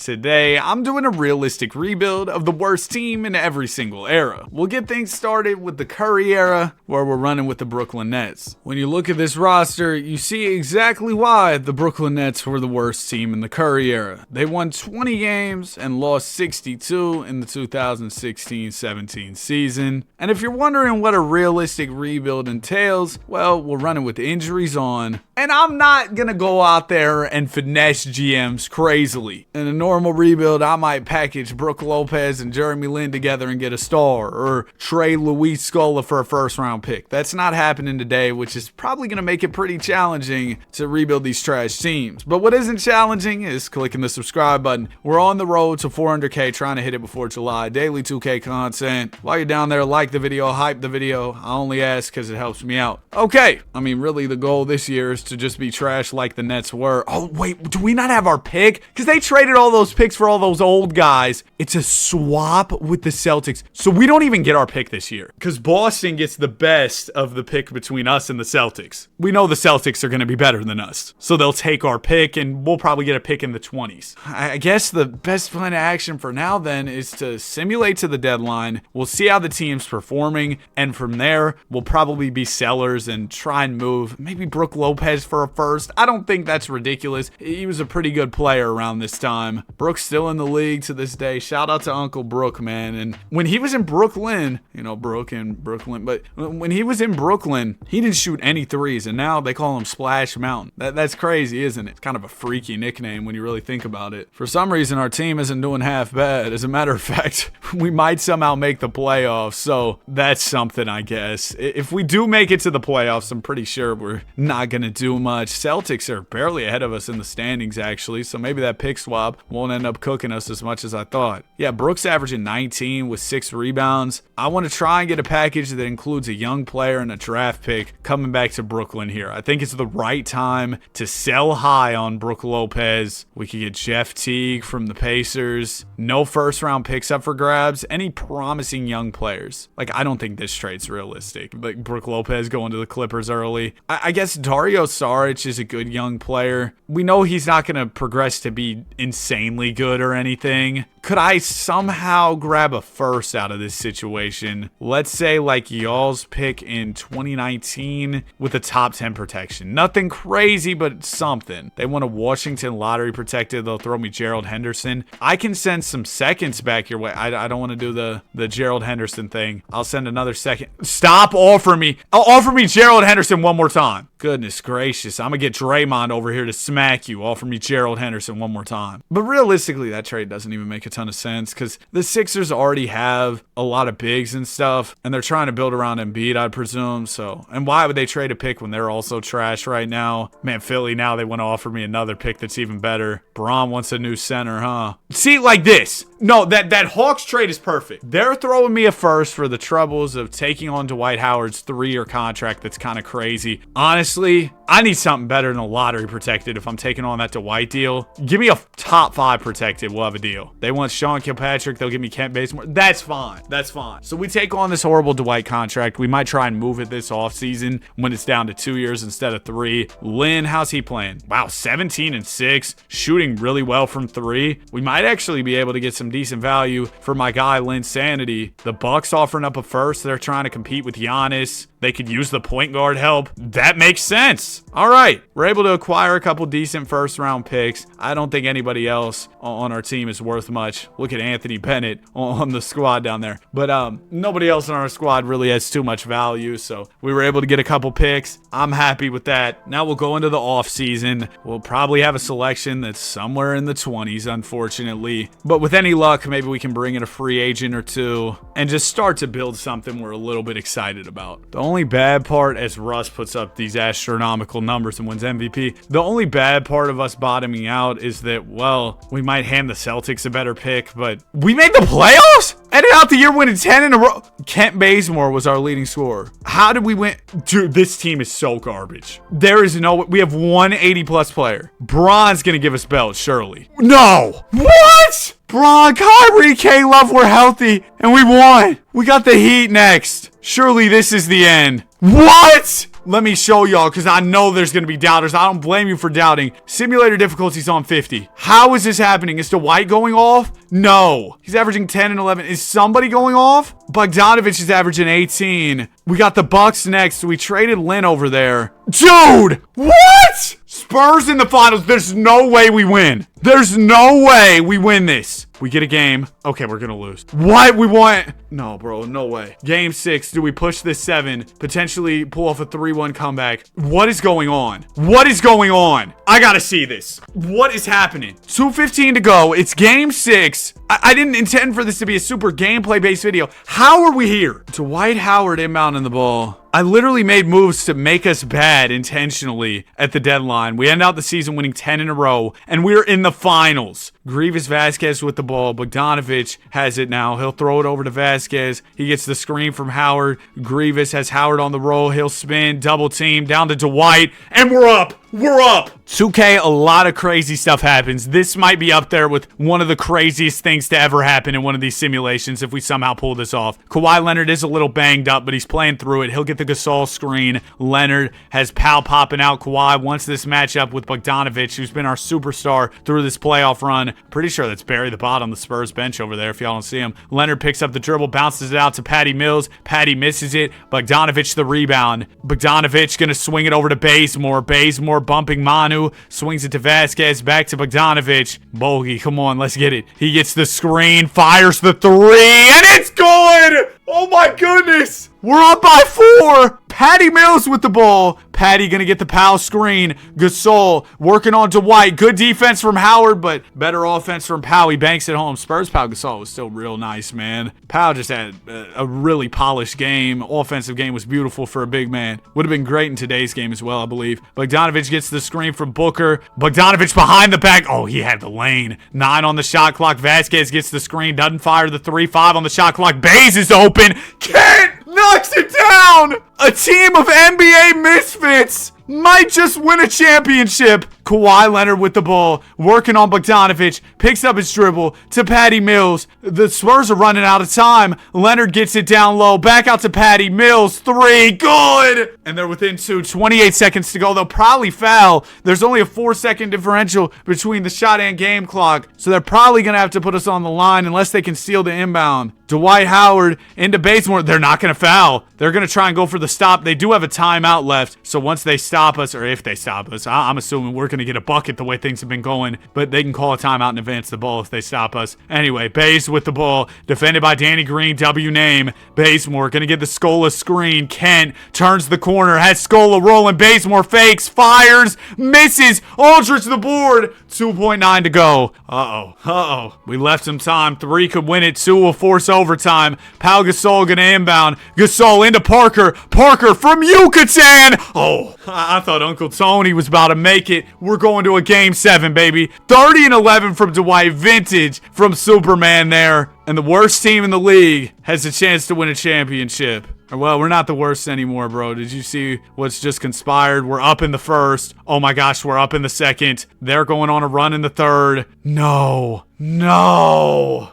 Today, I'm doing a realistic rebuild of the worst team in every single era. We'll get things started with the Curry era, where we're running with the Brooklyn Nets. When you look at this roster, you see exactly why the Brooklyn Nets were the worst team in the Curry era. They won 20 games and lost 62 in the 2016-17 season. And if you're wondering what a realistic rebuild entails, well, we're running with injuries on. And I'm not gonna go out there and finesse GMs crazily. In a normal rebuild, I might package Brook Lopez and Jeremy Lin together and get a star, or trade Luis Scola for a first-round pick. That's not happening today, which is probably gonna make it pretty challenging to rebuild these trash teams. But what isn't challenging is clicking the subscribe button. We're on the road to 400K, trying to hit it before July. Daily 2K content. While you're down there, like the video, hype the video. I only ask because it helps me out. Okay, I mean, really, the goal this year is to just be trash like the Nets were. Oh, wait, do we not have our pick? Because they traded all those picks for all those old guys. It's a swap with the Celtics. So we don't even get our pick this year. Because Boston gets the best of the pick between us and the Celtics. We know the Celtics are going to be better than us. So they'll take our pick and we'll probably get a pick in the 20s. I guess the best plan of action for now then is to simulate to the deadline. We'll see how the team's performing. And from there, we'll probably be sellers and try and move maybe Brook Lopez for a first. I don't think that's ridiculous. He was a pretty good player around this time. Brook's still in the league to this day. Shout out to Uncle Brook, man. And when he was in Brooklyn, you know, Brook in Brooklyn, but when he was in Brooklyn, he didn't shoot any threes, and now they call him Splash Mountain. That's crazy, isn't it? It's kind of a freaky nickname when you really think about it. For some reason, our team isn't doing half bad. As a matter of fact, we might somehow make the playoffs, so that's something, I guess. If we do make it to the playoffs, I'm pretty sure we're not going to do much. Celtics are barely ahead of us in the standings, actually, so maybe that pick swap won't end up cooking us as much as I thought. Yeah, Brook's averaging 19 with 6 rebounds. I want to try and get a package that includes a young player and a draft pick coming back to Brooklyn here. I think it's the right time to sell high on Brook Lopez. We could get Jeff Teague from the Pacers. No first-round picks up for grabs. Any promising young players. Like, I don't think this trade's realistic. Like, Brook Lopez going to the Clippers early. I guess Dario Saric is a good young player. We know he's not going to progress to be insanely good or anything. Could I somehow grab a first out of this situation? Let's say like y'all's pick in 2019 with a top 10 protection. Nothing crazy, but something. They want a Washington lottery protected. They'll throw me Gerald Henderson. I can send some seconds back your way. I don't want to do the Gerald Henderson thing. I'll send another second. Stop offering me. Offer me Gerald Henderson one more time. Goodness gracious. I'm going to get Draymond over here to smack you. Offer me Gerald Henderson one more time. But realistically, that trade doesn't even make a ton of sense because the Sixers already have a lot of bigs and stuff, and they're trying to build around Embiid, I presume. So, and why would they trade a pick when they're also trash right now? Man, Philly, now they want to offer me another pick that's even better. Braun wants a new center, huh? See, like this. No, that Hawks trade is perfect. They're throwing me a first for the troubles of taking on Dwight Howard's 3-year contract that's kind of crazy. Honestly, I need something better than a lottery protected if I'm taking on that Dwight deal. Give me a top 5 protected. We'll have a deal. They want Sean Kilpatrick. They'll give me Kent Bazemore. That's fine. That's fine. So we take on this horrible Dwight contract. We might try and move it this offseason when it's down to 2 years instead of 3. Lin, how's he playing? Wow, 17 and 6. Shooting really well from 3. We might actually be able to get some decent value for my guy Lin Sanity. The Bucks offering up a first. They're trying to compete with Giannis. They could use the point guard help. That makes sense. All right. We're able to acquire a couple decent first round picks. I don't think anybody else on our team is worth much. Look at Anthony Bennett on the squad down there. But nobody else on our squad really has too much value. So we were able to get a couple picks. I'm happy with that. Now we'll go into the offseason. We'll probably have a selection that's somewhere in the 20s, unfortunately. But with any luck, maybe we can bring in a free agent or two and just start to build something we're a little bit excited about. The only bad part, as Russ puts up these astronomical numbers and wins MVP, the only bad part of us bottoming out is that, well, we might hand the Celtics a better pick, but we made the playoffs? Ended out the year winning 10 in a row. Kent Bazemore was our leading scorer. How did we win? Dude, this team is so garbage. There is no, we have one 80-plus player. Braun's going to give us belts, surely. No. What? Braun, Kyrie, K-Love were healthy, and we won. We got the Heat next. Surely this is the end. What? Let me show y'all, because I know there's going to be doubters. I don't blame you for doubting. Simulator difficulty's on 50. How is this happening? Is Dwight going off? No. He's averaging 10 and 11. Is somebody going off? Bogdanovich is averaging 18. We got the Bucks next. We traded Lynn over there. Dude! What? Spurs in the finals. There's no way we win. There's no way we win this. We get a game. Okay, we're gonna lose. What? We want... No, bro. No way. Game 6. Do we push this 7? Potentially pull off a 3-1 comeback. What is going on? What is going on? I gotta see this. What is happening? 2:15 to go. It's game 6. I didn't intend for this to be a super gameplay-based video. How are we here? Dwight Howard inbounding the ball. I literally made moves to make us bad intentionally at the deadline. We end out the season winning 10 in a row, and we're in the finals. Grievous Vasquez with the ball. Bogdanovich has it now. He'll throw it over to Vasquez. He gets the screen from Howard. Grievous has Howard on the roll. He'll spin, double team, down to Dwight, and we're up. We're up. 2K, a lot of crazy stuff happens. This might be up there with one of the craziest things to ever happen in one of these simulations if we somehow pull this off. Kawhi Leonard is a little banged up, but he's playing through it. He'll get the Gasol screen. Leonard has Powell popping out. Kawhi wants this matchup with Bogdanovich, who's been our superstar through this playoff run. Pretty sure that's Barry the Bot on the Spurs bench over there if y'all don't see him. Leonard picks up the dribble, bounces it out to Patty Mills. Patty misses it. Bogdanovich the rebound. Bogdanovich gonna swing it over to Bazemore. Bazemore bumping Manu. Swings it to Vasquez. Back to Bogdanovich. Bogey, come on, let's get it. He gets the screen. Fires the 3. And it's good! Oh my goodness! We're up by 4! Patty Mills with the ball. Patty gonna get the Powell screen. Gasol working on Dwight. Good defense from Howard, but better offense from Powell. He banks it home. Spurs Powell Gasol was still real nice, man. Powell just had a really polished game. Offensive game was beautiful for a big man. Would have been great in today's game as well, I believe. Bogdanovich gets the screen from Booker. Bogdanovich behind the back. Oh, he had the lane. 9 on the shot clock. Vasquez gets the screen. Doesn't fire the 3. 5 on the shot clock. Baze is open. Kent knocks it down. A team of NBA misfits might just win a championship. Kawhi Leonard with the ball, working on Bogdanovich, picks up his dribble to Patty Mills. The Spurs are running out of time. Leonard gets it down low, back out to Patty Mills. 3, good! And they're within 2, 28 seconds to go. They'll probably foul. There's only a 4-second differential between the shot and game clock, so they're probably going to have to put us on the line unless they can steal the inbound. Dwight Howard into Bazemore. They're not going to foul. They're going to try and go for the stop. They do have a timeout left, so once they stop us, or if they stop us, I'm assuming we're going to get a bucket the way things have been going, but they can call a timeout and advance the ball if they stop us. Anyway, Baze with the ball, defended by Danny Green, W name. Bazemore going to get the Scola screen. Kent turns the corner, has Scola rolling. Bazemore fakes, fires, misses. Aldridge the board. 2.9 to go. Uh-oh. We left some time. 3 could win it. 2 will force overtime. Pau Gasol going to inbound. Gasol into Parker. Parker from Yucatan. Oh, I thought Uncle Tony was about to make it. We're going to a game 7, baby. 30 and 11 from Dwight. Vintage from Superman there. And the worst team in the league has a chance to win a championship. Well, we're not the worst anymore, bro. Did you see what's just conspired? We're up in the first. Oh my gosh, we're up in the second. They're going on a run in the third. No.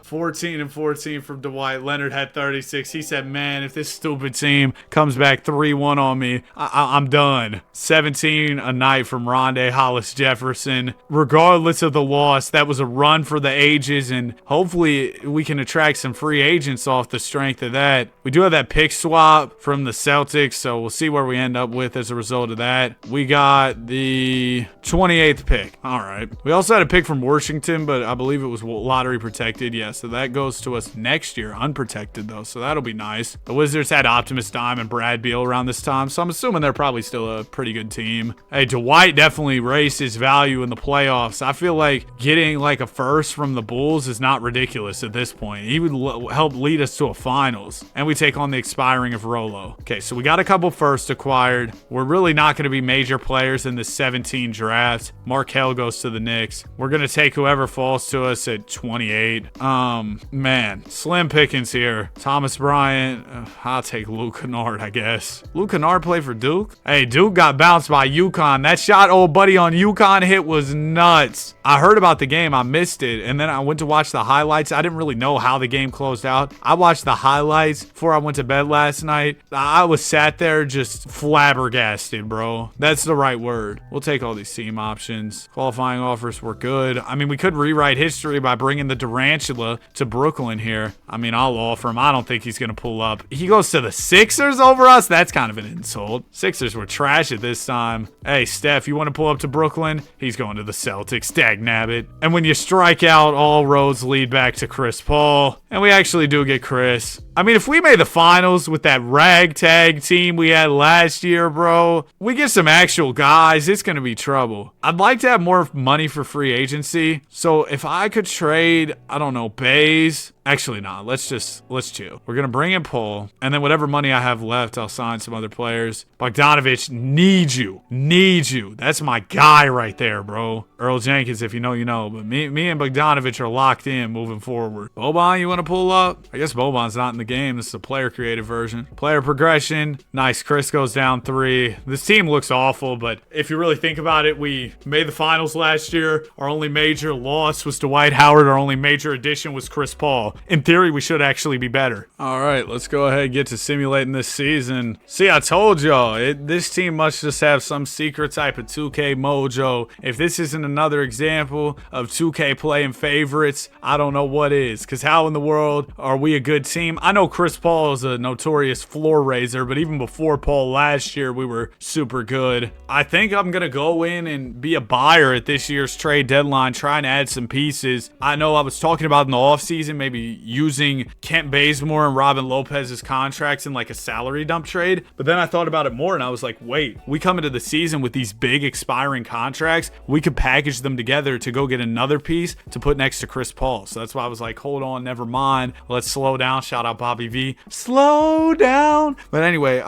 14 and 14 from Dwight. Leonard had 36. He said, man, if this stupid team comes back 3-1 on me, I'm done. 17 a night from Rondé Hollis Jefferson. Regardless of the loss, that was a run for the ages, and hopefully we can attract some free agents off the strength of that. We do have that pick swap from the Celtics, so we'll see where we end up with as a result of that. We got the 28th pick. All right. We also had a pick from Washington, but I believe it was lottery protected. Yeah, so that goes to us next year, unprotected though, so that'll be nice. The Wizards had Optimus Dime and Brad Beal around this time, so I'm assuming they're probably still a pretty good team. Hey, Dwight definitely raised his value in the playoffs. I feel like getting like a first from the Bulls is not ridiculous at this point. He would help lead us to a finals, and we take on the expiring of Rolo. Okay, so we got a couple firsts acquired. We're really not going to be major players in this 17 draft. Markelle goes to the Knicks. We're going to take whoever falls to us at 28. Man, slim pickings here. Thomas Bryant. I'll take Luke Kennard, I guess. Luke Kennard played for Duke? Hey, Duke got bounced by UConn. That shot old buddy on UConn hit was nuts. I heard about the game. I missed it. And then I went to watch the highlights. I didn't really know how the game closed out. I watched the highlights before I went to bed last night. I was sat there just flabbergasted, bro. That's the right word. We'll take all these team options. Qualifying offers were good. I mean, we could rewrite history by bringing the Durantula to Brooklyn here. I mean, I'll offer him. I don't think he's going to pull up. He goes to the Sixers over us? That's kind of an insult. Sixers were trash at this time. Hey, Steph, you want to pull up to Brooklyn? He's going to the Celtics. Dagnabbit. And when you strike out, all roads lead back to Chris Paul. And we actually do get Chris. I mean, if we made the finals with that ragtag team we had last year, bro, we get some actual guys, it's going to be trouble. I'd like to have more money for free agency. So if I could trade, I don't know, Bays. Actually, nah, let's chill. We're going to bring in Paul, and then whatever money I have left, I'll sign some other players. Bogdanovich, need you. That's my guy right there, bro. Earl Jenkins, if you know, you know. But me and Bogdanovich are locked in moving forward. Boban, you want to pull up? I guess Boban's not in the game. This is a player creative version. Player progression. Nice. Chris goes down 3. This team looks awful, but if you really think about it, we made the finals last year. Our only major loss was Dwight Howard. Our only major addition was Chris Paul. In theory, we should actually be better. All right, let's go ahead and get to simulating this season. See, I told y'all, this team must just have some secret type of 2K mojo. If this isn't another example of 2K playing favorites, I don't know what is. Because how in the world are we a good team? I know Chris Paul is a notorious floor raiser, but even before Paul last year, we were super good. I think I'm going to go in and be a buyer at this year's trade deadline, trying to add some pieces. I know I was talking about in the offseason, maybe using Kent Bazemore and Robin Lopez's contracts in like a salary dump trade. But then I thought about it more and I was like, wait, we come into the season with these big expiring contracts. We could package them together to go get another piece to put next to Chris Paul. So that's why I was like, hold on, never mind. Let's slow down. Shout out Bobby V. Slow down. But anyway,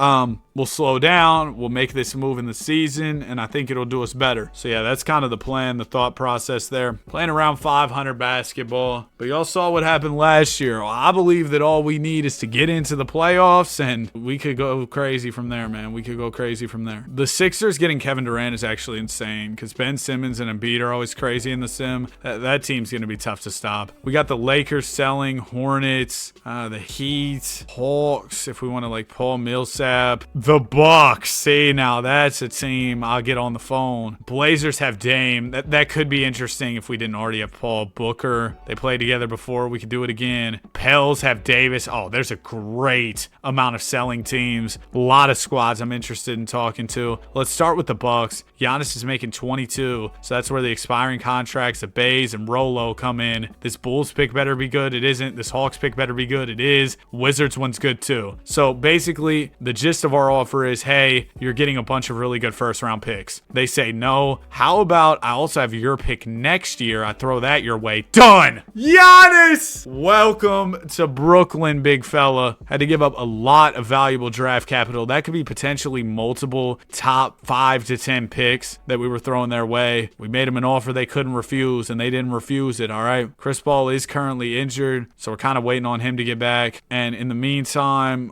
we'll slow down. We'll make this move in the season, and I think it'll do us better. So yeah, that's kind of the plan, the thought process there. Playing around 500 basketball. But y'all saw what happened last year. I believe that all we need is to get into the playoffs, and we could go crazy from there, man. We could go crazy from there. The Sixers getting Kevin Durant is actually insane, because Ben Simmons and Embiid are always crazy in the sim. That team's going to be tough to stop. We got the Lakers selling, Hornets, the Heat, Hawks, if we want to like Paul Millsap. The Bucks. See, now that's a team I'll get on the phone. Blazers have Dame. That could be interesting if we didn't already have Paul. Booker. They played together before. We could do it again. Pels have Davis. Oh, there's a great amount of selling teams. A lot of squads I'm interested in talking to. Let's start with the Bucks. Giannis is making 22, so that's where the expiring contracts of Bays and Rolo come in. This Bulls pick better be good. It isn't. This Hawks pick better be good. It is. Wizards one's good too. So basically, the gist of our offer is, hey, you're getting a bunch of really good first round picks. They say no. How about I also have your pick next year? I throw that your way. Done. Giannis! Welcome to Brooklyn, big fella. Had to give up a lot of valuable draft capital. That could be potentially multiple top 5 to 10 picks that we were throwing their way. We made them an offer they couldn't refuse, and they didn't refuse it, all right? Chris Paul is currently injured, so we're kind of waiting on him to get back. And in the meantime,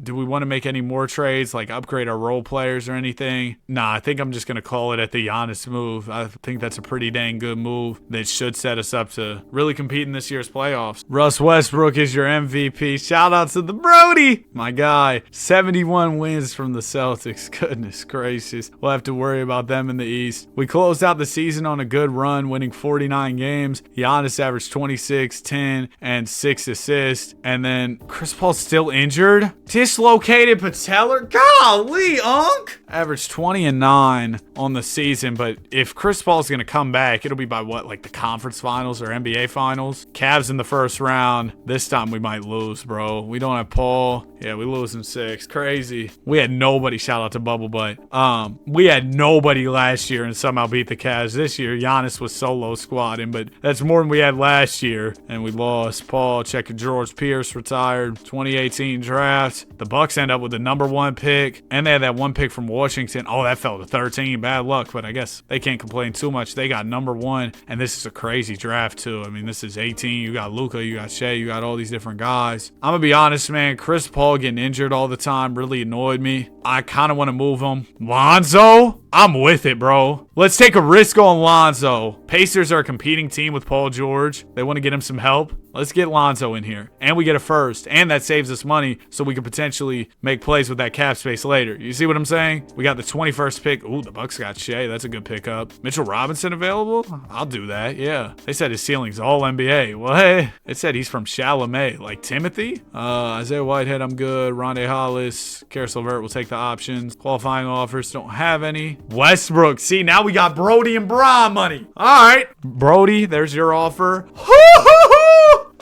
do we want to make any more trades, like upgrade our role players or anything? Nah, I think I'm just going to call it at the Giannis move. I think that's a pretty dang good move that should set us up to really compete in this year's playoffs. Russ Westbrook is your MVP. Shout out to the Brody, my guy. 71 wins from the Celtics. Goodness gracious. We'll have to worry about them in the East. We closed out the season on a good run, winning 49 games. Giannis averaged 26, 10, and 6 assists. And then Chris Paul's still injured. Dislocated patellar. Golly, Unk. Averaged 20 and 9 on the season, but if Chris Paul's going to come back, it'll be by what, like the conference finals or NBA finals? Cavs in the first first round. This time we might lose, bro. We don't have Paul. Yeah, we lose in 6. Crazy. We had nobody. Shout out to Bubble Butt. We had nobody last year and somehow beat the Cavs this year. Giannis was solo squatting, but that's more than we had last year. And we lost Paul. Check George Pierce retired. 2018 draft. The Bucks end up with the number 1 pick, and they had that 1 pick from Washington. Oh, that fell to 13. Bad luck, but I guess they can't complain too much. They got number 1, and this is a crazy draft too. I mean, this is 18. You got Luka, you got Shea, you got all these different guys. I'm gonna be honest, man. Chris Paul getting injured all the time really annoyed me. I kind of want to move him. Lonzo? I'm with it, bro. Let's take a risk on Lonzo. Pacers are a competing team with Paul George. They want to get him some help. Let's get Lonzo in here. And we get a first. And that saves us money so we can potentially make plays with that cap space later. You see what I'm saying? We got the 21st pick. Ooh, the Bucks got Shea. That's a good pickup. Mitchell Robinson available? I'll do that. Yeah. They said his ceiling's all NBA. What? It said he's from Chalamet. Like Timothy? Isaiah Whitehead, I'm good. Rondae Hollis. Karis LeVert will take the options. Qualifying offers. Don't have any. Westbrook. See, now we got Brody and Bron money. All right. Brody, there's your offer.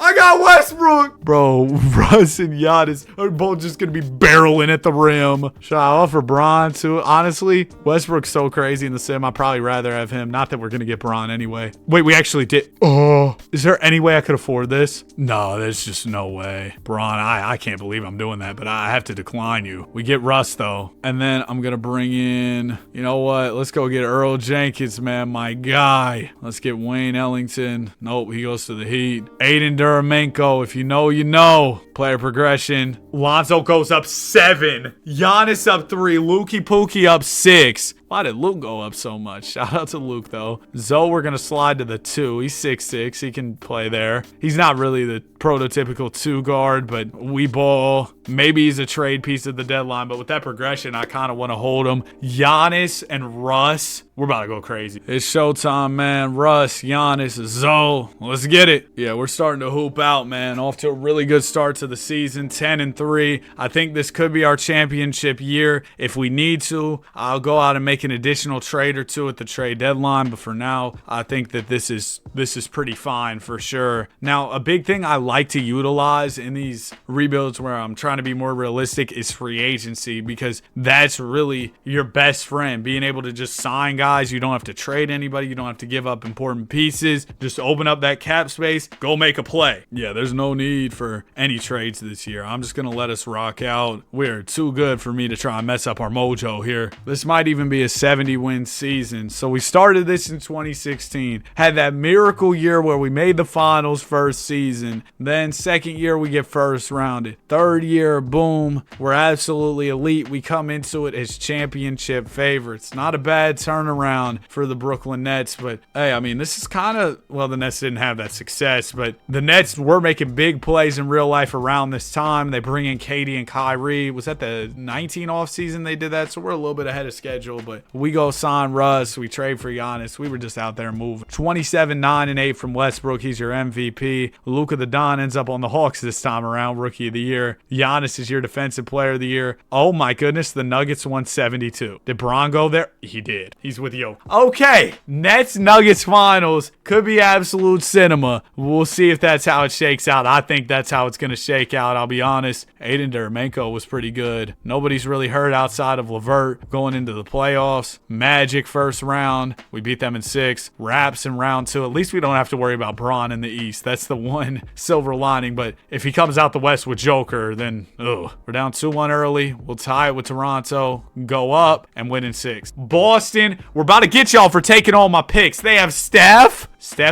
I got Westbrook. Bro, Russ and Giannis are both just going to be barreling at the rim. Should I offer Bron too? Honestly, Westbrook's so crazy in the sim. I'd probably rather have him. Not that we're going to get Bron anyway. Wait, we actually did. Oh, is there any way I could afford this? No, there's just no way. Bron, I can't believe I'm doing that, but I have to decline you. We get Russ though. And then I'm going to bring in, you know what? Let's go get Earl Jenkins, man. My guy. Let's get Wayne Ellington. Nope, he goes to the Heat. Aiden Duramenko, if you know, you know. Player progression. Lonzo goes up 7. Giannis up 3. Lukey Pookie up 6. Why did Luke go up so much? Shout out to Luke, though. Zoe, we're going to slide to the 2. He's 6'6". He can play there. He's not really the prototypical 2 guard, but we ball. Maybe he's a trade piece at the deadline, but with that progression, I kind of want to hold him. Giannis and Russ. We're about to go crazy. It's showtime, man. Russ, Giannis, Zoe. Let's get it. Yeah, we're starting to hoop out, man. Off to a really good start to the season. 10-3. I think this could be our championship year. If we need to, I'll go out and make an additional trade or 2 at the trade deadline. But for now, I think that this is pretty fine for sure. Now, a big thing I like to utilize in these rebuilds where I'm trying to be more realistic is free agency, because that's really your best friend. Being able to just sign guys. You don't have to trade anybody. You don't have to give up important pieces. Just open up that cap space. Go make a play. Yeah, there's no need for any trades this year. I'm just going to let us rock out. We're too good for me to try and mess up our mojo here. This might even be a 70-win season. So we started this in 2016. Had that miracle year where we made the finals first season. Then second year we get first rounded. Third year, boom. We're absolutely elite. We come into it as championship favorites. Not a bad turnaround for the Brooklyn Nets, but hey, I mean, this is kind of, well, the Nets didn't have that success, but the Nets were making big plays in real life around this time. They bring in KD and Kyrie. Was that the 19 offseason they did that? So we're a little bit ahead of schedule, but we go sign Russ. We trade for Giannis. We were just out there moving. 27, 9, and 8 from Westbrook. He's your MVP. Luka the Don ends up on the Hawks this time around, Rookie of the Year. Giannis is your Defensive Player of the Year. Oh my goodness, the Nuggets won 72. Did Bron go there? He did. He's with you. Okay, Nets Nuggets finals could be absolute cinema. We'll see if that's how it shakes out. I think that's how it's going to shake out. I'll be honest. Aiden Duramenko was pretty good. Nobody's really hurt outside of LeVert going into the playoffs. Magic first round. We beat them in 6. Raps in round 2. At least we don't have to worry about Bron in the East. That's the one silver lining. But if he comes out the West with Joker, then we're down 2-1 early. We'll tie it with Toronto, go up, and win in 6. Boston, we're about to get y'all for taking all my picks. They have Steph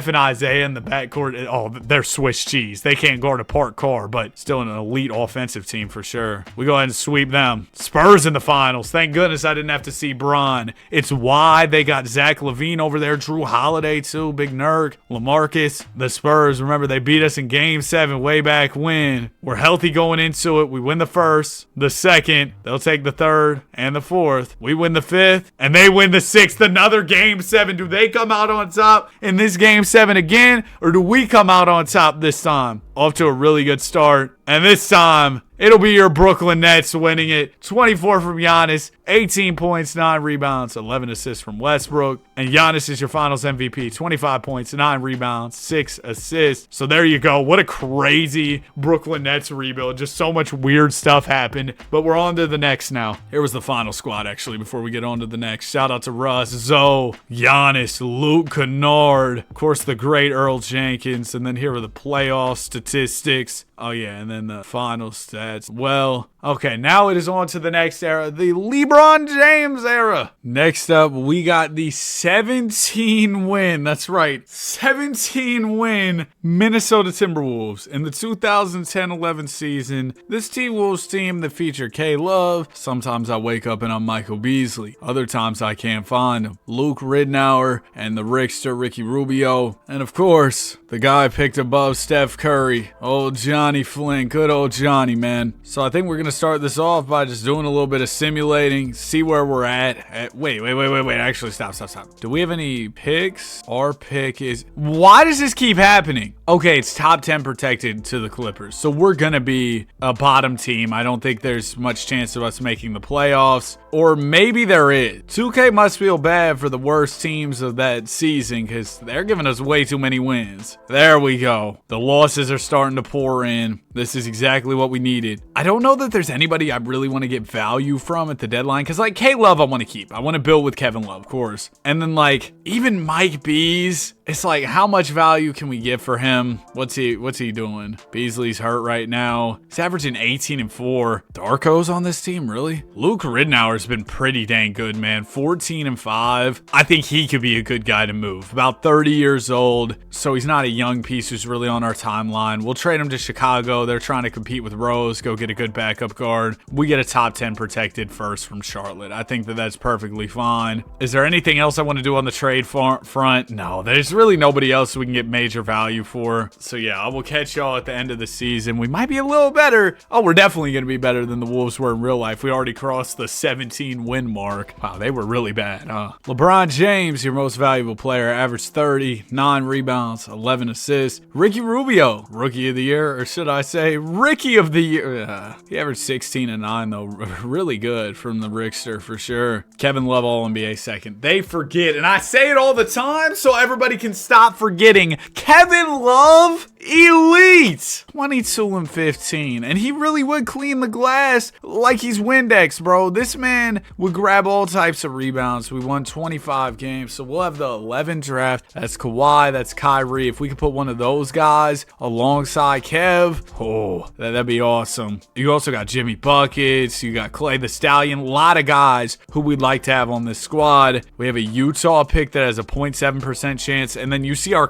and Isaiah in the backcourt. Oh, they're Swiss cheese. They can't guard a parked car, but still an elite offensive team for sure. We go ahead and sweep them. Spurs in the finals. Thank goodness I didn't have to see Bron. It's why they got Zach LaVine over there. Drew Holiday too. Big Nurk. LaMarcus. The Spurs, remember, they beat us in Game 7 way back when. We're healthy going into it. We win the first, the second. They'll take the third and the fourth. We win the 5th, and they win the 6th. Another Game 7. Do they come out on top in this Game 7 again, or do we come out on top this time? off to a really good start. And this time, it'll be your Brooklyn Nets winning it. 24 from Giannis, 18 points, 9 rebounds, 11 assists from Westbrook. And Giannis is your finals MVP. 25 points, 9 rebounds, 6 assists. So there you go. What a crazy Brooklyn Nets rebuild. Just so much weird stuff happened. But we're on to the next now. Here was the final squad, actually, before we get on to the next. Shout out to Russ, Zoe, Giannis, Luke Kennard. Of course, the great Earl Jenkins. And then here are the playoff statistics. Oh, yeah, and then the final stats. Well, okay, now it is on to the next era, the LeBron James era. Next up, we got the 17 win, that's right, 17 win Minnesota Timberwolves. In the 2010-11 season, this T-Wolves team that featured K-Love. Sometimes I wake up and I'm Michael Beasley. Other times I can't find him. Luke Ridnour and the Rickster, Ricky Rubio. And of course, the guy picked above Steph Curry, old Johnny Flynn, good old Johnny, man. So I think we're going to start this off by just doing a little bit of simulating, see where we're at. Wait. Actually, stop. Do we have any picks? Our pick is... Why does this keep happening? Okay, it's top 10 protected to the Clippers. So we're going to be a bottom team. I don't think there's much chance of us making the playoffs. Or maybe there is. 2K must feel bad for the worst teams of that season because they're giving us way too many wins. There we go. The losses are starting to pour in. This is exactly what we needed. I don't know that there's anybody I really want to get value from at the deadline because, like, K-Love I want to keep. I want to build with Kevin Love, of course. And then, like, even Mike Bees, it's like, how much value can we get for him? What's he doing? Beasley's hurt right now. He's averaging 18 and 4. Darko's on this team, really? Luke Ridnour's been pretty dang good, man. 14 and 5. I think he could be a good guy to move. About 30 years old, so he's not a young piece who's really on our timeline. We'll trade him to Chicago. They're trying to compete with Rose, go get a good backup guard. We get a top 10 protected first from Charlotte. I think that that's perfectly fine. Is there anything else I want to do on the trade front? No, there's really nobody else we can get major value for. So yeah, I will catch y'all at the end of the season. We might be a little better. Oh, we're definitely going to be better than the Wolves were in real life. We already crossed the 17 win mark. Wow, they were really bad, huh? LeBron James, your most valuable player, averaged 30, 9 rebounds, 11 assists. Ricky Rubio, rookie of the year, or should I say Ricky of the year. He averaged 16 and 9 though. Really good from the Rickster for sure. Kevin Love, All-NBA second. They forget, and I say it all the time so everybody can stop forgetting. Kevin Love, elite. 22 and 15, and he really would clean the glass like he's Windex, bro. This man would grab all types of rebounds. We won 25 games, so we'll have the 11 draft. That's Kawhi, that's Kyrie. If we could put one of those guys alongside Kev, oh, that'd be awesome. You also got Jimmy Buckets, you got Clay the Stallion, a lot of guys who we'd like to have on this squad. We have a Utah pick that has a 0.7% chance, and then you see our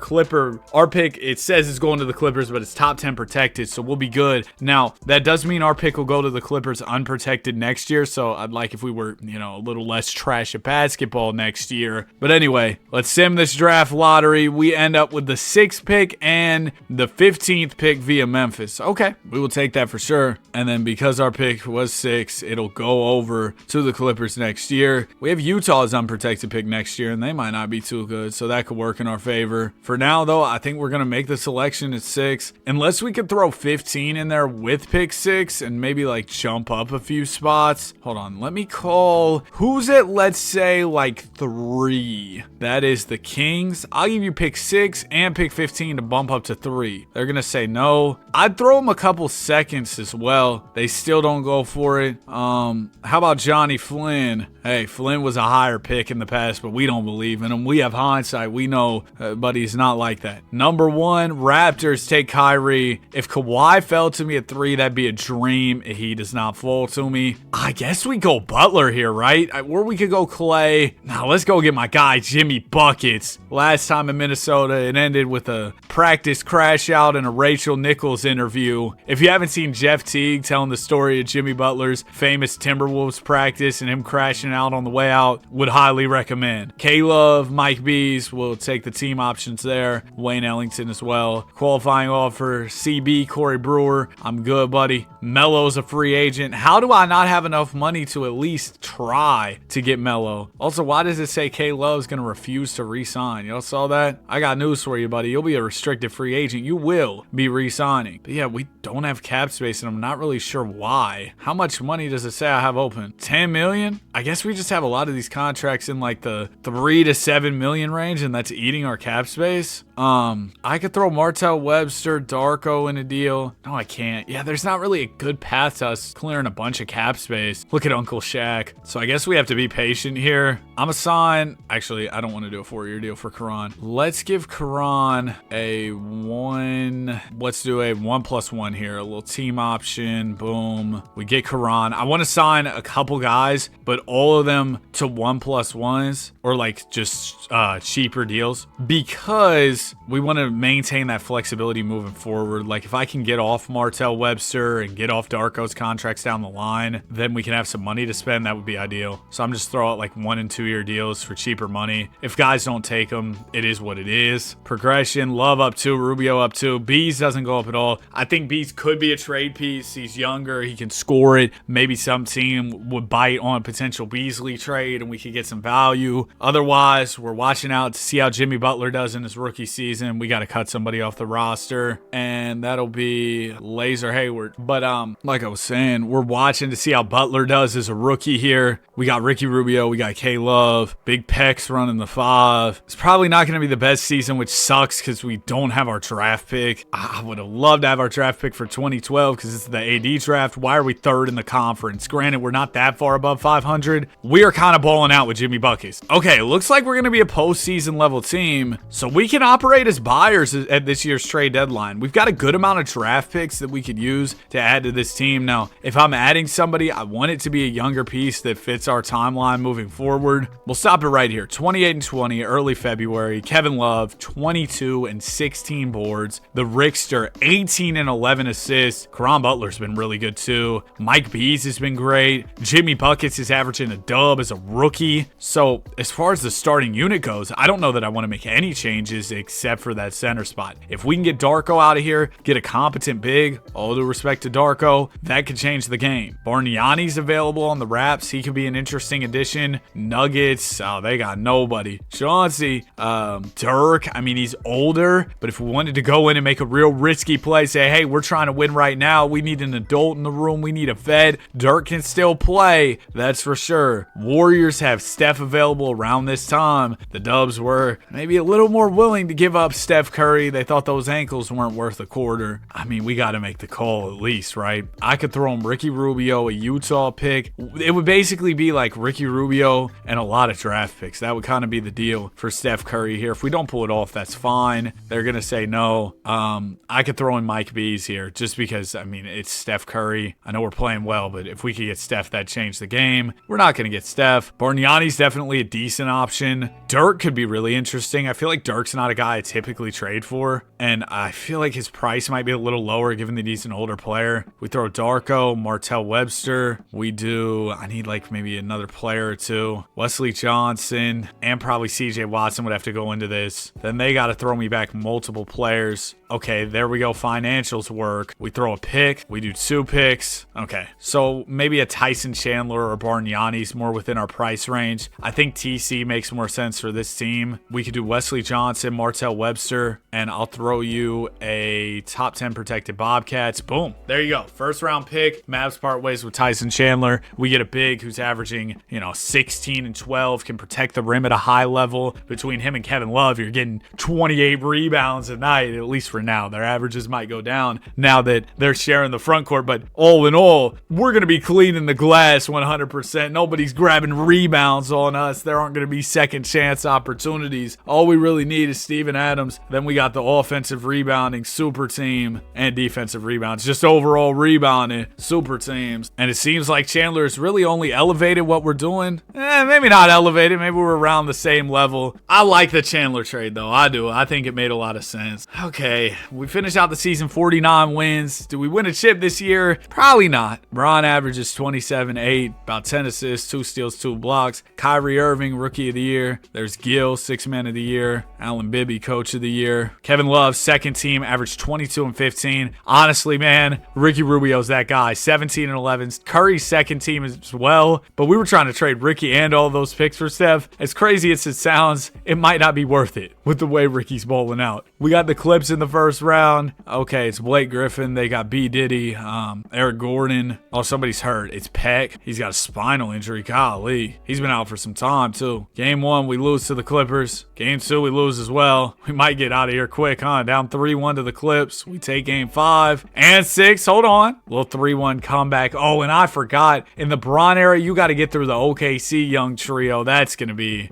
pick, it says it's going to the Clippers, but it's top 10 protected, so we'll be good. Now, that does mean our pick will go to the Clippers unprotected next year, so I'd like if we were, a little less trash at basketball next year. But anyway, let's sim this draft lottery. We end up with the 6th pick and the 15th pick via Memphis. Okay, we will take that for sure. And then because our pick was 6, it'll go over to the Clippers next year. We have Utah's unprotected pick next year, and they might not be too good, so that could work in our favor. For now, though, I think we're going to make the selection at 6, unless we could throw 15 in there with pick 6 and maybe like jump up a few spots. Hold on, let me call, who's at, let's say, like 3? That is the Kings. I'll give you pick 6 and pick 15 to bump up to 3. They're going to say no. I'd throw them a couple seconds as well. They still don't go for it. How about Johnny Flynn? Hey, Flynn was a higher pick in the past, but we don't believe in him. We have hindsight. We know, but he's not like that. Number 1, Raptors take Kyrie. If Kawhi fell to me at 3, that'd be a dream. He does not fall to me. I guess we go Butler here, right? Or we could go Clay. Now, let's go get my guy, Jimmy Buckets. Last time in Minnesota, it ended with a practice crash out and a Rachel Nichols interview. If you haven't seen Jeff Teague telling the story of Jimmy Butler's famous Timberwolves practice and him crashing out on the way out, would highly recommend. K-Love, Mike Bees will take the team options there. Wayne Ellington as well. qualifying offer. CB, Corey Brewer. I'm good, buddy. Melo's a free agent. How do I not have enough money to at least try to get Melo? Also, why does it say K Love's going to refuse to re-sign? Y'all saw that? I got news for you, buddy. You'll be a restricted free agent. You will be re-signing. But yeah, we don't have cap space, and I'm not really sure why. How much money does it say I have open? 10 million? I guess we just have a lot of these contracts in like the 3 to 7 million range, and that's eating our cap space. I could throw Martell Webster, Darko in a deal. No, I can't. Yeah, there's not really a good path to us clearing a bunch of cap space. Look at Uncle Shaq. So I guess we have to be patient here. I'm a sign. Actually, I don't want to do a 4-year deal for Karan. Let's give Karan a 1. Let's do a 1+1 here. A little team option. Boom. We get Karan. I want to sign a couple guys, but all of them to 1+1s or like just cheaper deals because we want to maintain that flexibility moving forward. Like if I can get off Martell Webster and get off Darko's contracts down the line, then we can have some money to spend. That would be ideal. So I'm just throwing out like 1 and 2 year deals for cheaper money. If guys don't take them, it is what it is. Progression, Love up 2, Rubio up 2. Bees doesn't go up at all. I think Bees could be a trade piece. He's younger. He can score it. Maybe some team would bite on a potential Beasley trade and we could get some value. Otherwise, we're watching out to see how Jimmy Butler does in his rookie season. We got to cut somebody off the roster, and that'll be Laser Hayward. But like I was saying, we're watching to see how Butler does as a rookie here. We got Ricky Rubio, we got K Love, Big Pecs running the 5. It's probably not going to be the best season, which sucks because we don't have our draft pick. I would have loved to have our draft pick for 2012 because it's the AD draft. Why are we 3rd in the conference? Granted, we're not that far above 500. We are kind of balling out with Jimmy Buckets. Okay, looks like we're going to be a postseason level team, so we can operate as buyers at this year's trade deadline. We've got a good amount of draft picks that we could use to add to this team. Now, if I'm adding somebody, I want it to be a younger piece that fits our timeline moving forward. We'll stop it right here. 28 and 20, early February. Kevin Love, 22 and 16 boards. The Rickster, 18 and 11 assists. Karan Butler's been really good too. Mike Bees has been great. Jimmy Buckets is averaging a dub as a rookie. So as far as the starting unit goes, I don't know that I want to make any changes except for that center spot. If we can get Darko out of here, get a competent big, all due respect to Darko, that could change the game. Bargnani's available on the Raps. He could be an interesting addition. Nuggets, oh, they got nobody. Chauncey, Dirk, I mean, he's older, but if we wanted to go in and make a real risky play, say, hey, we're trying to win right now. We need an adult in the room. We need a vet. Dirk can still play. That's for sure. Warriors have Steph available around this time. The Dubs were maybe a little more willing to give up Steph Curry. They thought those ankles weren't worth a quarter. I mean, we got to make the call at least, right? I could throw him Ricky Rubio, a Utah pick. It would basically be like Ricky Rubio and a lot of draft picks. That would kind of be the deal for Steph Curry here. If we don't pull it off, that's fine. They're going to say no. I could throw in Mike Bees here just because, I mean, it's Steph Curry. I know we're playing well, but if we could get Steph, that changed the game. We're not going to get Steph. Bargnani's definitely a decent option. Dirk could be really interesting. I feel like Dirk's not a guy I typically trade for, and I feel like his price might be a little lower given that he's an older player. We throw Darko, Martell Webster. I need like maybe another player or two. Wesley Johnson and probably CJ Watson would have to go into this. Then they got to throw me back multiple players. Okay, there we go. Financials work. We throw a pick. We do 2 picks. Okay, so maybe a Tyson Chandler or Bargnani's more within our price range. I think TC makes more sense for this team. We could do Wesley Johnson, Martell Webster, and I'll throw you a top 10 protected Bobcats. Boom. There you go. First round pick. Mavs part ways with Tyson Chandler. We get a big who's averaging, 16 and 12, can protect the rim at a high level. Between him and Kevin Love, you're getting 28 rebounds a night, at least for now. Their averages might go down now that they're sharing the front court, but all in all, we're going to be cleaning the glass 100%. Nobody's grabbing rebounds on us. There aren't going to be second chance opportunities. All we really need is Steven Adams. Then we got the offensive rebounding super team and defensive rebounds, just overall rebounding super teams. And it seems like Chandler has really only elevated what we're doing. Maybe not elevated. Maybe we're around the same level. I like the Chandler trade though. I do. I think it made a lot of sense. Okay. Okay, we finished out the season 49 wins. Do we win a chip this year? Probably not. Bron averages 27-8, about 10 assists, 2 steals, 2 blocks. Kyrie Irving, Rookie of the Year. There's Gil, 6th Man of the Year. Alan Bibby, Coach of the Year. Kevin Love, second team, averaged 22 and 15. Honestly, man, Ricky Rubio's that guy, 17 and 11. Curry's second team as well, but we were trying to trade Ricky and all those picks for Steph. As crazy as it sounds, it might not be worth it with the way Ricky's bowling out. We got the Clips in the first round. Okay, it's Blake Griffin. They got B. Diddy, Eric Gordon. Oh, somebody's hurt. It's Peck. He's got a spinal injury. Golly. He's been out for some time, too. Game 1, we lose to the Clippers. Game 2, we lose as well. We might get out of here quick, huh? Down 3-1 to the Clips. We take game 5 and 6. Hold on. Little 3-1 comeback. Oh, and I forgot. In the Bron era, you got to get through the OKC young trio. That's going to be...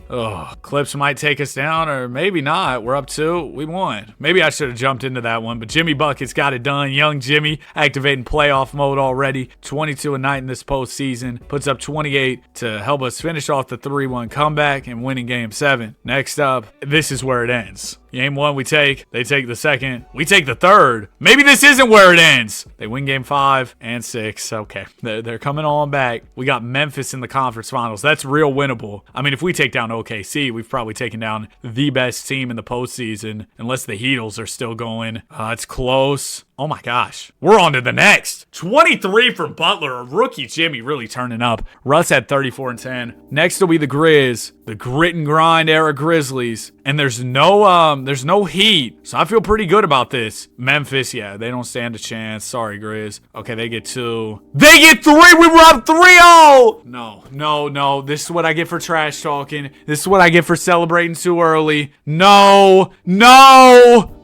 Clips might take us down, or maybe not. We're up 2. We won. Maybe I should have jumped into that one, but Jimmy Buckets got it done. Young Jimmy activating playoff mode already. 22 a night in this postseason. Puts up 28 to help us finish off the 3-1 comeback and winning game 7. Next up, this is where it ends. Game 1 we take. They take the second. We take the third. Maybe this isn't where it ends. They win game 5 and 6. Okay. They're coming on back. We got Memphis in the conference finals. That's real winnable. I mean, if we take down OKC, we've probably taken down the best team in the postseason, unless the Heatles are still going. It's close. Oh my gosh. We're on to the next. 23 from Butler. A rookie Jimmy really turning up. Russ had 34 and 10. Next will be the Grizz. The grit and grind era Grizzlies. And there's no heat. So I feel pretty good about this. Memphis, yeah, they don't stand a chance. Sorry, Grizz. Okay, they get 2. They get 3. We were up 3-0. No. This is what I get for trash talking. This is what I get for celebrating too early. No.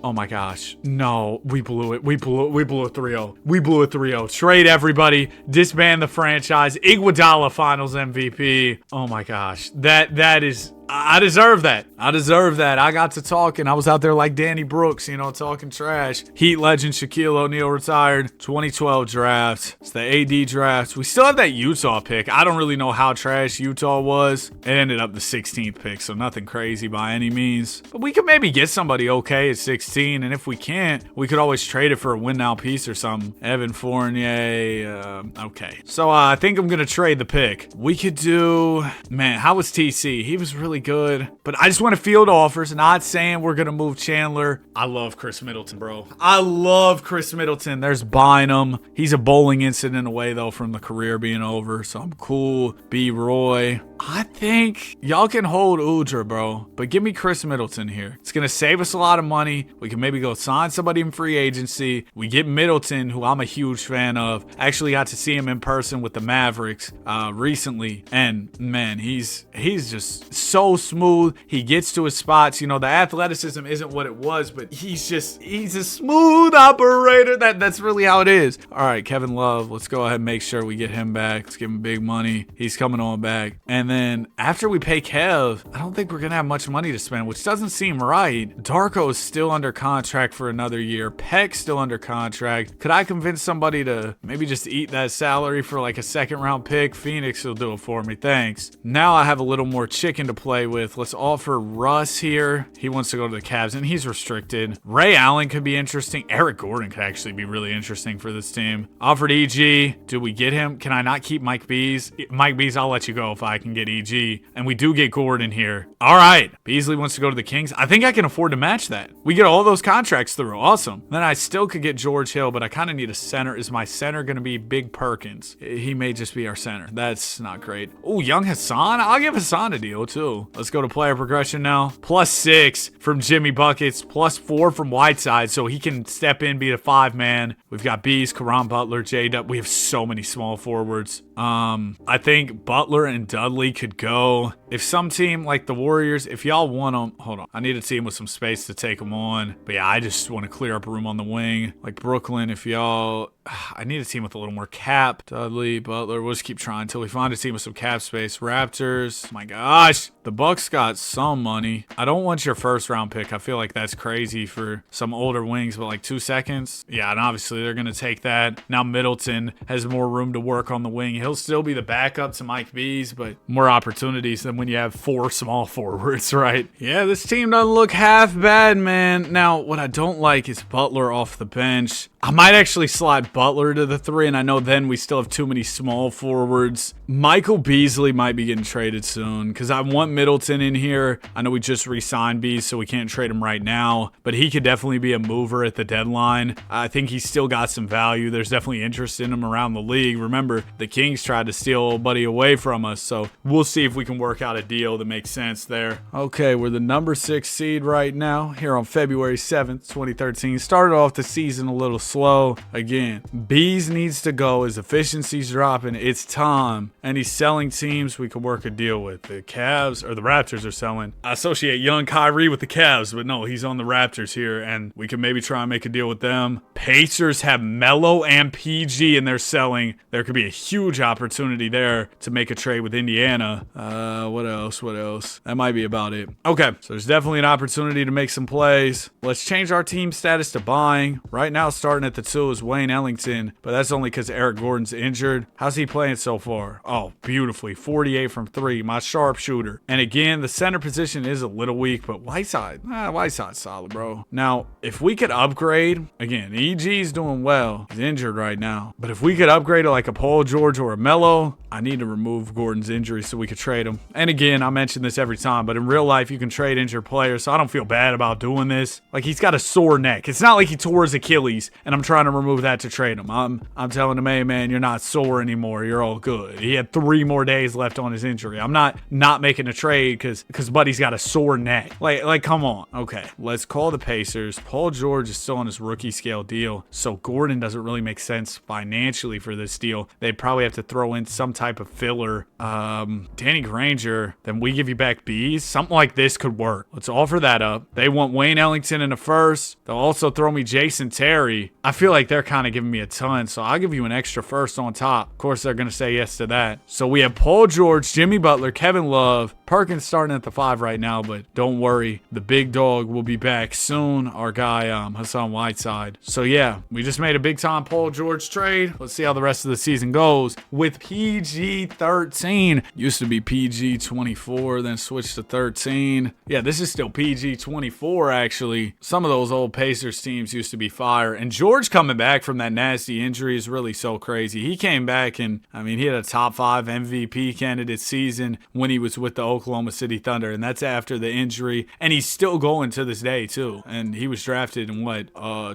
Oh my gosh. No, we blew it. We blew a 3-0. We blew a 3-0. Trade everybody. Disband the franchise. Iguodala finals MVP. Oh my gosh. That is... I deserve that. I got to talk, and I was out there like Danny Brooks, talking trash. Heat legend Shaquille O'Neal retired. 2012 draft. It's the AD draft. We still have that Utah pick. I don't really know how trash Utah was. It ended up the 16th pick, so nothing crazy by any means. But we could maybe get somebody okay at 16, and if we can't, we could always trade it for a win-now piece or something. Evan Fournier. Okay. So I think I'm going to trade the pick. We could do... Man, how was TC? He was really good, but I just want to field offers. Not saying we're gonna move Chandler. I love Chris Middleton, bro. I love Chris Middleton. There's Bynum. He's a bowling incident away though from the career being over, so I'm cool. B. Roy. I think y'all can hold Udra, bro, but give me Chris Middleton here. It's gonna save us a lot of money. We can maybe go sign somebody in free agency. We get Middleton, who I'm a huge fan of. Actually got to see him in person with the Mavericks recently, and man, he's just so smooth. He gets to his spots. The athleticism isn't what it was, but he's a smooth operator. That's really how it is. All right, Kevin Love. Let's go ahead and make sure we get him back. Let's give him big money. He's coming on back. And then after we pay Kev, I don't think we're going to have much money to spend, which doesn't seem right. Darko is still under contract for another year. Peck's still under contract. Could I convince somebody to maybe just eat that salary for like a second round pick? Phoenix will do it for me. Thanks. Now I have a little more chicken to play with. Let's offer Russ here. He wants to go to the Cavs and he's restricted. Ray Allen could be interesting. Eric Gordon could actually be really interesting for this team. Offered EG. Do we get him? Can I not keep Mike Bees? Mike Bees, I'll let you go if I can get EG. And we do get Gordon here. All right. Beasley wants to go to the Kings. I think I can afford to match that. We get all those contracts through. Awesome. Then I still could get George Hill, but I kind of need a center. Is my center going to be Big Perkins? He may just be our center. That's not great. Oh, Young Hassan. I'll give Hassan a deal too. Let's go to player progression now. +6 from Jimmy Buckets. +4 from Whiteside, so he can step in, be the 5-man. We've got Bees, Karan Butler, J-Dub. We have so many small forwards. I think Butler and Dudley could go. If some team like the Warriors, if y'all want them, hold on. I need a team with some space to take them on. But yeah, I just want to clear up room on the wing. Like Brooklyn, if y'all I need a team with a little more cap. Dudley, Butler. We'll just keep trying until we find a team with some cap space. Raptors. My gosh. The Bucks got some money. I don't want your first round pick. I feel like that's crazy for some older wings, but like 2 seconds. Yeah, and obviously they're going to take that. Now Middleton has more room to work on the wing. He'll still be the backup to Mike Bees, but more opportunities than when you have 4 small forwards, right? Yeah, this team doesn't look half bad, man. Now, what I don't like is Butler off the bench. I might actually slide Butler to the 3, and I know then we still have too many small forwards. Michael Beasley might be getting traded soon because I want Middleton in here. I know we just re-signed Bees, so we can't trade him right now, but he could definitely be a mover at the deadline. I think he's still got some value. There's definitely interest in him around the league. Remember, the Kings tried to steal old buddy away from us, so we'll see if we can work out a deal that makes sense there. Okay, we're the number 6 seed right now here on February 7th, 2013. Started off the season a little slow. Again, Bees needs to go. His efficiency's dropping. It's time. And he's selling teams we could work a deal with. The Cavs or the Raptors are selling. I associate young Kyrie with the Cavs, but no, he's on the Raptors here, and we can maybe try and make a deal with them. Pacers have Melo and PG, and they're selling. There could be a huge opportunity there to make a trade with Indiana. What else? That might be about it. Okay, so there's definitely an opportunity to make some plays. Let's change our team status to buying. Right now, starting at the 2 is Wayne Ellington, but that's only because Eric Gordon's injured. How's he playing so far? Oh, beautifully. 48 from 3, my sharpshooter. And again, the center position is a little weak, but Whiteside's solid, bro. Now, if we could upgrade, again, EG's doing well. He's injured right now. But if we could upgrade to like a Paul George or a Melo, I need to remove Gordon's injury so we could trade him. And again, I mention this every time, but in real life, you can trade injured players, so I don't feel bad about doing this. Like, he's got a sore neck. It's not like he tore his Achilles, and I'm trying to remove that to trade him. I'm telling him, hey, man, you're not sore anymore. You're all good. He had 3 more days left on his injury. I'm not making a trade because Buddy's got a sore neck. Like, come on. Okay, let's call the Pacers. Paul George is still on his rookie scale deal, so Gordon doesn't really make sense financially for this deal. They'd probably have to throw in some type of filler. Danny Granger, then we give you back Bees. Something like this could work. Let's offer that up. They want Wayne Ellington in the first. They'll also throw me Jason Terry. I feel like they're kind of giving me a ton, so I'll give you an extra first on top. Of course, they're going to say yes to that. So we have Paul George, Jimmy Butler, Kevin Love, Perkins starting at the 5 right now, but don't worry. The big dog will be back soon. Our guy, Hassan Whiteside. So yeah, we just made a big time Paul George trade. Let's see how the rest of the season goes with PG 13. Used to be PG 24, then switched to 13. Yeah, this is still PG 24 actually. Some of those old Pacers teams used to be fire. And George coming back from that nasty injury is really so crazy. He came back and, I mean, he had a top 5 MVP candidate season when he was with the Oklahoma City Thunder, and that's after the injury. And he's still going to this day too. And he was drafted in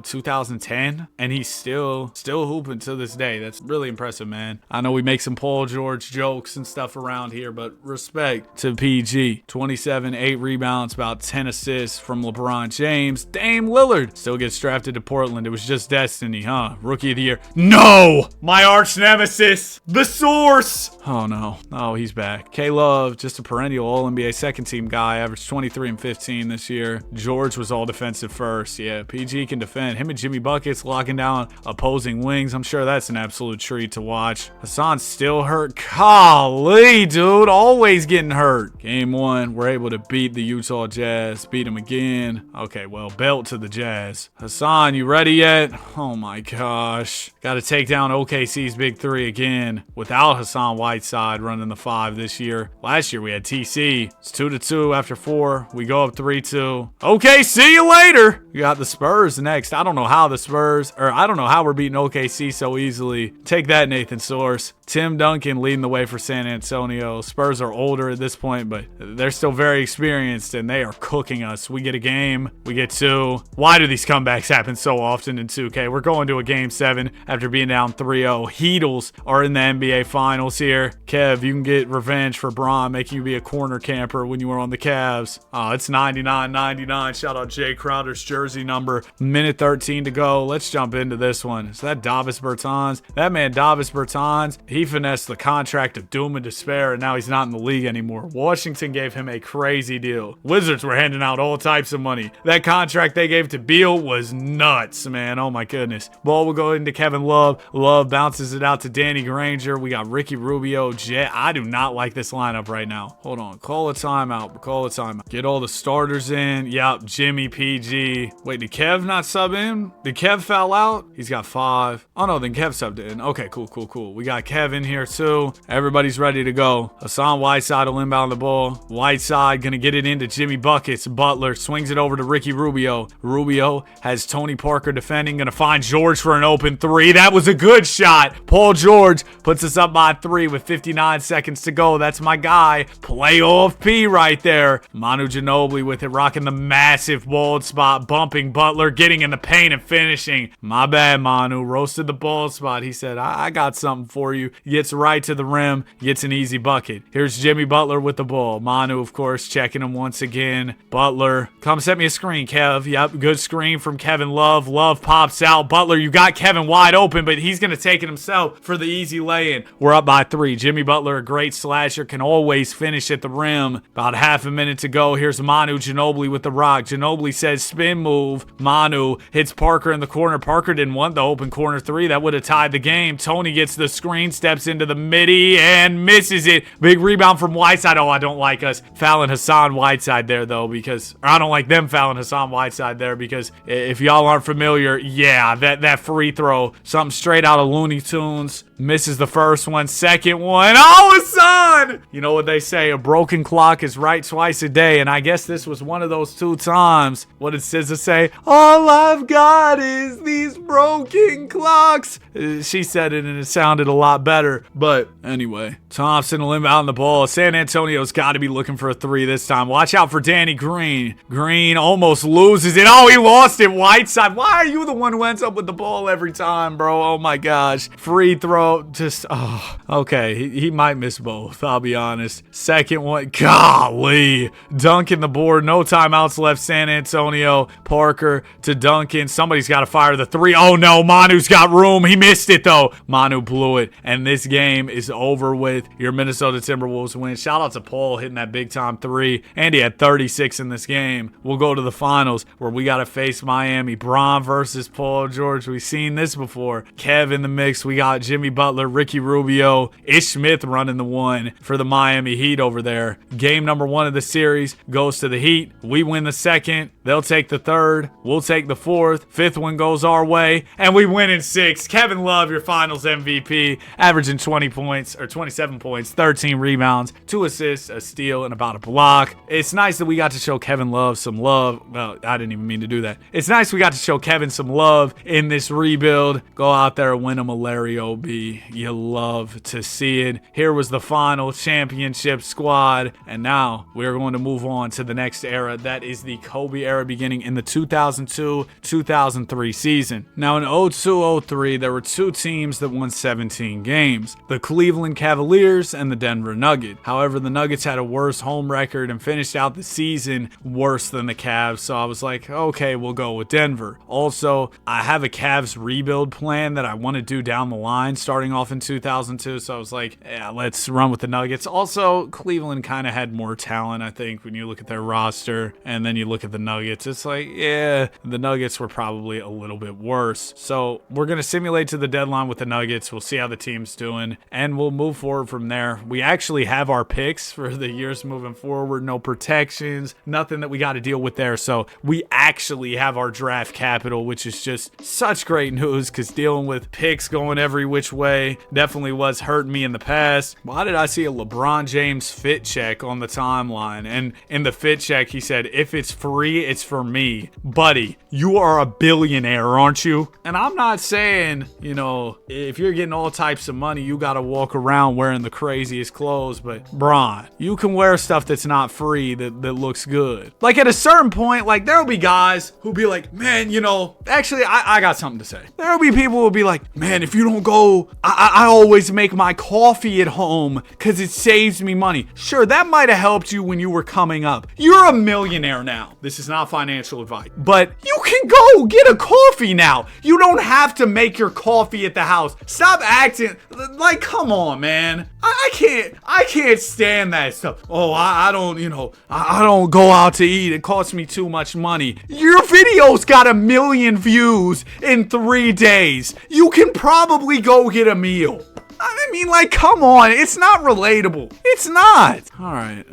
2010, and he's still hooping to this day. That's really impressive, man. I know we make some Paul George jokes and stuff around here, but respect to PG. 27, 8 rebounds, about 10 assists from LeBron James. Dame Lillard still gets drafted to Portland. It was just destiny, huh? Rookie of the year. No! My arch nemesis, the source. Oh no. Oh, he's back. K-Love, just a perennial All-NBA second team guy, averaged 23 and 15 this year. George was all defensive first. Yeah, PG can defend. Him and Jimmy Buckets locking down opposing wings. I'm sure that's an absolute treat to watch. Hassan's still hurt. Golly, dude. Always getting hurt. Game 1, we're able to beat the Utah Jazz. Beat them again. Okay, well, belt to the Jazz. Hassan, you ready yet? Oh my gosh. Got to take down OKC's big 3 again without Hassan Whiteside running the 5 this year. Last year we had TC. It's 2-2 after 4. We go up 3-2. Okay, see you later. We got the Spurs next. I don't know how we're beating OKC so easily. Take that, Nathan Source. Tim Duncan leading the way for San Antonio. Spurs are older at this point, but they're still very experienced, and they are cooking us. We get a game. We get 2. Why do these comebacks happen so often in 2K? We're going to a game 7 after being down 3-0. Heatles are in the NBA Finals here. Kev, you can get revenge for Braun, making you be a corner camper when you were on the Cavs. Oh, it's 99.99. Shout out Jay Crowder's jersey number. Minute 13 to go. Let's jump into this one. Is that Davis Bertans? That man, Davis Bertans, he finessed the contract of doom and despair, and now he's not in the league anymore. Washington gave him a crazy deal. Wizards were handing out all types of money. That contract they gave to Beal was nuts, man. Oh my goodness. Ball will go into Kevin Love. Love bounces it out to Danny Granger. We got Ricky Rubio, Jet. I do not like this lineup right now. Hold on. Call a timeout. Call a timeout. Get all the starters in. Yep. Jimmy, PG. Wait, did Kev not sub in? Did Kev foul out? He's got 5. Oh no, then Kev subbed in. Okay, cool. We got Kev in here too. Everybody's ready to go. Hassan Whiteside will inbound the ball. Whiteside gonna get it into Jimmy Buckets. Butler swings it over to Ricky Rubio. Rubio has Tony Parker defending. Gonna find George for an open 3. That was a good shot. Paul George puts us up by 3 with 59 seconds to go. That's my guy. Playoff P right there. Manu Ginobili with it, rocking the massive bald spot, bumping Butler, getting in the paint and finishing. My bad, Manu. Roasted the bald spot. He said, I got something for you. Gets right to the rim, gets an easy bucket. Here's Jimmy Butler with the ball. Manu, of course, checking him once again. Butler, come set me a screen, Kev. Yep, good screen from Kevin Love. Love pops out. Butler, you got Kevin wide open, but he's going to take it himself for the easy lay-in. We're up by 3. Jimmy Butler, a great slasher, can always finish at the rim. About half a minute to go. Here's Manu Ginobili with the rock. Ginobili says spin move. Manu hits Parker in the corner. Parker didn't want the open corner 3. That would have tied the game. Tony gets the screen, steps into the midi, and misses it. Big rebound from Whiteside. Oh, I don't like us fouling Hassan Whiteside there, though, because I don't like them fouling Hassan Whiteside there, because if y'all aren't familiar, yeah, that free throw, something straight out of Looney Tunes. Misses the first one, second one. Oh, Hassan! You know what they say, a broken clock is right twice a day, and I guess this was one of those 2 times. What did SZA say? All I've got is these broken clocks. She said it and it sounded a lot better, but anyway. Thompson will inbound the ball. San Antonio's got to be looking for a 3 this time. Watch out for Danny Green. Green almost loses it. Oh, he lost it. Whiteside. Why are you the one who ends up with the ball every time, bro? Oh my gosh. Free throw. Just, oh, okay. He might miss both, I'll be honest. Second one. Golly. Duncan the board. No timeouts left. San Antonio. Parker to Duncan. Somebody's got to fire the 3. Oh no. Manu's got room. He missed it though. Manu blew it. And this game is over with. Your Minnesota Timberwolves win. Shout out to Paul hitting that big time 3. And he had 36 in this game. We'll go to the finals where we got to face Miami. Bron versus Paul George. We've seen this before. Kev in the mix. We got Jimmy Butler, Ricky Rubio, Ish Smith running the 1 for the Miami Heat over there. Game number 1 of the series goes to the Heat. We win the 2nd. They'll take the 3rd. We'll take the 4th. 5th one goes our way. And we win in 6. Kevin Love, your finals MVP, averaging 20 points or 27 points, 13 rebounds, 2 assists, a steal, and about a block. It's nice that we got to show Kevin Love some love. Well, I didn't even mean to do that. It's nice we got to show Kevin some love in this rebuild. Go out there and win him a Larry O.B. You love to see it. Here was the final championship squad. And now we're going to move on to the next era. That is the Kobe era beginning in the 2002-2003 season. Now in 02-03, there were 2 teams that won 17 games. The Cleveland Cavaliers and the Denver Nuggets. However, the Nuggets had a worse home record and finished out the season worse than the Cavs. So I was like, okay, we'll go with Denver. Also, I have a Cavs rebuild plan that I want to do down the line starting off in 2002. So I was like, yeah, let's run with the Nuggets. Also, Cleveland kind of had more talent, I think, when you look at their roster and then you look at the Nuggets. It's like, yeah, the Nuggets were probably a little bit worse. So we're going to simulate to the deadline with the Nuggets. We'll see how the team's doing and we'll move forward from there. We actually have our picks for the years moving forward. No protections, nothing that we got to deal with there. So we actually have our draft capital, which is just such great news because dealing with picks going every which way definitely was hurting me in the past. Why did I see a LeBron James fit check on the timeline? And in the fit check, he said, if it's free, it's for me. Buddy, you are a billionaire, aren't you? And I'm not saying, you know, if you're getting all types of money, you got to walk around wearing the craziest clothes. But Bron, you can wear stuff that's not free that looks good. Like at a certain point, like there'll be guys who'll be like, man, you know, actually I got something to say. There'll be people who'll be like, man, if you don't go, I always make my coffee at home because it saves me money. Sure, that might have helped you when you were coming up. You're a millionaire now. This is not financial advice, but you can go get a coffee now. You don't have to make your coffee at the house. Stop acting like, come on, man. I can't stand that stuff. Oh, I don't go out to eat. It costs me too much money. Your video's got 1 million views in 3 days. You can probably go get a meal. I mean, like, come on. It's not relatable. It's not. All right.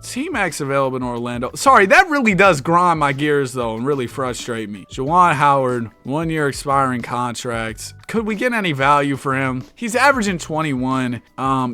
T-Mac's available in Orlando. Sorry, that really does grind my gears, though, and really frustrate me. Juwan Howard, 1 year expiring contracts. Could we get any value for him? He's averaging 21.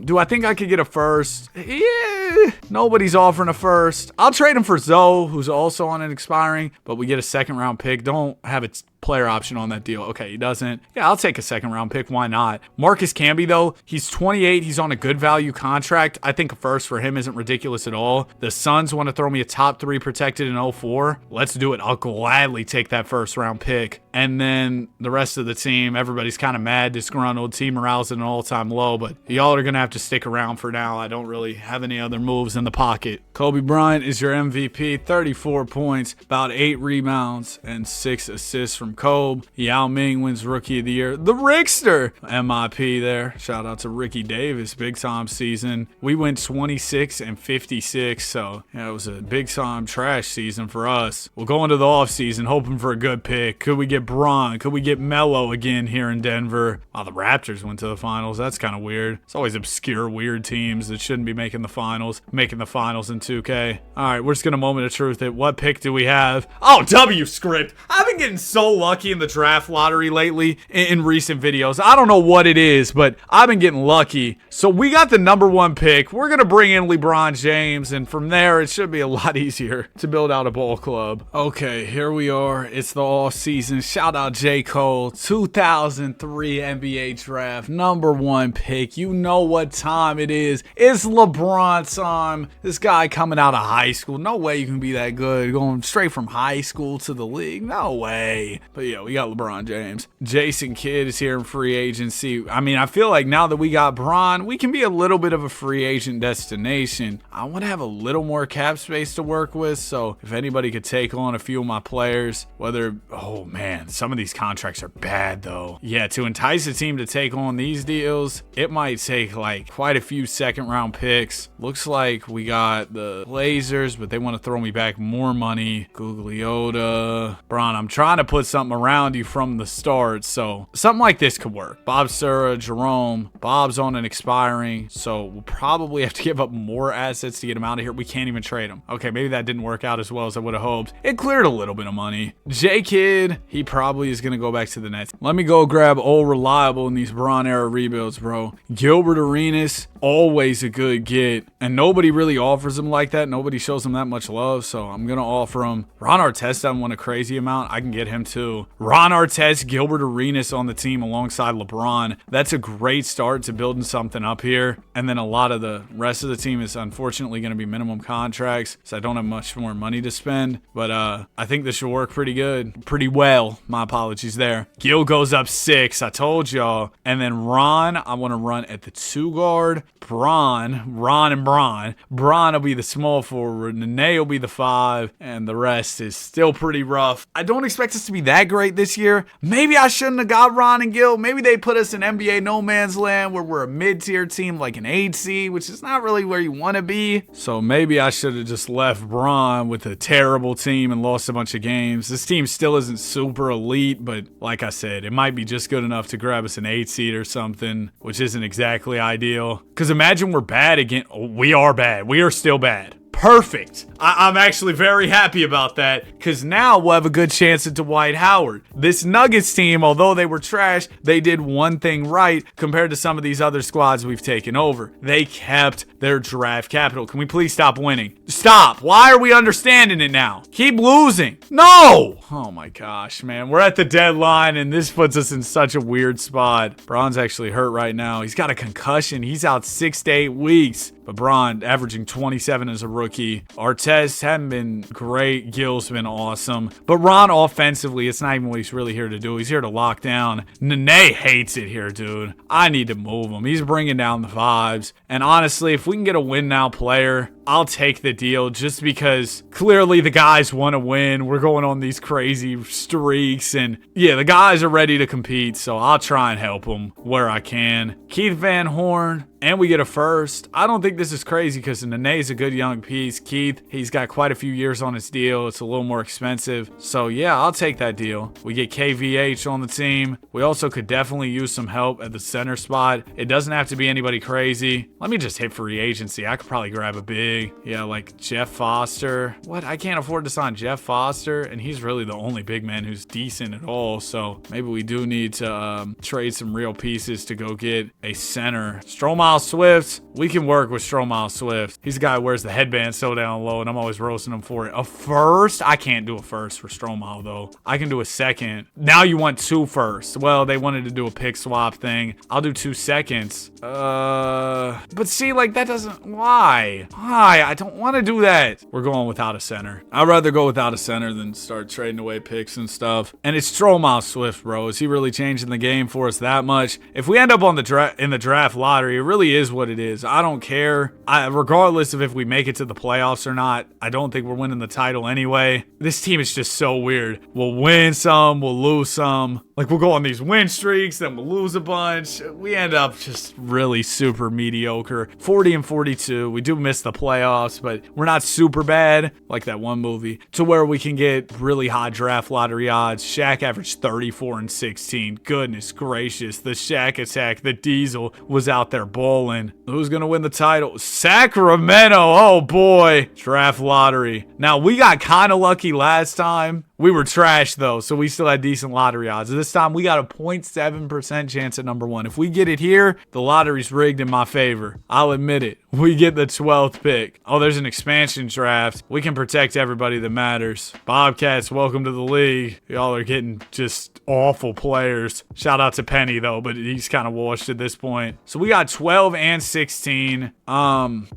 Do I think I could get a first? Yeah. Nobody's offering a first. I'll trade him for Zoe, who's also on an expiring, but we get a second round pick. Don't have a player option on that deal. Okay, he doesn't. Yeah, I'll take a second round pick. Why not? Marcus Camby, though, he's 28. He's on a good value contract. I think a first for him isn't ridiculous at all. The Suns want to throw me a top 3 protected in 04. Let's do it. I'll gladly take that first round pick. And then the rest of the team, everybody's kind of mad, disgruntled. Team morale's at an all-time low, but y'all are going to have to stick around for now. I don't really have any other moves in the pocket. Kobe Bryant is your MVP, 34 points, about 8 rebounds, and 6 assists from Kobe. Yao Ming wins Rookie of the Year. The Rickster, MIP there. Shout out to Ricky Davis, big-time season. We went 26 and 56, so yeah, it was a big-time trash season for us. We'll go into the offseason hoping for a good pick. Could we get Bron? Could we get Melo again here in Denver? Oh, the Raptors went to the finals. That's kind of weird. It's always obscure, weird teams that shouldn't be making the finals in 2K. All right, we're just going to moment of truth it. What pick do we have? Oh, W script. I've been getting so lucky in the draft lottery lately in recent videos. I don't know what it is, but I've been getting lucky. So we got the number 1 pick. We're going to bring in LeBron James, and from there, it should be a lot easier to build out a ball club. Okay, here we are. It's the all-season. Shout out J. Cole, 2003 NBA draft, number 1 pick. You know what time it is. It's LeBron time. This guy coming out of high school. No way you can be that good. Going straight from high school to the league. No way. But yeah, we got LeBron James. Jason Kidd is here in free agency. I mean, I feel like now that we got Bron, we can be a little bit of a free agent destination. I want to have a little more cap space to work with, so if anybody could take on a few of my players, whether, oh man, some of these contracts are bad though. Yeah, to entice a team to take on these deals, it might take like quite a few second round picks. Looks like we got the Blazers, but they want to throw me back more money. Gugliotta. Bron, I'm trying to put something around you from the start, so something like this could work. Bob Sura, Jerome. Bob's on an expiring, so we'll probably have to give up more assets to get him out of here. We can't even trade him. Okay, maybe that didn't work out as well as I would have hoped. It cleared a little bit of money. J Kid, he probably is going to go back to the Nets. Let me go grab old reliable in these Bron era rebuilds, bro. Gilbert Arenas, always a good get, and nobody really offers him like that. Nobody shows him that much love, so I'm going to offer him. Ron Artest doesn't want a crazy amount. I can get him too. Ron Artest, Gilbert Arenas on the team alongside LeBron. That's a great start to building something up here, and then a lot of the rest of the team is unfortunately going to be minimum contracts, so I don't have much more money to spend, but I think this should work pretty good. Pretty well. My apologies there. Gil goes up 6. I told y'all. And then Ron, I want to run at the 2 guard. Ron will be the small forward. Nene will be the 5. And the rest is still pretty rough. I don't expect us to be that great this year. Maybe I shouldn't have got Ron and Gil. Maybe they put us in NBA no man's land where we're a mid-tier team like an 8 seed, which is not really where you want to be. So maybe I should have just left Bron with a terrible team and lost a bunch of games. This team still isn't super elite, but like I said, it might be just good enough to grab us an 8 seed or something, which isn't exactly ideal. Because imagine we're bad again. Oh, we are bad. We are still bad. Perfect. I'm actually very happy about that, because now we'll have a good chance at Dwight Howard. This Nuggets team, although they were trash, they did one thing right compared to some of these other squads we've taken over. They kept their draft capital. Can we please stop winning? Stop. Why are we understanding it now? Keep losing. No. Oh my gosh, man. We're at the deadline, and this puts us in such a weird spot. Bron's actually hurt right now. He's got a concussion. He's out 6 to 8 weeks. But Bron averaging 27 as a rookie. rookie. Artest haven't been great. Gil's been awesome. But Ron offensively, it's not even what he's really here to do. He's here to lock down. Nene hates it here, dude. I need to move him. He's bringing down the vibes. And honestly, if we can get a win now player, I'll take the deal just because clearly the guys want to win. We're going on these crazy streaks and yeah, the guys are ready to compete. So I'll try and help them where I can. Keith Van Horn. And we get a first. I don't think this is crazy because Nene's a good young piece. Keith, he's got quite a few years on his deal. It's a little more expensive. So yeah, I'll take that deal. We get KVH on the team. We also could definitely use some help at the center spot. It doesn't have to be anybody crazy. Let me just hit free agency. I could probably grab a big. Yeah, like Jeff Foster. What? I can't afford to sign Jeff Foster. And he's really the only big man who's decent at all. So maybe we do need to trade some real pieces to go get a center. Stromile Swift, we can work with Stromile Swift. He's a guy who wears the headband so down low, and I'm always roasting him for it. A first? I can't do a first for Stromile, though. I can do a second. Now you want 2 firsts. Well, they wanted to do a pick swap thing. I'll do 2 seconds. But see, like, that doesn't... Why? I don't want to do that. We're going without a center. I'd rather go without a center than start trading away picks and stuff. And it's Stromile Swift, bro. Is he really changing the game for us that much? If we end up on the in the draft lottery, it really is what it is. I don't care. Regardless of if we make it to the playoffs or not, I don't think we're winning the title anyway. This team is just so weird. We'll win some, we'll lose some. Like, we'll go on these win streaks, then we'll lose a bunch. We end up just really super mediocre. 40 and 42. We do miss the playoffs, but we're not super bad, like that one movie, to where we can get really high draft lottery odds. Shaq averaged 34 and 16. Goodness gracious. The Shaq attack, the Diesel was out there bowling. Who's going to win the title? Sacramento. Oh boy. Draft lottery. Now, we got kind of lucky last time. We were trash, though, so we still had decent lottery odds. This time, we got a 0.7% chance at number 1. If we get it here, the lottery's rigged in my favor. I'll admit it. We get the 12th pick. Oh, there's an expansion draft. We can protect everybody that matters. Bobcats, welcome to the league. Y'all are getting just awful players. Shout out to Penny, though, but he's kind of washed at this point. So we got 12 and 16.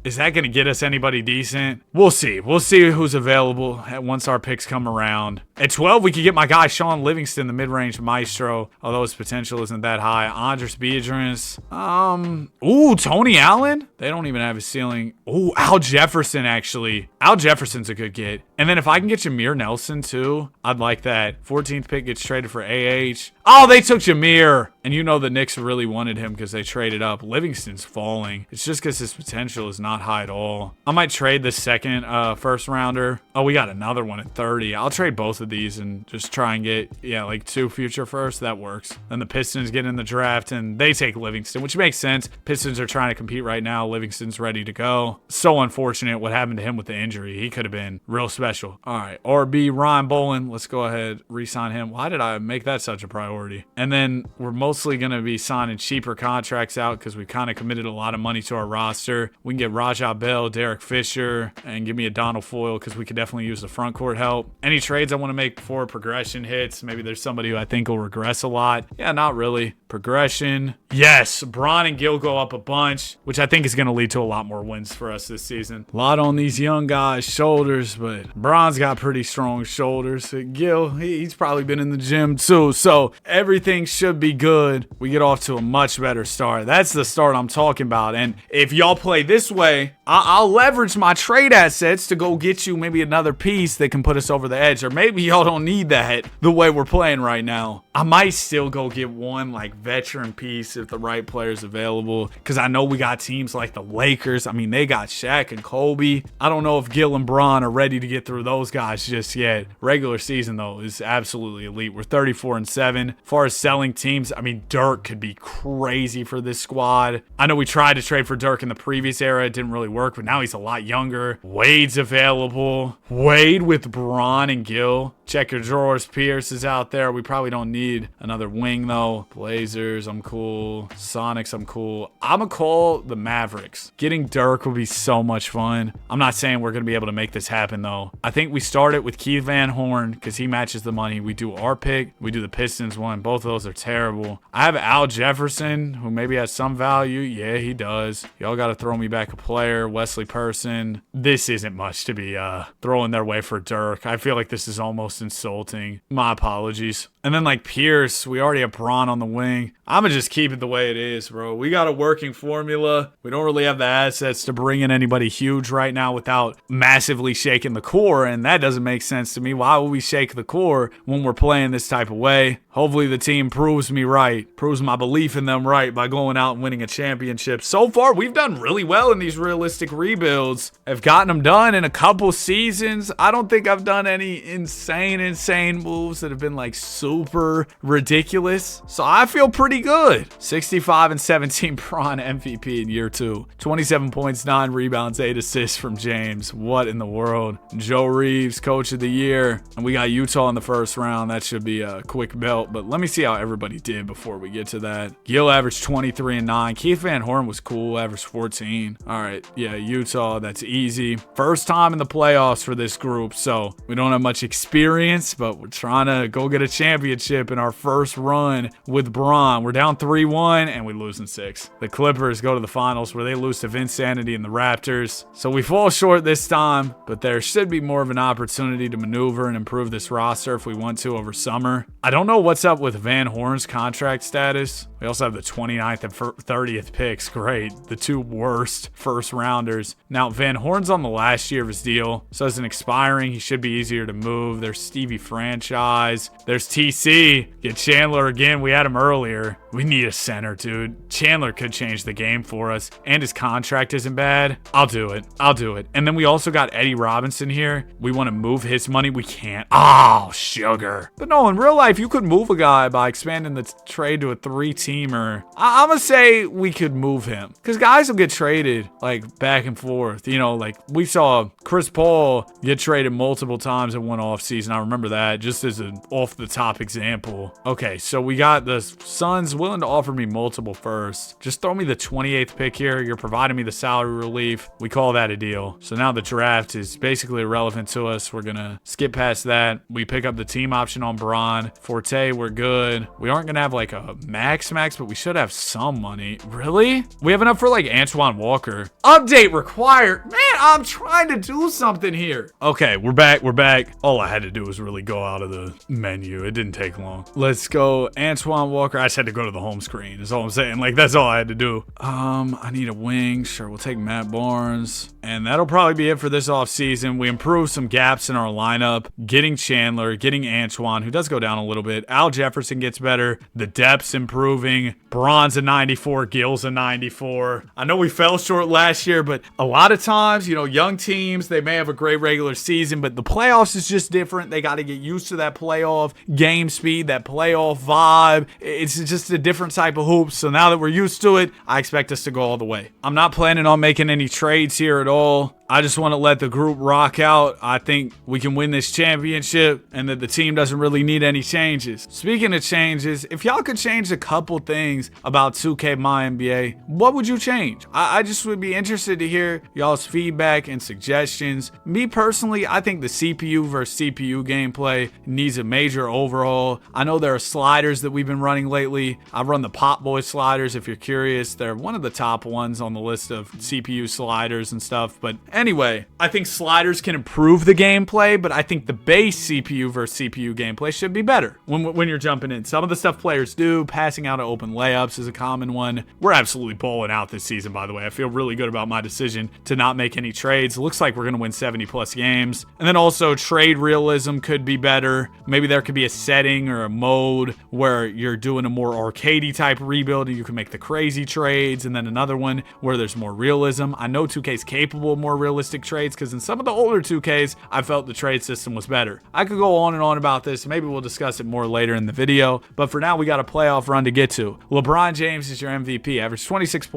Is that going to get us anybody decent? We'll see. We'll see who's available once our picks come around. At 12, we could get my guy Sean Livingston, the mid-range maestro, although his potential isn't that high. Andres Beatrice. Ooh, Tony Allen? They don't even have a ceiling. Ooh, Al Jefferson, actually. Al Jefferson's a good get. And then if I can get Jameer Nelson, too, I'd like that. 14th pick gets traded for AH. Oh, they took Jameer. And you know the Knicks really wanted him because they traded up. Livingston's falling. It's just because his potential is not high at all. I might trade the second first rounder. Oh, we got another one at 30. I'll trade both of these and just try and get, yeah, like 2 future firsts. That works. Then the Pistons get in the draft and they take Livingston, which makes sense. Pistons are trying to compete right now. Livingston's ready to go. So unfortunate what happened to him with the injury. He could have been real special. All right, RB Ryan Bolin. Let's go ahead, re-sign him. Why did I make that such a priority? And then we're mostly going to be signing cheaper contracts out because we kind of committed a lot of money to our roster. We can get Rajah Bell, Derek Fisher, and give me a Donald Foyle because we could definitely use the front court help. Any trades I want to make before progression hits? Maybe there's somebody who I think will regress a lot. Yeah, not really. Progression. Yes, Bron and Gil go up a bunch, which I think is going to lead to a lot more wins for us this season. A lot on these young guys' shoulders, but Bron's got pretty strong shoulders. Gil, he's probably been in the gym too, so everything should be good. We get off to a much better start. That's the start I'm talking about. And if y'all play this way, I'll leverage my trade assets to go get you maybe another piece that can put us over the edge. Or maybe y'all don't need that the way we're playing right now. I might still go get one like veteran piece if the right player's available. Because I know we got teams like the Lakers. I mean, they got Shaq and Kobe. I don't know if Gil and Bron are ready to get through those guys just yet. Regular season, though, is absolutely elite. We're 34 and 7. As far as selling teams, I mean, Dirk could be crazy for this squad. I know we tried to trade for Dirk in the previous era. It didn't really work, but now he's a lot younger. Wade's available. Wade with Bron and Gil. Check your drawers. Pierce is out there. We probably don't need another wing, though. Blazers, I'm cool. Sonics, I'm cool. I'm going to call the Mavericks. Getting Dirk will be so much fun. I'm not saying we're going to be able to make this happen, though. I think we start it with Keith Van Horn because he matches the money. We do our pick. We do the Pistons one. Both of those are terrible. I have Al Jefferson, who maybe has some value. Yeah, he does. Y'all got to throw me back a player. Wesley Person. This isn't much to be throwing their way for Dirk. I feel like this is almost insulting. My apologies. And then like Pierce, we already have Braun on the wing. I'm going to just keep it the way it is, bro. We got a working formula. We don't really have the assets to bring in anybody huge right now without massively shaking the core, and that doesn't make sense to me. Why would we shake the core when we're playing this type of way? Hopefully the team proves me right, proves my belief in them right by going out and winning a championship. So far, we've done really well in these realistic rebuilds. I've gotten them done in a couple seasons. I don't think I've done any insane moves that have been like super ridiculous. So I feel pretty good. 65 and 17 Braun MVP in year 2. 27 points, 9 rebounds, 8 assists from James. What in the world? Joe Reeves, coach of the year. And we got Utah in the first round. That should be a quick belt. But let me see how everybody did before we get to that. Gil averaged 23 and 9. Keith Van Horn was cool, averaged 14. All right, yeah, Utah, that's easy. First time in the playoffs for this group, so we don't have much experience, but we're trying to go get a championship in our first run with Braun. We're down 3-1, and we lose in 6. The Clippers go to the finals where they lose to Vinsanity and the Raptors. So we fall short this time, but there should be more of an opportunity to maneuver and improve this roster if we want to over summer. I don't know what's up with Van Horn's contract status. We also have the 29th and 30th picks. Great. The 2 worst first rounders. Now, Van Horn's on the last year of his deal, so as an expiring, he should be easier to move. There's Stevie Franchise. There's TC. Get Chandler again. We had him earlier. We need a center, dude. Chandler could change the game for us, and his contract isn't bad. I'll do it. And then we also got Eddie Robinson here. We want to move his money. We can't. Oh, sugar. But no, in real life, you could move a guy by expanding the trade to a 3-teamer. I'm going to say we could move him because guys will get traded like back and forth. You know, like we saw Chris Paul get traded multiple times in one offseason. I remember that just as an off the top example. Okay, so we got the Suns willing to offer me multiple firsts. Just throw me the 28th pick here. You're providing me the salary relief. We call that a deal. So now the draft is basically irrelevant to us. We're going to skip past that. We pick up the team option on Braun. Forte, we're good. We aren't going to have like a max, but we should have some money. Really? We have enough for like Antoine Walker. Update required. Man, I'm trying to do something here. Okay, we're back. All I had to do was really go out of the menu. It didn't take long. Let's go Antoine Walker. I just had to go to the home screen is all I'm saying. Like, that's all I had to do. I need a wing. Sure, we'll take Matt Barnes. And that'll probably be it for this offseason. We improved some gaps in our lineup. Getting Chandler, getting Antoine, who does go down a little bit. Al Jefferson gets better. The depth's improving. Braun's a 94. Gil's a 94. I know we fell short last year, but a lot of times, you know, young teams, they may have a great regular season, but the playoffs is just different. They got to get used to that playoff game speed, that playoff vibe. It's just a different type of hoops. So now that we're used to it, I expect us to go all the way. I'm not planning on making any trades here at all. I just want to let the group rock out. I think we can win this championship and that the team doesn't really need any changes. Speaking of changes, if y'all could change a couple things about 2K My NBA, what would you change? I just would be interested to hear y'all's feedback and suggestions. Me personally, I think the CPU versus CPU gameplay needs a major overhaul. I know there are sliders that we've been running lately. I run the Pop Boy sliders if you're curious. They're one of the top ones on the list of CPU sliders and stuff, but anyway, I think sliders can improve the gameplay, but I think the base CPU versus CPU gameplay should be better when you're jumping in. Some of the stuff players do, passing out of open layups is a common one. We're absolutely balling out this season, by the way. I feel really good about my decision to not make any trades. It looks like we're going to win 70 plus games. And then also trade realism could be better. Maybe there could be a setting or a mode where you're doing a more arcadey type rebuild and you can make the crazy trades, and then another one where there's more realism. I know 2K is capable of more realistic trades because in some of the older 2Ks, I felt the trade system was better. I could go on and on about this. Maybe we'll discuss it more later in the video, but for now, we got a playoff run to get to. LeBron James is your MVP, averaged 26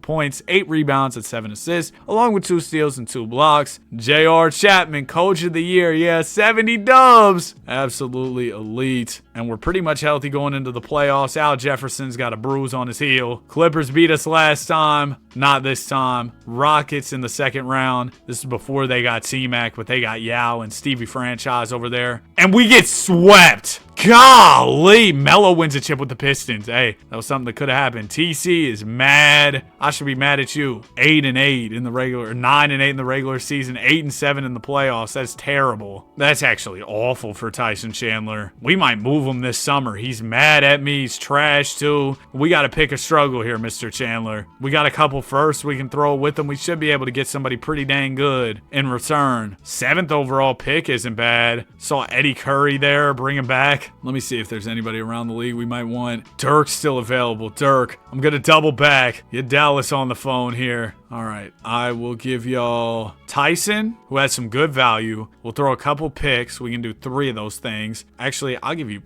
points, 8 rebounds, and 7 assists, along with 2 steals and 2 blocks. J.R. Chapman, coach of the year. Yeah, 70 dubs. Absolutely elite. And we're pretty much healthy going into the playoffs. Al Jefferson's got a bruise on his heel. Clippers beat us last time. Not this time. Rockets in the second round. This is before they got T-Mac, but they got Yao and Stevie Franchise over there. And we get swept. Golly, Melo wins a chip with the Pistons. Hey, that was something that could have happened. TC is mad. I should be mad at you. 8-8 in the regular, 9-8 in the regular season, 8-7 in the playoffs. That's terrible. That's actually awful for Tyson Chandler. We might move him this summer. He's mad at me. He's trash too. We got to pick a struggle here, Mr. Chandler. We got a couple firsts we can throw with him. We should be able to get somebody pretty dang good in return. 7th overall pick isn't bad. Saw Eddie Curry there. Bring him back. Let me see if there's anybody around the league we might want. Dirk's still available. Dirk, I'm going to double back. Get Dallas on the phone here. All right, I will give y'all Tyson, who has some good value. We'll throw a couple picks. We can do 3 of those things. Actually, I'll give you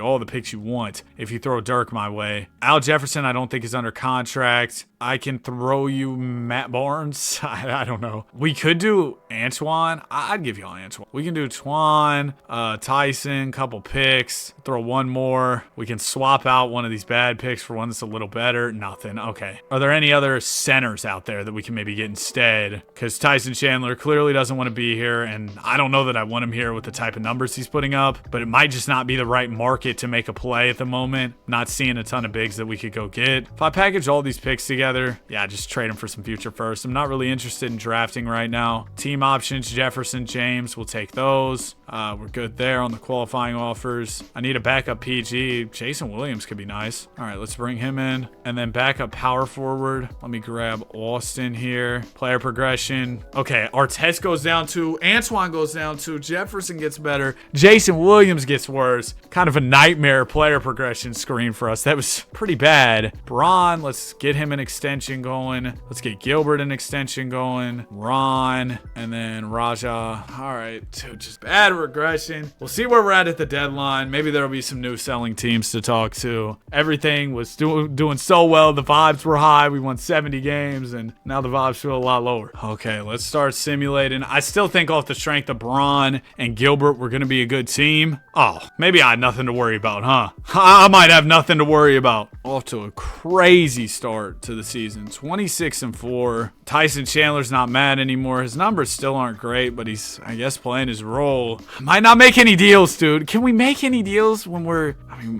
all the picks you want if you throw Dirk my way. Al Jefferson, I don't think is under contract. I can throw you Matt Barnes. I don't know. We could do Antoine. I'd give y'all Antoine. We can do Twan, Tyson, couple picks. Throw one more. We can swap out one of these bad picks for one that's a little better. Nothing. Okay. Are there any other centers out there that we can maybe get instead? Because Tyson Chandler clearly doesn't want to be here, and I don't know that I want him here with the type of numbers he's putting up, but it might just not be the right market to make a play at the moment. Not seeing a ton of bigs that we could go get. If I package all these picks together, yeah, just trade them for some future first. I'm not really interested in drafting right now. Team options, Jefferson, James, we'll take those. We're good there on the qualifying offers. I need a backup PG. Jason Williams could be nice. All right, let's bring him in. And then backup power forward. Let me grab Austin here. Player progression. Okay, Artest goes down 2. Antoine goes down 2. Jefferson gets better. Jason Williams gets worse. Kind of a nightmare player progression screen for us. That was pretty bad. Braun, let's get him an extension going. Let's get Gilbert an extension going. Ron, and then Raja. All right, dude, just bad regression. We'll see where we're at the deadline. Maybe there'll be some new selling teams to talk to. Everything was doing so well. The vibes were high. We won 70 games, and now the vibes feel a lot lower. Okay, let's start simulating. I still think off the strength of Braun and Gilbert, we're going to be a good team. Oh, maybe I had nothing to worry about, huh? I might have nothing to worry about. Off to a crazy start to the season. 26-4. Tyson Chandler's not mad anymore. His numbers still aren't great, but he's, I guess, playing his role. Might not make any deals, dude. Can we make any deals when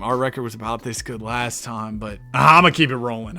our record was about this good last time, but I'm going to keep it rolling.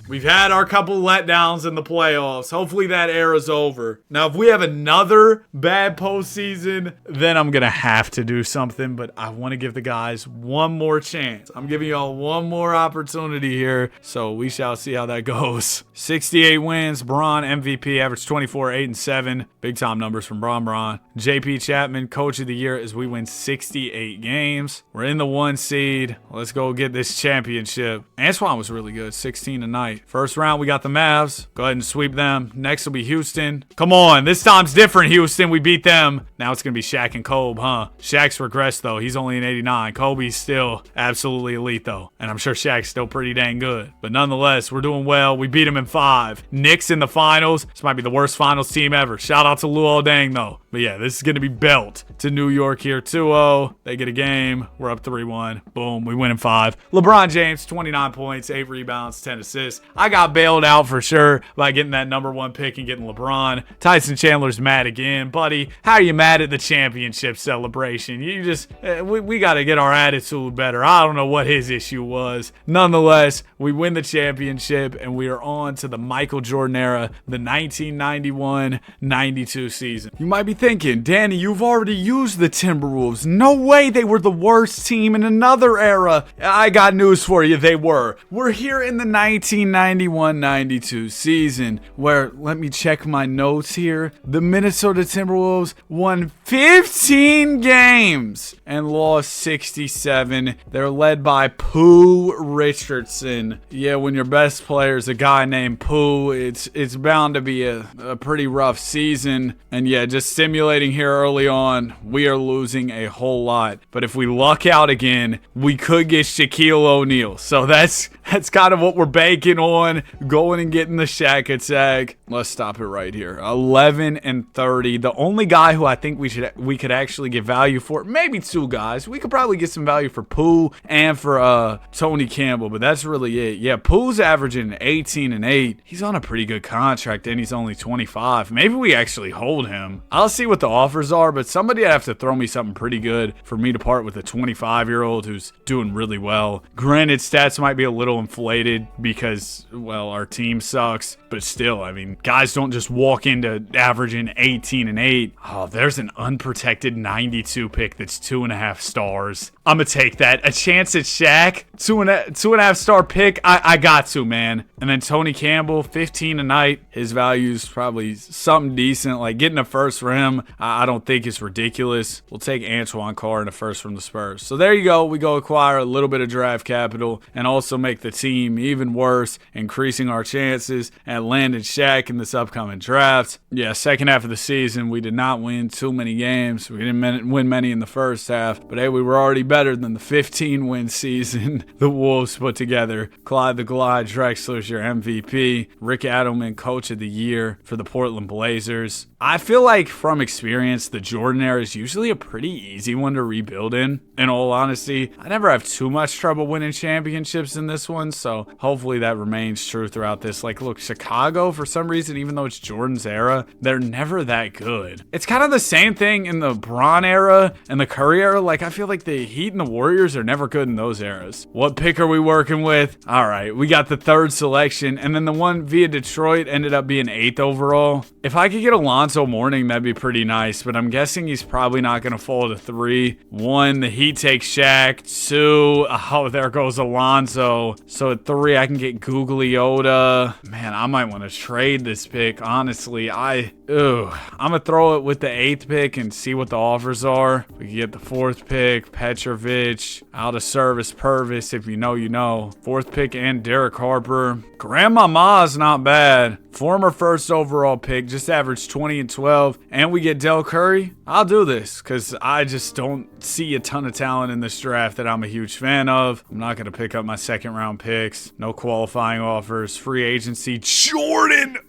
We've had our couple letdowns in the playoffs. Hopefully that era's over. Now, if we have another bad postseason, then I'm going to have to do something, but I want to give the guys one more chance. I'm giving y'all one more opportunity here, so we shall see how that goes. 68 wins. Braun, MVP, average 24, 8-7. Big time numbers from Braun. JP Chapman, coach of the year as we win 68 games. We're in the 1 seed. Let's go get this championship. Antoine was really good. 16 tonight. First round, we got the Mavs. Go ahead and sweep them. Next will be Houston. Come on. This time's different, Houston. We beat them. Now it's going to be Shaq and Kobe, huh? Shaq's regressed, though. He's only an 89. Kobe's still absolutely elite, though. And I'm sure Shaq's still pretty dang good. But nonetheless, we're doing well. We beat him in 5. Knicks in the finals. This might be the worst finals team ever. Shout out to Luol Deng, though. But yeah, this is going to be belt to New York here. 2-0. They get a game. We're up 3-1. Boom. We win in 5. LeBron James, 29 points, 8 rebounds, 10 assists. I got bailed out for sure by getting that number 1 pick and getting LeBron. Tyson Chandler's mad again. Buddy, how are you mad at the championship celebration? You just, we got to get our attitude better. I don't know what his issue was. Nonetheless, we win the championship and we are on to the Michael Jordan era, the 1991-92 season. You might be thinking, Danny, you've already used the Timberwolves. No way they were the worst team in another era. I got news for you, they were. We're here in the 1991-92 season where, let me check my notes here, the Minnesota Timberwolves won 15 games and lost 67. They're led by Pooh Richardson. Yeah, when your best player is a guy named Pooh, it's bound to be a pretty rough season. And yeah, just simulating here early on, we are losing a whole lot. But if we luck out again, we could get Shaquille O'Neal. So that's kind of what we're banking on, going and getting getting the Shaq attack. Let's stop it right here. 11 and 30. The only guy who I think we could actually get value for, maybe two guys. We could probably get some value for Pooh and for Tony Campbell, but that's really it. Yeah, Pooh's averaging 18 and 8. He's on a pretty good contract and he's only 25. Maybe we actually hold him. I'll see what the offers are, but somebody would have to throw me something pretty good for me to part with a 25-year-old who's doing really well. Granted, stats might be a little inflated because, well, our team sucks, but still, I mean, guys don't just walk into averaging 18 and 8. Oh, there's an unprotected 92 pick that's 2.5 stars. I'm gonna take that. A chance at Shaq, 2.5 star pick. I got to, man. And then Tony Campbell, 15 a night. His value's probably something decent. Like getting a first for him, I don't think it's ridiculous. We'll take Antoine Carr and a first from the Spurs. So there you go. We go acquire a little bit of draft capital and also make the team even worse, increasing our chances at landing Shaq in this upcoming draft. Yeah, second half of the season, we did not win too many games. We didn't win many in the first half, but hey, we were already better than the 15-win season the Wolves put together. Clyde the Glide Drexler's your MVP. Rick Adelman, Coach of the Year for the Portland Blazers. I feel like from experience, the Jordan era is usually a pretty easy one to rebuild in all honesty. I never have too much trouble winning championships in this one, so hopefully that remains true throughout this. Like, look, Chicago, for some reason, even though it's Jordan's era, they're never that good. It's kind of the same thing in the Bron era and the Curry era. Like, I feel like the Heat and the Warriors are never good in those eras. What pick are we working with? All right, we got the 3rd selection, and then the one via Detroit ended up being 8th overall. If I could get Alonzo Mourning, that'd be pretty nice, but I'm guessing he's probably not going to fall to 3. 1, the Heat take Shaq. 2, oh, there goes Alonzo. So at 3, I can get Gugliotta. Man, I might want to trade this pick, honestly. I'm going to throw it with the 8th pick and see what the offers are. We can get the 4th pick, Petrovic, out of service Purvis, if you know, you know. 4th pick and Derek Harper. Grandmama's not bad. Former 1st overall pick, just averaged 20 and 12, and we get Del Curry. I'll do this because I just don't see a ton of talent in this draft that I'm a huge fan of. I'm not going to pick up my 2nd round picks. No qualifying offers. Free agency. Jordan,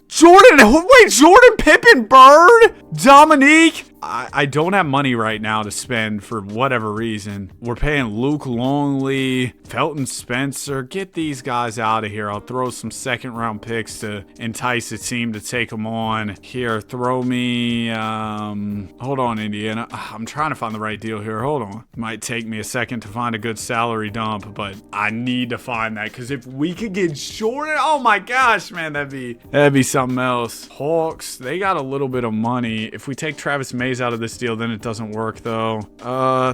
Pippen, Bird, Dominique. I don't have money right now to spend for whatever reason. We're paying Luke Longley, Felton Spencer. Get these guys out of here. I'll throw some 2nd round picks to entice the team to take them on. Here, throw me, hold on, Indiana. I'm trying to find the right deal here. Hold on. Might take me a second to find a good salary dump, but I need to find that because if we could get Jordan, oh my gosh, man, that'd be something else. Hawks, they got a little bit of money. If we take Travis Mays out of this deal, then it doesn't work though.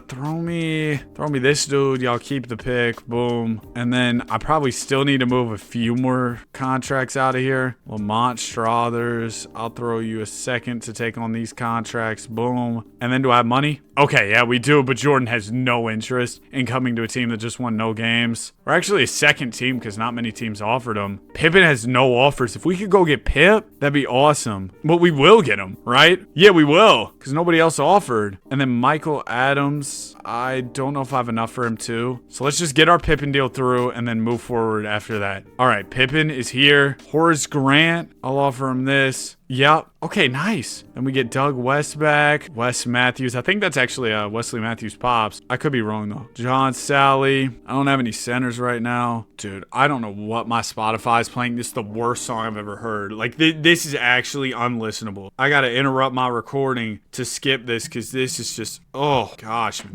Throw me this dude. Y'all keep the pick. Boom. And then I probably still need to move a few more contracts out of here. Lamont Strothers, I'll throw you a second to take on these contracts. Boom. And then do I have money? Okay, yeah, we do, but Jordan has no interest in coming to a team that just won no games. We're actually a 2nd team because not many teams offered him. Pippen has no offers. If we could go get Pip, that'd be awesome. But we will get him, right? Yeah, we will, because nobody else offered. And then Michael Adams, I don't know if I have enough for him too. So let's just get our Pippen deal through and then move forward after that. All right, Pippen is here. Horace Grant, I'll offer him this. Yep. Okay, nice. Then we get Doug West back. Wes Matthews. I think that's actually Wesley Matthews' pops. I could be wrong, though. John Sally. I don't have any centers right now. Dude, I don't know what my Spotify is playing. This is the worst song I've ever heard. Like, this is actually unlistenable. I got to interrupt my recording to skip this because this is just, oh, gosh, man.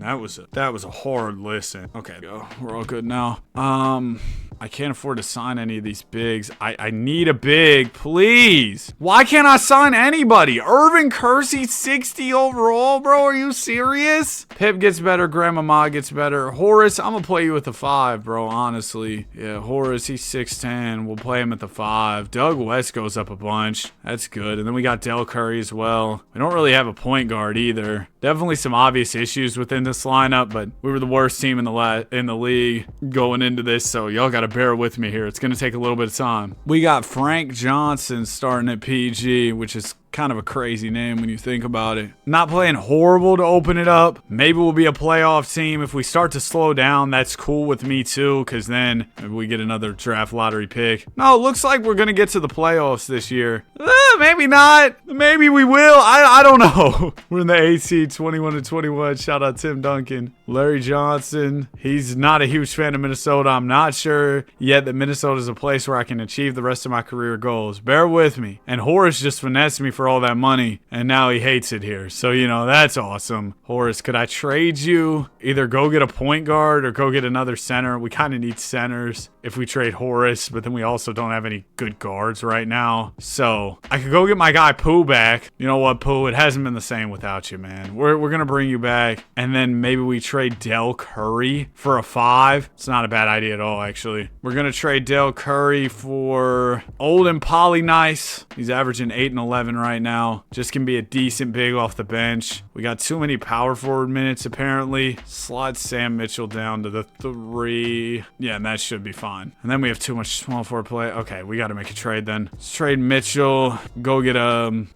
That was a hard listen. Okay, go. We're all good now. I can't afford to sign any of these bigs. I need a big, please. Why can't I sign anybody? Irvin Kersey, 60 overall, bro. Are you serious? Pip gets better. Grandmama gets better. Horace, I'm going to play you with the 5, bro, honestly. Yeah, Horace, he's 6'10". We'll play him at the 5. Doug West goes up a bunch. That's good. And then we got Del Curry as well. We don't really have a point guard either. Definitely some obvious issues within this lineup, but we were the worst team in the league going into this, so y'all got to bear with me here. It's going to take a little bit of time. We got Frank Johnson starting at PG, which is kind of a crazy name when you think about it. Not playing horrible to open it up. Maybe we'll be a playoff team. If we start to slow down, that's cool with me too, because then maybe we get another draft lottery pick. No, it looks like we're going to get to the playoffs this year. Maybe not. Maybe we will. I don't know. We're in the 8 seed, 21-21. Shout out Tim Duncan. Larry Johnson. He's not a huge fan of Minnesota. I'm not sure yet that Minnesota is a place where I can achieve the rest of my career goals. Bear with me. And Horace just finessed me for all that money, and now he hates it here. So, you know, that's awesome. Horace, could I trade you? Either go get a point guard or go get another center. We kind of need centers if we trade Horace, but then we also don't have any good guards right now. So I could go get my guy Pooh back. You know what, Pooh? It hasn't been the same without you, man. We're going to bring you back, and then maybe we trade Del Curry for a 5. It's not a bad idea at all, actually. We're going to trade Del Curry for old and Poly Nice. He's averaging 8 and 11 right now. Just can be a decent big off the bench. We got too many power forward minutes, apparently. Slide Sam Mitchell down to the 3. Yeah, and that should be fine. And then we have too much small forward play. Okay, we got to make a trade then. Let's trade Mitchell. Go get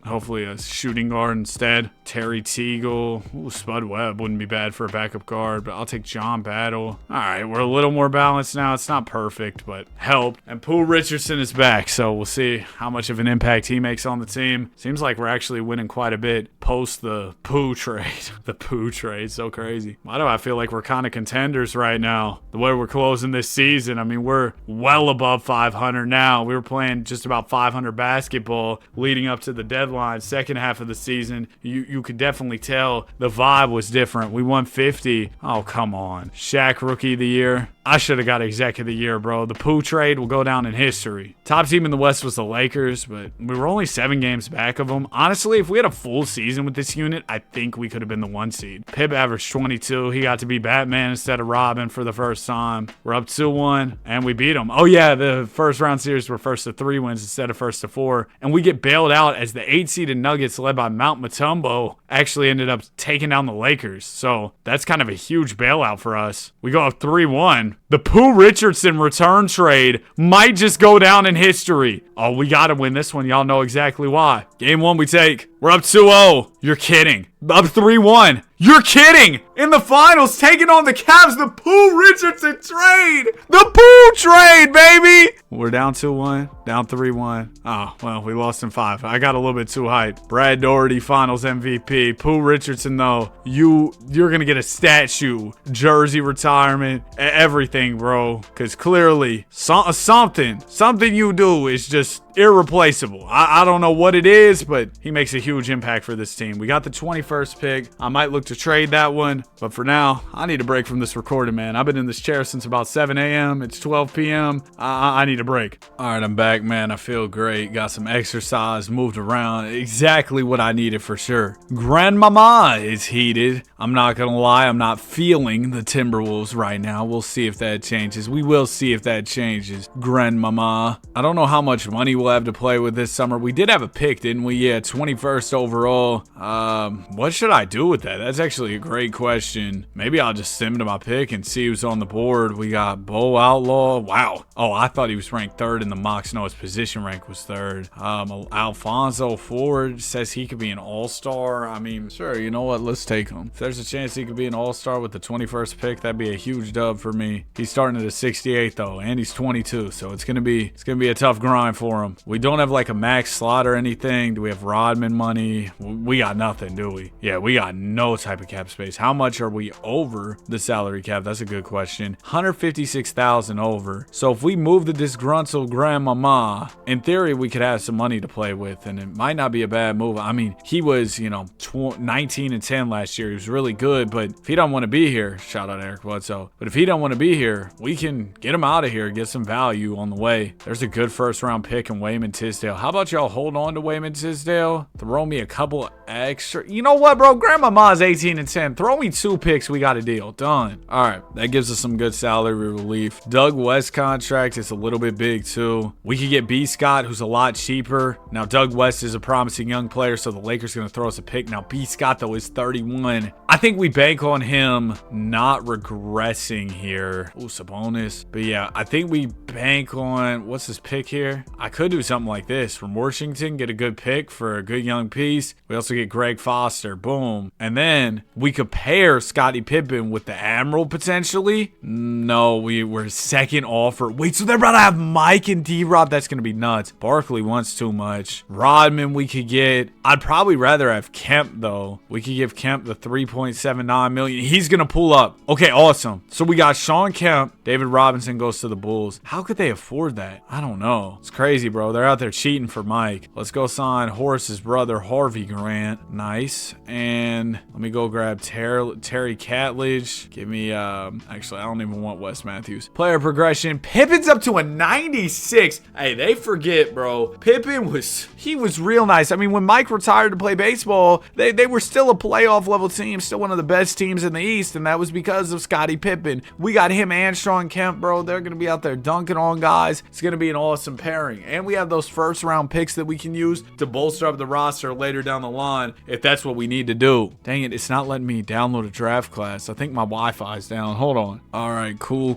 hopefully a shooting guard instead. Terry Teagle. Ooh, Spud Webb wouldn't be bad for a backup guard, but I'll take John Battle. All right, we're a little more balanced now. It's not perfect, but helped. And Pooh Richardson is back, so we'll see how much of an impact he makes on the team. Seems like we're actually winning quite a bit post the Pooh trade. The Pooh trade, so crazy. Why do I feel like we're kind of contenders right now? The way we're closing this season, I mean, we're well above 500 now. We were playing just about 500 basketball leading up to the deadline. Second half of the season, you could definitely tell the vibe was different. We won 50. Oh, come on. Shaq Rookie of the Year. I should have got Exec of the Year, bro. The Pooh trade will go down in history. Top team in the West was the Lakers, but we were only 7 games back of them. Honestly, if we had a full season with this unit, I think we could have been the 1 seed. Pip averaged 22. He got to be Batman instead of Robin for the first time. We're up 2-1, and we beat them. Oh, yeah, the first round series were first to 3 wins instead of first to 4. And we get bailed out as the 8 seeded Nuggets led by Mount Mutombo actually ended up taking down the Lakers. So that's kind of a huge bailout for us. We go up 3-1. The Pooh Richardson return trade might just go down in history. Oh, we got to win this one. Y'all know exactly why. Game 1 we take. We're up 2-0. You're kidding. Up 3-1. You're kidding. In the finals, taking on the Cavs, the Pooh Richardson trade. The Pooh trade, baby. We're down 2-1, down 3-1. Oh, well, we lost in 5. I got a little bit too hyped. Brad Daugherty, finals MVP. Pooh Richardson, though, you're going to get a statue, jersey retirement, everything, bro. Because clearly, something you do is just irreplaceable. I don't know what it is, but he makes a huge impact for this team. We got the 21st pick. I might look to trade that one, but for now, I need a break from this recording, man. I've been in this chair since about 7 a.m. It's 12 p.m. I need a break. All right, I'm back, man. I feel great. Got some exercise, moved around. Exactly what I needed for sure. Grandmama is heated. I'm not gonna lie, I'm not feeling the Timberwolves right now. We'll see if that changes. We will see if that changes. Grandmama. I don't know how much money we'll have to play with this summer. We did have a pick, didn't we? Yeah, 21st overall. What should I do with that? That's actually a great question. Maybe I'll just send to my pick and see who's on the board. We got Bo Outlaw. Wow. Oh, I thought he was ranked 3rd in the mocks. No, his position rank was 3rd. Alfonso Ford says he could be an all-star. I mean, sure, you know what? Let's take him. If there's a chance he could be an all-star with the 21st pick, that'd be a huge dub for me. He's starting at a 68 though, and he's 22, so it's gonna be a tough grind for him. We don't have like a max slot or anything. Do we have Rodman money? We got nothing, do we? Yeah, we got no type of cap space. How much are we over the salary cap? That's a good question. 156,000 over. So if we move the disgruntled grandmama, in theory, we could have some money to play with, and it might not be a bad move. I mean, he was, 19 and 10 last year. He was really good, but if he don't want to be here, shout out Eric Bledsoe. But if he don't want to be here, we can get him out of here, get some value on the way. There's a good first round pick in Wayman Tisdale. How about y'all hold on to Wayman Tisdale? Throw me a couple extra. You know what, bro? Grandmama's 18 and 10. Throw me 2 picks. We got a deal. Done. All right. That gives us some good salary relief. Doug West contract is a little bit big too. We could get B. Scott, who's a lot cheaper. Now, Doug West is a promising young player, so the Lakers are going to throw us a pick. Now, B. Scott, though, is 31. I think we bank on him not regressing here. Ooh, Sabonis. But yeah, I think we bank on, what's this pick here? I could do something like this. From Washington, get a good pick for a good young piece. We also get Greg Foster. Boom. And then we could pair Scottie Pippen with the Admiral potentially. No, we were second offer. Wait, so they're about to have Mike and D-Rob? That's going to be nuts. Barkley wants too much. Rodman we could get. I'd probably rather have Kemp though. We could give Kemp the $3.79 million. He's going to pull up. Okay, awesome. So we got Sean Kemp. David Robinson goes to the Bulls. How could they afford that? I don't know. It's crazy, bro. They're out there cheating for Mike. Let's go sign Horace's brother, Harvey Grant. Nice. And let me go grab Terry Catledge. Give me, actually, I don't even want Wes Matthews. Player progression. Pippen's up to a 96. Hey, they forget, bro. Pippen was real nice. I mean, when Mike retired to play baseball, they were still a playoff level team, still one of the best teams in the East, and that was because of Scottie Pippen. We got him and Sean Kemp, bro. They're going to be out there dunking on guys. It's going to be an awesome pairing. And we have those first round picks that we can use to bolster up the roster later down the line if that's what we need to do. Dang it, it's not letting me download a draft class. I think my Wi-Fi is down. Hold on. All right, cool.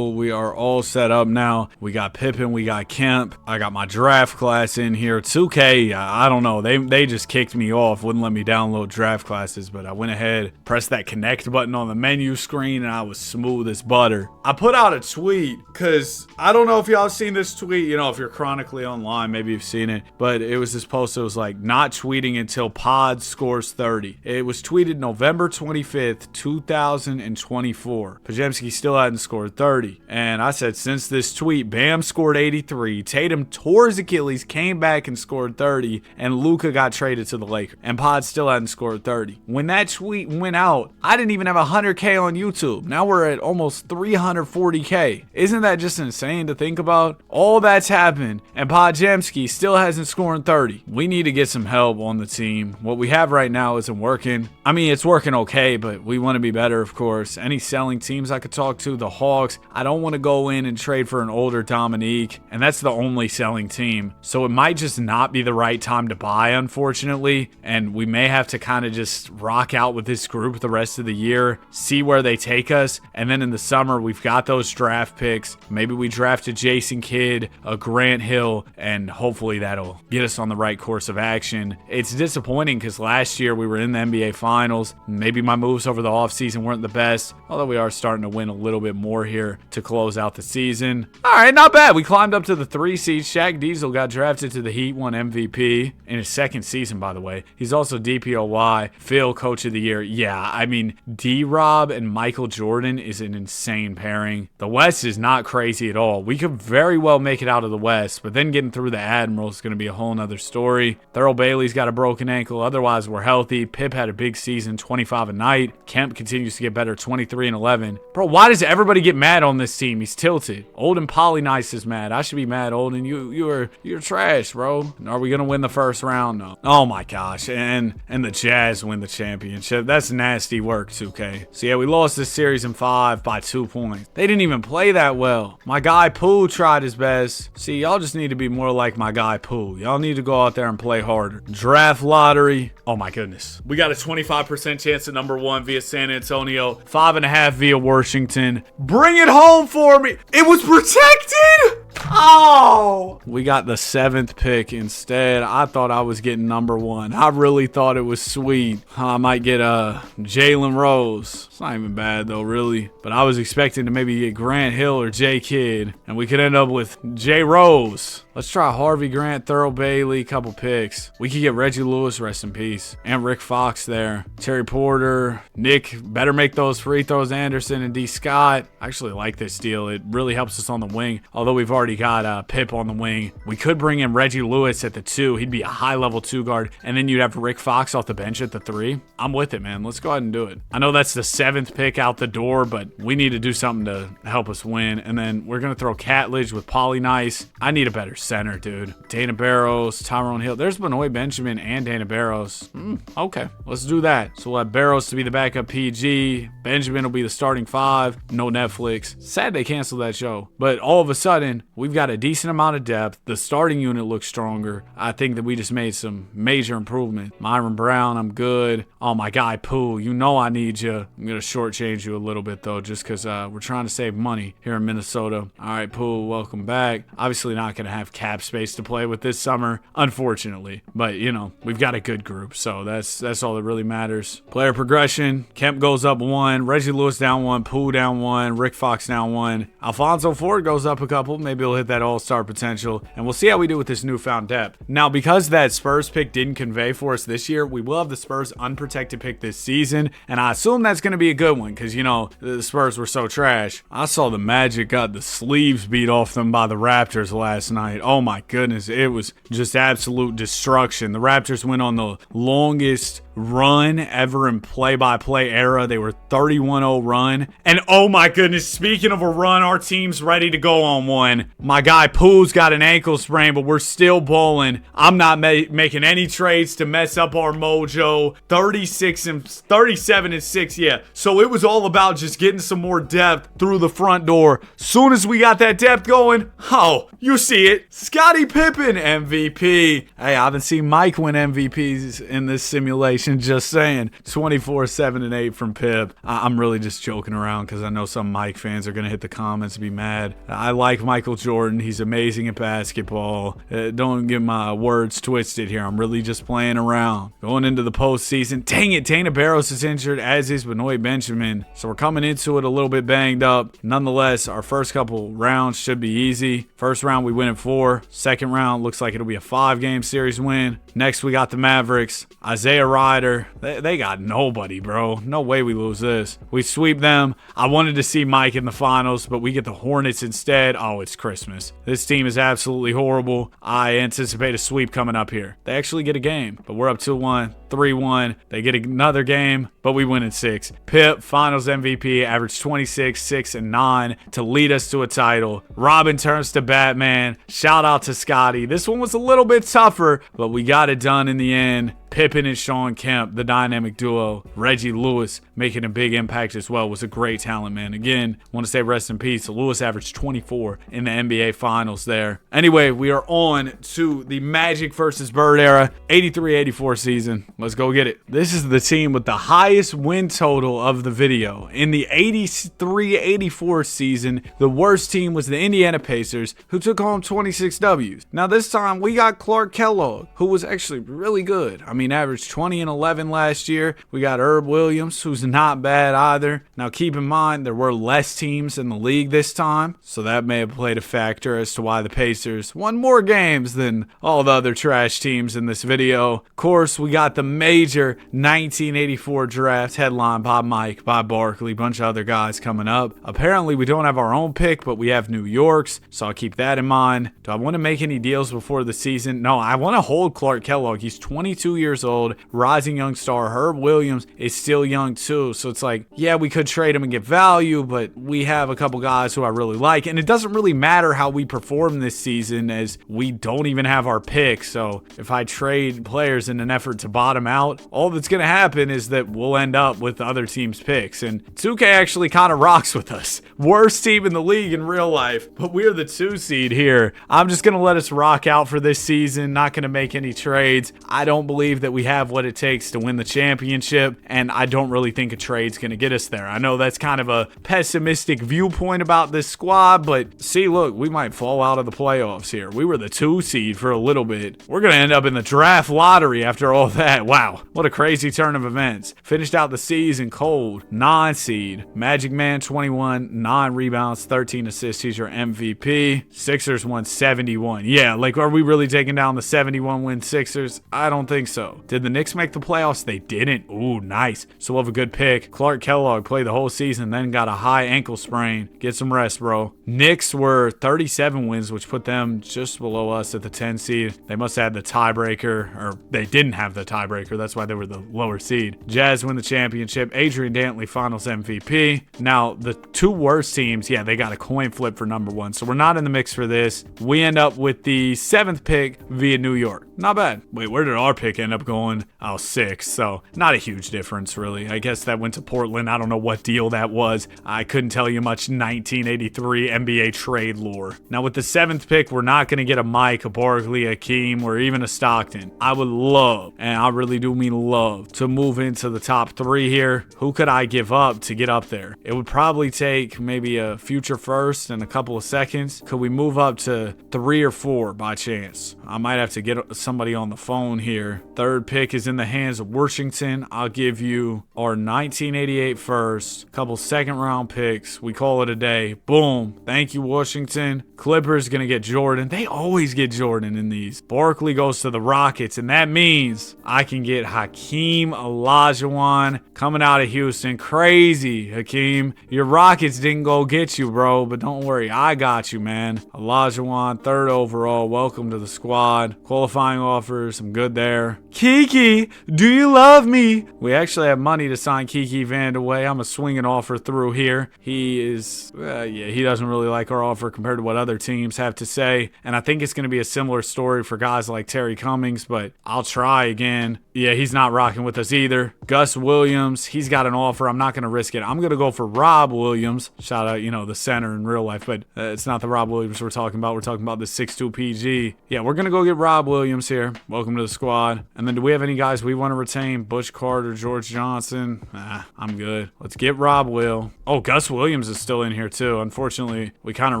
We are all set up now. We got Pippen, we got Kemp. I got my draft class in here. 2K, I don't know. They just kicked me off, wouldn't let me download draft classes, but I went ahead, pressed that connect button on the menu screen, and I was smooth as butter. I put out a tweet because I don't know if y'all have seen this tweet. You know, if you're chronically online, maybe you've seen it, but it was this post that was like, not tweeting until Pod scores 30. It was tweeted November 25th, 2024. Podziemski still hadn't scored 30. And I said, since this tweet, Bam scored 83. Tatum tore his Achilles, came back and scored 30. And Luka got traded to the Lakers. And Pod still hadn't scored 30. When that tweet went out, I didn't even have 100K on YouTube. Now we're at almost 340K. Isn't that just insane to think about? All that's happened, and Podziemski still hasn't scored 30. We need to get some help on the team. What we have right now isn't working. I mean, it's working okay, but we want to be better, of course. Any selling teams I could talk to, the Hawks. I don't want to go in and trade for an older Dominique, and that's the only selling team. So it might just not be the right time to buy, unfortunately, and we may have to kind of just rock out with this group the rest of the year, see where they take us, and then in the summer, we've got those draft picks. Maybe we draft a Jason Kidd, a Grant Hill, and hopefully that'll get us on the right course of action. It's disappointing because last year we were in the NBA Finals. Maybe my moves over the offseason weren't the best, although we are starting to win a little bit more here to close out the season. All right, not bad. We climbed up to the 3 seed. Shaq Diesel got drafted to the Heat, won MVP in his second season, by the way. He's also DPOY, Phil Coach of the Year. Yeah, I mean, D-Rob and Michael Jordan is an insane pairing. The West is not crazy at all. We could very well make it out of the West, but then getting through the Admiral is going to be a whole nother story. Thurl Bailey's got a broken ankle. Otherwise, we're healthy. Pip had a big season, 25 a night. Kemp continues to get better, 23 and 11. Bro, why does everybody get mad on this team? He's tilted. Olden Polynice is mad. I should be mad, Olden. You're trash, bro. Are we going to win the first round? No. Oh my gosh. And the Jazz win the championship. That's nasty work, 2K. So yeah, we lost this series in 5 by 2 points. They didn't even play that well. My guy Pooh tried his best. See, y'all just need to be more like my guy Pooh. Y'all need to go out there and play harder. Draft lottery. Oh my goodness. We got a 25% chance at number 1 via San Antonio. 5.5 via Washington. Bring it home for me. It was protected. Oh, we got the 7th pick instead. I thought I was getting number 1. I really thought it was sweet. I might get Jalen Rose. It's not even bad though, really. But I was expecting to maybe get Grant Hill or J Kidd, and we could end up with J Rose. Let's try Harvey Grant, Thurl Bailey, couple picks. We could get Reggie Lewis, rest in peace, and Rick Fox there. Terry Porter, Nick, better make those free throws. Anderson and D. Scott. I actually like this deal. It really helps us on the wing, although we've already got Pip on the wing. We could bring in Reggie Lewis at the 2. He'd be a high-level 2 guard, and then you'd have Rick Fox off the bench at the 3. I'm with it, man. Let's go ahead and do it. I know that's the 7th pick out the door, but we need to do something to help us win, and then we're going to throw Catledge with Polynice. I need a better center, dude. Dana Barros, Tyrone Hill. There's Benoit Benjamin and Dana Barros. Okay, let's do that. So we'll have Barros to be the backup PG. Benjamin will be the starting 5. No Netflix. Sad they canceled that show. But all of a sudden, we've got a decent amount of depth. The starting unit looks stronger. I think that we just made some major improvement. Myron Brown, I'm good. Oh, my guy, Pooh, you know I need you. I'm going to shortchange you a little bit, though, just because we're trying to save money here in Minnesota. All right, Pooh, welcome back. Obviously not going to have cap space to play with this summer, unfortunately. But, you know, we've got a good group, so that's all that really matters. Player progression. Kemp goes up 1. Reggie Lewis down 1. Pooh down 1. Rick Fox down 1. Alfonso Ford goes up a couple. Maybe he'll hit that all-star potential. And we'll see how we do with this newfound depth. Now, because that Spurs pick didn't convey for us this year, we will have the Spurs unprotected pick this season. And I assume that's going to be a good one because, you know, the Spurs were so trash. I saw the Magic got the sleeves beat off them by the Raptors last night. Oh my goodness. It was just absolute destruction. The Raptors went on the longest run ever in play-by-play era. They were 31-0 run. And oh my goodness, speaking of a run, our team's ready to go on one. My guy Pooh's got an ankle sprain, but we're still bowling. I'm not making any trades to mess up our mojo. 37-6, yeah. So it was all about just getting some more depth through the front door. Soon as we got that depth going, oh, you see it. Scottie Pippen, MVP. Hey, I haven't seen Mike win MVPs in this simulation. Just saying. 24, 7, and 8 from Pip. I'm really just joking around because I know some Mike fans are going to hit the comments and be mad. I like Michael Jordan. He's amazing at basketball. Don't get my words twisted here. I'm really just playing around. Going into the postseason. Dang it, Dana Barros is injured, as is Benoit Benjamin. So we're coming into it a little bit banged up. Nonetheless, our first couple rounds should be easy. First round, we win in 4. Second round, looks like it'll be a 5-game series win. Next, we got the Mavericks. Isaiah Ryder. They got nobody, bro. No way we lose this. We sweep them. I wanted to see Mike in the finals, but we get the Hornets instead. Oh, it's Christmas. This team is absolutely horrible. I anticipate a sweep coming up here. They actually get a game, but we're up 2-1, 3-1. They get another game, but we win in 6. Pip, finals MVP, averaged 26, 6, and 9 to lead us to a title. Robin turns to Batman. Shout out to Scotty. This one was a little bit tougher, but we got it done in the end. Pippen and Shawn Kemp, the dynamic duo. Reggie Lewis making a big impact as well. Was a great talent, man. Again, want to say rest in peace. Lewis averaged 24 in the NBA Finals there. Anyway, we are on to the Magic versus Bird era, 83-84 season. Let's go get it. This is the team with the highest win total of the video. In the 83-84 season, the worst team was the Indiana Pacers, who took home 26 Ws. Now this time, we got Clark Kellogg, who was actually really good. I mean, averaged 20 and 11 last year. We got Herb Williams, who's not bad either. Now, keep in mind, there were less teams in the league this time, so that may have played a factor as to why the Pacers won more games than all the other trash teams in this video. Of course, we got the major 1984 draft headlined by Mike, by Barkley, bunch of other guys coming up. Apparently, we don't have our own pick, but we have New York's, so I'll keep that in mind. Do I want to make any deals before the season? No, I want to hold Clark Kellogg. He's 22 years old, rising young star. Herb Williams is still young too, so it's like, yeah, we could trade him and get value, but we have a couple guys who I really like, and it doesn't really matter how we perform this season as we don't even have our pick. So if I trade players in an effort to bottom out, all that's going to happen is that we'll end up with the other team's picks, and 2K actually kind of rocks with us. Worst team in the league in real life, but we're the 2 seed here. I'm just going to let us rock out for this season, not going to make any trades. I don't believe that we have what it takes to win the championship, and I don't really think a trade's going to get us there. I know that's kind of a pessimistic viewpoint about this squad, but see, look, we might fall out of the playoffs here. We were the 2 seed for a little bit. We're going to end up in the draft lottery after all that. Wow, what a crazy turn of events. Finished out the season cold, 9 seed. Magic Man 21, 9 rebounds, 13 assists. He's your MVP. Sixers won 71. Yeah, like, are we really taking down the 71 win Sixers? I don't think so. Did the Knicks make the playoffs? They didn't. Ooh, nice. So we'll have a good pick. Clark Kellogg played the whole season, then got a high ankle sprain. Get some rest, bro. Knicks were 37 wins, which put them just below us at the 10 seed. They must have had the tiebreaker, or they didn't have the tiebreaker. That's why they were the lower seed. Jazz win the championship. Adrian Dantley finals MVP. Now, the 2 worst teams, yeah, they got a coin flip for number 1. So we're not in the mix for this. We end up with the 7th pick via New York. Not bad. Wait, where did our pick end up going 6. So not a huge difference, really. I guess that went to Portland. I don't know what deal that was. I couldn't tell you much 1983 NBA trade lore. Now with the 7th pick, we're not going to get a Mike, a Barkley, a Hakeem, or even a Stockton. I would love, and I really do mean love, to move into the top 3 here. Who could I give up to get up there? It would probably take maybe a future first and a couple of seconds. Could we move up to 3 or 4 by chance? I might have to get somebody on the phone here. 3rd pick is in the hands of Washington. I'll give you our 1988 first, couple 2nd round picks. We call it a day. Boom. Thank you, Washington. Clippers gonna get Jordan. They always get Jordan in these. Barkley goes to the Rockets, and that means I can get Hakeem Olajuwon coming out of Houston. Crazy, Hakeem. Your Rockets didn't go get you, bro, but don't worry, I got you, man. Olajuwon, 3rd overall. Welcome to the squad. Qualifying offers, I'm good there. Kiki, do you love me? We actually have money to sign Kiki Vandeweghe. I'm a swinging offer through here. He is, he doesn't really like our offer compared to what other teams have to say. And I think it's going to be a similar story for guys like Terry Cummings, but I'll try again. Yeah, he's not rocking with us either. Gus Williams, he's got an offer. I'm not going to risk it. I'm going to go for Rob Williams. Shout out, the center in real life, but it's not the Rob Williams we're talking about. We're talking about the 6'2 PG. Yeah, we're going to go get Rob Williams here. Welcome to the squad. And then do we have any guys we want to retain? Butch Carter, George Johnson? I'm good. Let's get Rob Will. Oh, Gus Williams is still in here too. Unfortunately, we kind of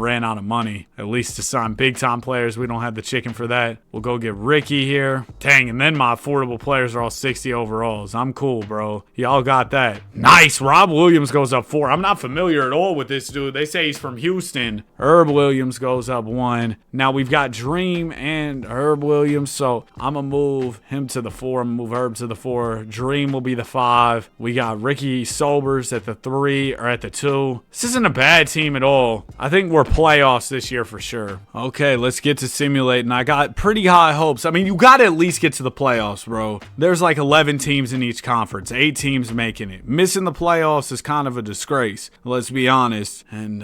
ran out of money, at least to sign big time players. We don't have the chicken for that. We'll go get Ricky here. Dang, and then my affordable players are all 60 overalls. I'm cool, bro. Y'all got that. Nice. Rob Williams goes up 4. I'm not familiar at all with this dude. They say he's from Houston. Herb Williams goes up 1. Now we've got Dream and Herb Williams, so I'm going to move him to the 4. I'm going to move Herb to the 4. Dream will be the 5. We got Ricky Sobers at the 3 or at the 2. This isn't a bad team at all. I think we're playoffs this year for sure. Okay, let's get to simulating. I got pretty high hopes. I mean, you got to at least get to the playoffs, bro. There's like 11 teams in each conference, 8 teams making it. Missing the playoffs is kind of a disgrace, let's be honest. And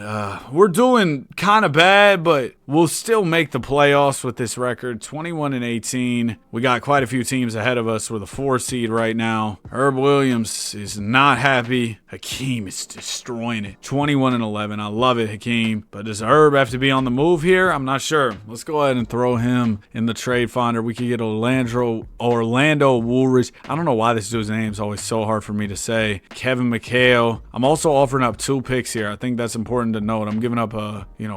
we're doing kind of bad, but we'll still make the playoffs with this record. 21-18. We got quite a few teams ahead of us. We're the 4 seed right now. Herb Williams is not happy. Hakeem is destroying it. 21-11. I love it, Hakeem. But does Herb have to be on the move here? I'm not sure. Let's go ahead and throw him in the trade finder. We could get Orlando Woolridge. I don't know why this dude's name is always so hard for me to say. Kevin McHale. I'm also offering up 2 picks here. I think that's important to note. I'm giving up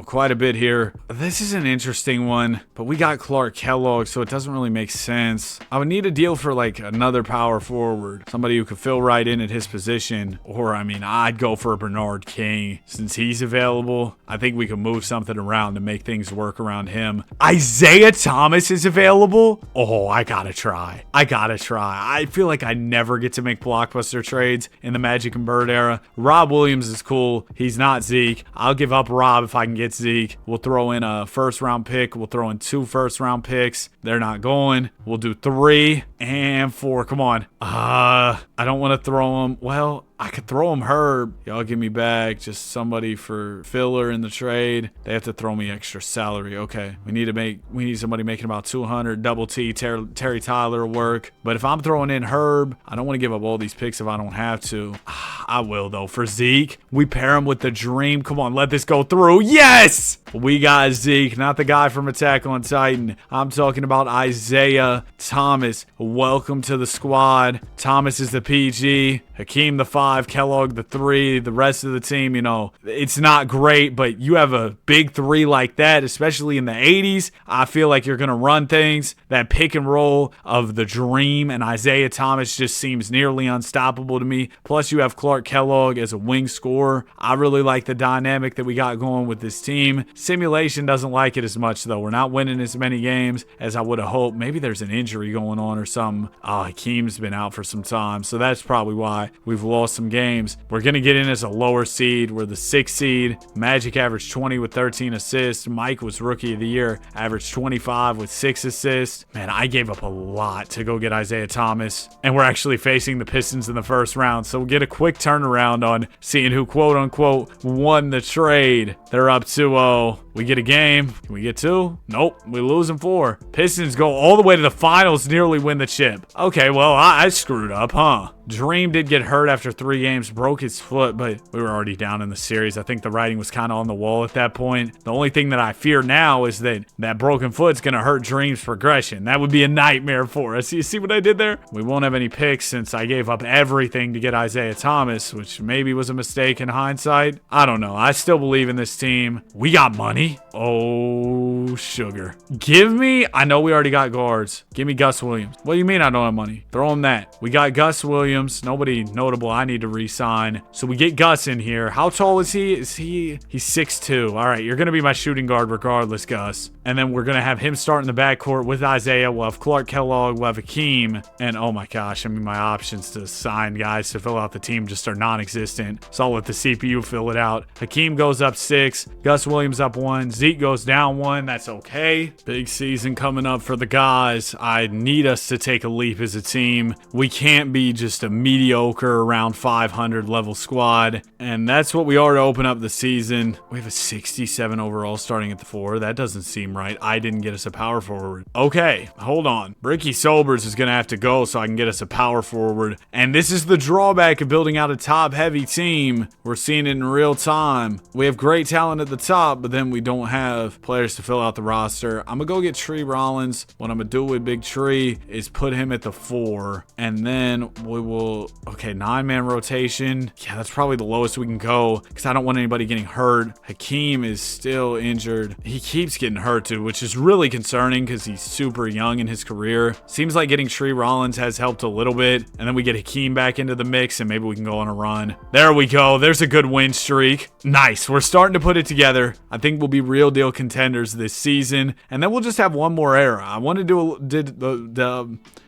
quite a bit here. This is an interesting one, but we got Clark Kellogg, so it doesn't really make sense. I would need a deal for like another power forward, somebody who could fill right in at his position. Or I'd go for Bernard King since he's available. I think we could move something around to make things work around him. Isaiah Thomas is available. Oh, I gotta try. I feel like I never get to make blockbuster trades in the Magic and Bird era. Rob Williams is cool. He's not Zeke. I'll give up Rob if I can get Zeke. We'll throw in a 1st round pick. We'll throw in 2 1st round picks. They're not going. We'll do 3 and 4. Come on. I don't want to throw him. Well, I could throw him Herb. Y'all give me back just somebody for filler in the trade. They have to throw me extra salary. Okay. We need somebody making about 200. Double T, Terry Tyler work. But if I'm throwing in Herb, I don't want to give up all these picks if I don't have to. I will though. For Zeke, we pair him with the Dream. Come on, let this go through. Yes! We got Zeke, not the guy from Attack on Titan. I'm talking about Isaiah Thomas. Welcome to the squad. Thomas is the PG. Hakeem the 5, Kellogg the 3, the rest of the team, it's not great, but you have a big 3 like that, especially in the 80s. I feel like you're going to run things. That pick and roll of the Dream and Isaiah Thomas just seems nearly unstoppable to me. Plus, you have Clark Kellogg as a wing scorer. I really like the dynamic that we got going with this team. Simulation doesn't like it as much, though. We're not winning as many games as I would have hoped. Maybe there's an injury going on or something. Hakeem's been out for some time, so that's probably why we've lost some games. We're going to get in as a lower seed. We're the 6th seed. Magic averaged 20 with 13 assists. Mike was rookie of the year, averaged 25 with 6 assists. Man, I gave up a lot to go get Isaiah Thomas, and we're actually facing the Pistons in the 1st round, so we'll get a quick turnaround on seeing who quote-unquote won the trade. They're up 2-0. We get a game. Can we get 2? Nope. We lose in 4. Pistons go all the way to the finals, nearly win the chip. Okay, well, I screwed up, huh? Dream did get hurt after 3 games, broke his foot, but we were already down in the series. I think the writing was kind of on the wall at that point. The only thing that I fear now is that broken foot's going to hurt Dream's progression. That would be a nightmare for us. You see what I did there? We won't have any picks since I gave up everything to get Isaiah Thomas, which maybe was a mistake in hindsight. I don't know. I still believe in this team. We got money. Oh, sugar. I know we already got guards. Give me Gus Williams. What do you mean I don't have money? Throw him that. We got Gus Williams. Nobody notable I need to re-sign. So we get Gus in here. How tall is he? He's 6'2". All right, you're going to be my shooting guard regardless, Gus. And then we're going to have him start in the backcourt with Isaiah. We'll have Clark Kellogg. We'll have Hakeem. And oh my gosh, I mean, my options to sign guys to fill out the team just are non-existent. So I'll let the CPU fill it out. Hakeem goes up 6. Gus Williams up 1. Zeke goes down 1. That's okay. Big season coming up for the guys. I need us to take a leap as a team. We can't be just a mediocre around 500 level squad. And that's what we are to open up the season. We have a 67 overall starting at the 4. That doesn't seem right. I didn't get us a power forward. Okay, hold on. Ricky Sobers is going to have to go so I can get us a power forward. And this is the drawback of building out a top-heavy team. We're seeing it in real time. We have great talent at the top, but then we don't have players to fill out the roster. I'm going to go get Tree Rollins. What I'm going to do with Big Tree is put him at the 4. And then we will... Okay, 9-man rotation. Yeah, that's probably the lowest we can go because I don't want anybody getting hurt. Hakeem is still injured. He keeps getting hurt too, which is really concerning because he's super young in his career. Seems like getting Tree Rollins has helped a little bit. And then we get Hakeem back into the mix and maybe we can go on a run. There we go. There's a good win streak. Nice. We're starting to put it together. I think we'll be real deal contenders this season. And then we'll just have one more era. I want to do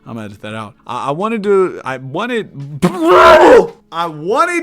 I'm gonna edit that out. I wanted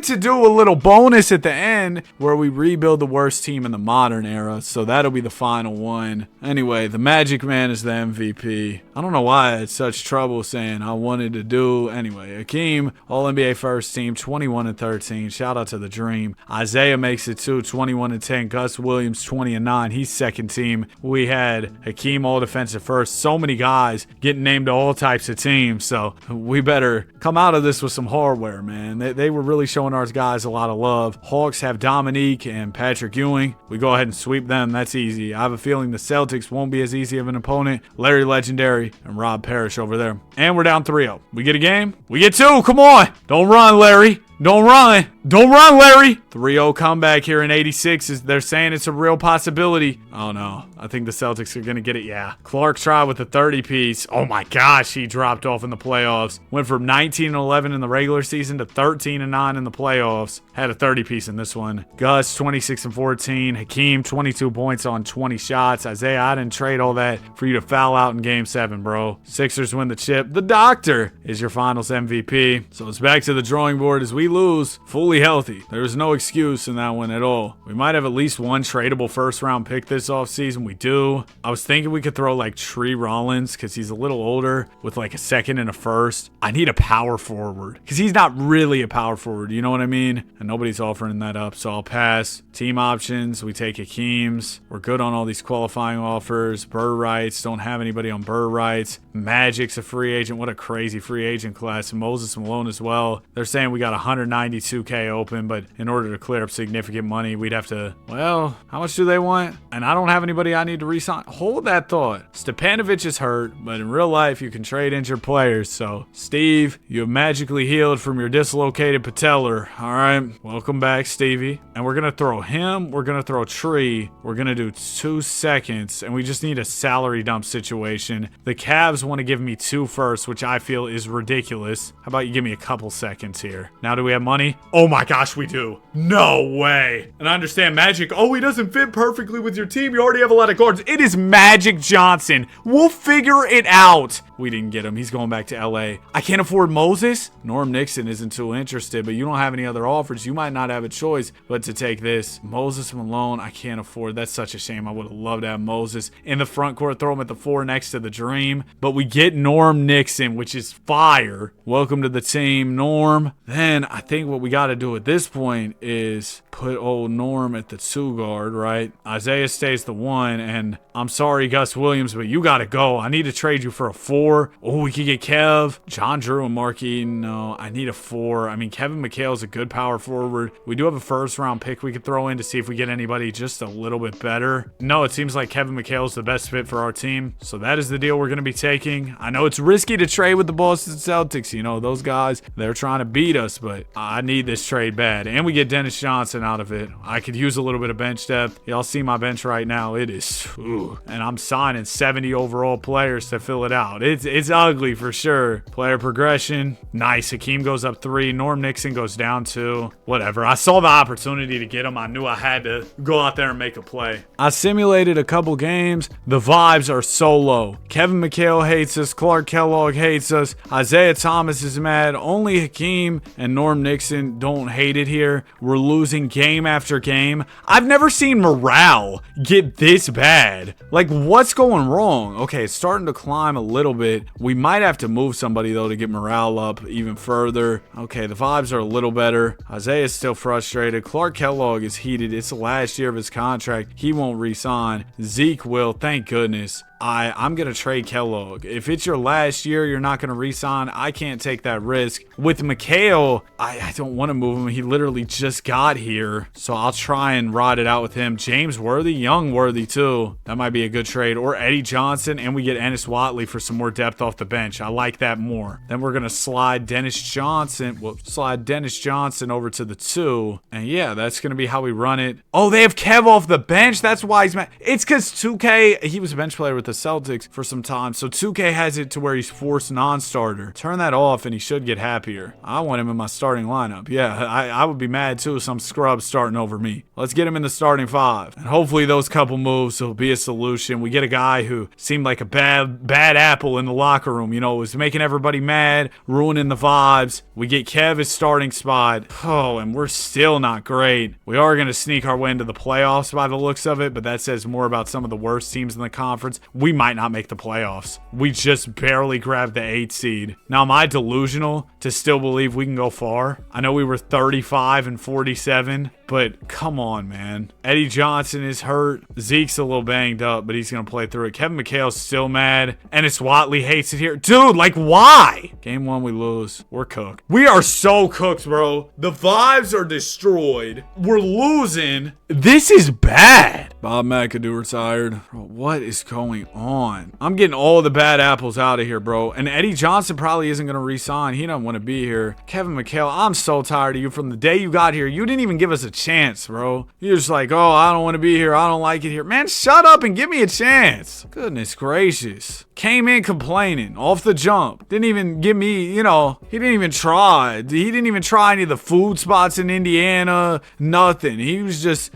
to do a little bonus at the end where we rebuild the worst team in the modern era. So that'll be the final one. Anyway, the Magic Man is the MVP. I don't know why I had such trouble saying I wanted to do. Anyway, Hakeem, All-NBA first team, 21-13. Shout out to the Dream. Isaiah makes it too, 21-10. Gus Williams, 20-9. He's second team. We had Hakeem all defensive first. So many guys getting named to all types of teams. So we better come out of this with some hardware, man. They were really showing our guys a lot of love. Hawks have Dominique and Patrick Ewing. We go ahead and sweep them. That's easy. I have a feeling the Celtics won't be as easy of an opponent. Larry Legendary and Rob Parrish over there. And we're down 3-0. We get a game? We get 2. Come on. Don't run, Larry. Don't run. Don't run, Larry. 3-0 comeback here in 86. They're saying it's a real possibility. Oh, no. I think the Celtics are going to get it. Yeah. Clark tried with the 30-piece. Oh, my gosh. He dropped off in the playoffs. Went from 19-11 in the regular season to 13-9 in the playoffs. Had a 30-piece in this one. Gus, 26-14. Hakeem, 22 points on 20 shots. Isaiah, I didn't trade all that for you to foul out in Game 7, bro. Sixers win the chip. The Doctor is your finals MVP. So it's back to the drawing board as we lose fully healthy. There's no excuse in that one at all. We might have at least one tradable first round pick this offseason. We do. I was thinking we could throw like Tree Rollins because he's a little older with like a second and a first. I need a power forward because he's not really a power forward. You know what I mean? And nobody's offering that up. So I'll pass. Team options. We take Hakeem's. We're good on all these qualifying offers. Burr rights. Don't have anybody on Burr rights. Magic's a free agent. What a crazy free agent class. And Moses Malone as well. They're saying we got 192K open, but in order to clear up significant money, we'd have to, well, how much do they want? And I don't have anybody I need to re-sign. Hold that thought. Stepanovic is hurt, but in real life, you can trade injured players. So, Steve, you have magically healed from your dislocated patellar. All right, welcome back, Stevie. And we're going to throw him. We're going to throw Tree. We're going to do 2 seconds, and we just need a salary dump situation. The Cavs want to give me 2 firsts, which I feel is ridiculous. How about you give me a couple seconds here? Now, do we have money? Oh my gosh, we do. No way. And I understand Magic. Oh, he doesn't fit perfectly with your team. You already have a lot of guards. It is Magic Johnson. We'll figure it out. We didn't get him. He's going back to LA. I can't afford Moses. Norm Nixon isn't too interested, but you don't have any other offers. You might not have a choice but to take this. Moses Malone, I can't afford. That's such a shame. I would have loved to have Moses in the front court, throw him at the 4 next to the Dream. But we get Norm Nixon, which is fire. Welcome to the team, Norm. Then I think what we got to do at this point is put old Norm at the 2 guard, right? Isaiah stays the 1, and I'm sorry, Gus Williams, but you got to go. I need to trade you for a 4. Oh, we could get Kev. John Drew and Mark Eaton. No, I need a 4. I mean, Kevin McHale's a good power forward. We do have a first-round pick we could throw in to see if we get anybody just a little bit better. No, it seems like Kevin McHale's the best fit for our team, so that is the deal we're going to be taking. I know it's risky to trade with the Boston Celtics. You know, those guys, they're trying to beat us, but I need this trade bad. And we get Dennis Johnson out of it. I could use a little bit of bench depth. Y'all see my bench right now. It is, ooh. And I'm signing 70 overall players to fill it out. It's ugly for sure. Player progression, nice. Hakeem goes up 3. Norm Nixon goes down 2. Whatever. I saw the opportunity to get him. I knew I had to go out there and make a play. I simulated a couple games. The vibes are so low. Kevin McHale hates us. Clark Kellogg hates us. Isaiah Thomas is mad. Only Hakeem and Norm Nixon don't hate it here. We're losing game after game. I've never seen morale get this bad. Like, what's going wrong? Okay, it's starting to climb a little bit. We might have to move somebody, though, to get morale up even further. Okay, the vibes are a little better. Isaiah's still frustrated. Clark Kellogg is heated. It's the last year of his contract. He won't re-sign. Zeke will, thank goodness. I'm going to trade Kellogg. If it's your last year, you're not going to re-sign. I can't take that risk. With McHale, I don't want to move him. He literally just got here. So I'll try and ride it out with him. James Worthy, Young Worthy too. That might be a good trade. Or Eddie Johnson, and we get Ennis Watley for some more depth off the bench. I like that more. Then we're going to slide Dennis Johnson. We'll slide Dennis Johnson over to the 2. And yeah, that's going to be how we run it. Oh, they have Kev off the bench. That's why he's mad. It's because 2K, he was a bench player with the Celtics for some time, so 2K has it to where he's forced non-starter. Turn that off and he should get happier. I want him in my starting lineup. Yeah, I would be mad too if some scrub starting over me. Let's get him in the starting 5, and hopefully those couple moves will be a solution. We get a guy who seemed like a bad apple in the locker room, you know, was making everybody mad, ruining the vibes. We get Kev his starting spot. Oh, and we're still not great. We are going to sneak our way into the playoffs by the looks of it, but that says more about some of the worst teams in the conference. We might not make the playoffs. We just barely grabbed the 8 seed. Now, am I delusional to still believe we can go far? I know we were 35 and 47, but come on, man. Eddie Johnson is hurt. Zeke's a little banged up, but he's going to play through it. Kevin McHale's still mad. Ennis Watley hates it here. Dude, like, why? Game 1, we lose. We're cooked. We are so cooked, bro. The vibes are destroyed. We're losing. This is bad. Bob McAdoo retired. Bro, what is going on? I'm getting all the bad apples out of here, bro. And Eddie Johnson probably isn't going to re-sign. He doesn't want to be here. Kevin McHale, I'm so tired of you. From the day you got here, you didn't even give us a chance, bro. You're just like, oh, I don't want to be here. I don't like it here. Man, shut up and give me a chance. Goodness gracious. Came in complaining off the jump. Didn't even give me, you know, he didn't even try. He didn't even try any of the food spots in Indiana. Nothing. He was just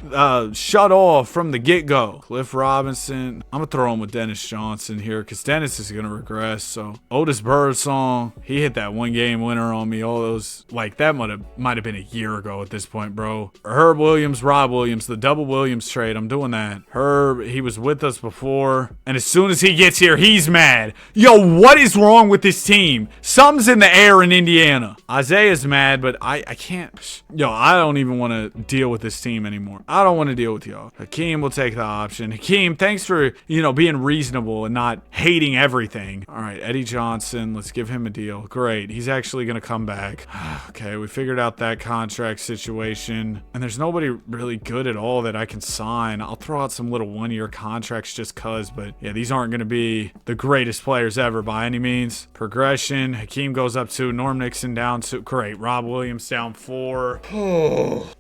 shut off from the get-go. Cliff Robinson. I'm going to throw him with Dennis Johnson here because Dennis is going to regress. So Otis Birdsong, he hit that 1-game winner on me. All those, like, that might have been a year ago at this point, bro. Herb Williams, Rob Williams, the double Williams trade. I'm doing that. Herb, he was with us before. And as soon as he gets here, he's mad. Yo, what is wrong with this team? Something's in the air in Indiana. Isaiah's mad, but I can't. Yo, I don't even want to deal with this team anymore. I don't want to deal with y'all. Hakeem will take the option. Hakeem, thanks for, you know, being reasonable and not hating everything. All right, Eddie Johnson, let's give him a deal. Great. He's actually going to come back. Okay, we figured out that contract situation. And there's nobody really good at all that I can sign. I'll throw out some little 1-year contracts just cuz, but yeah, these aren't going to be the greatest players ever by any means. Progression. Hakeem goes up 2. Norm Nixon down 2. Great. Rob Williams down 4.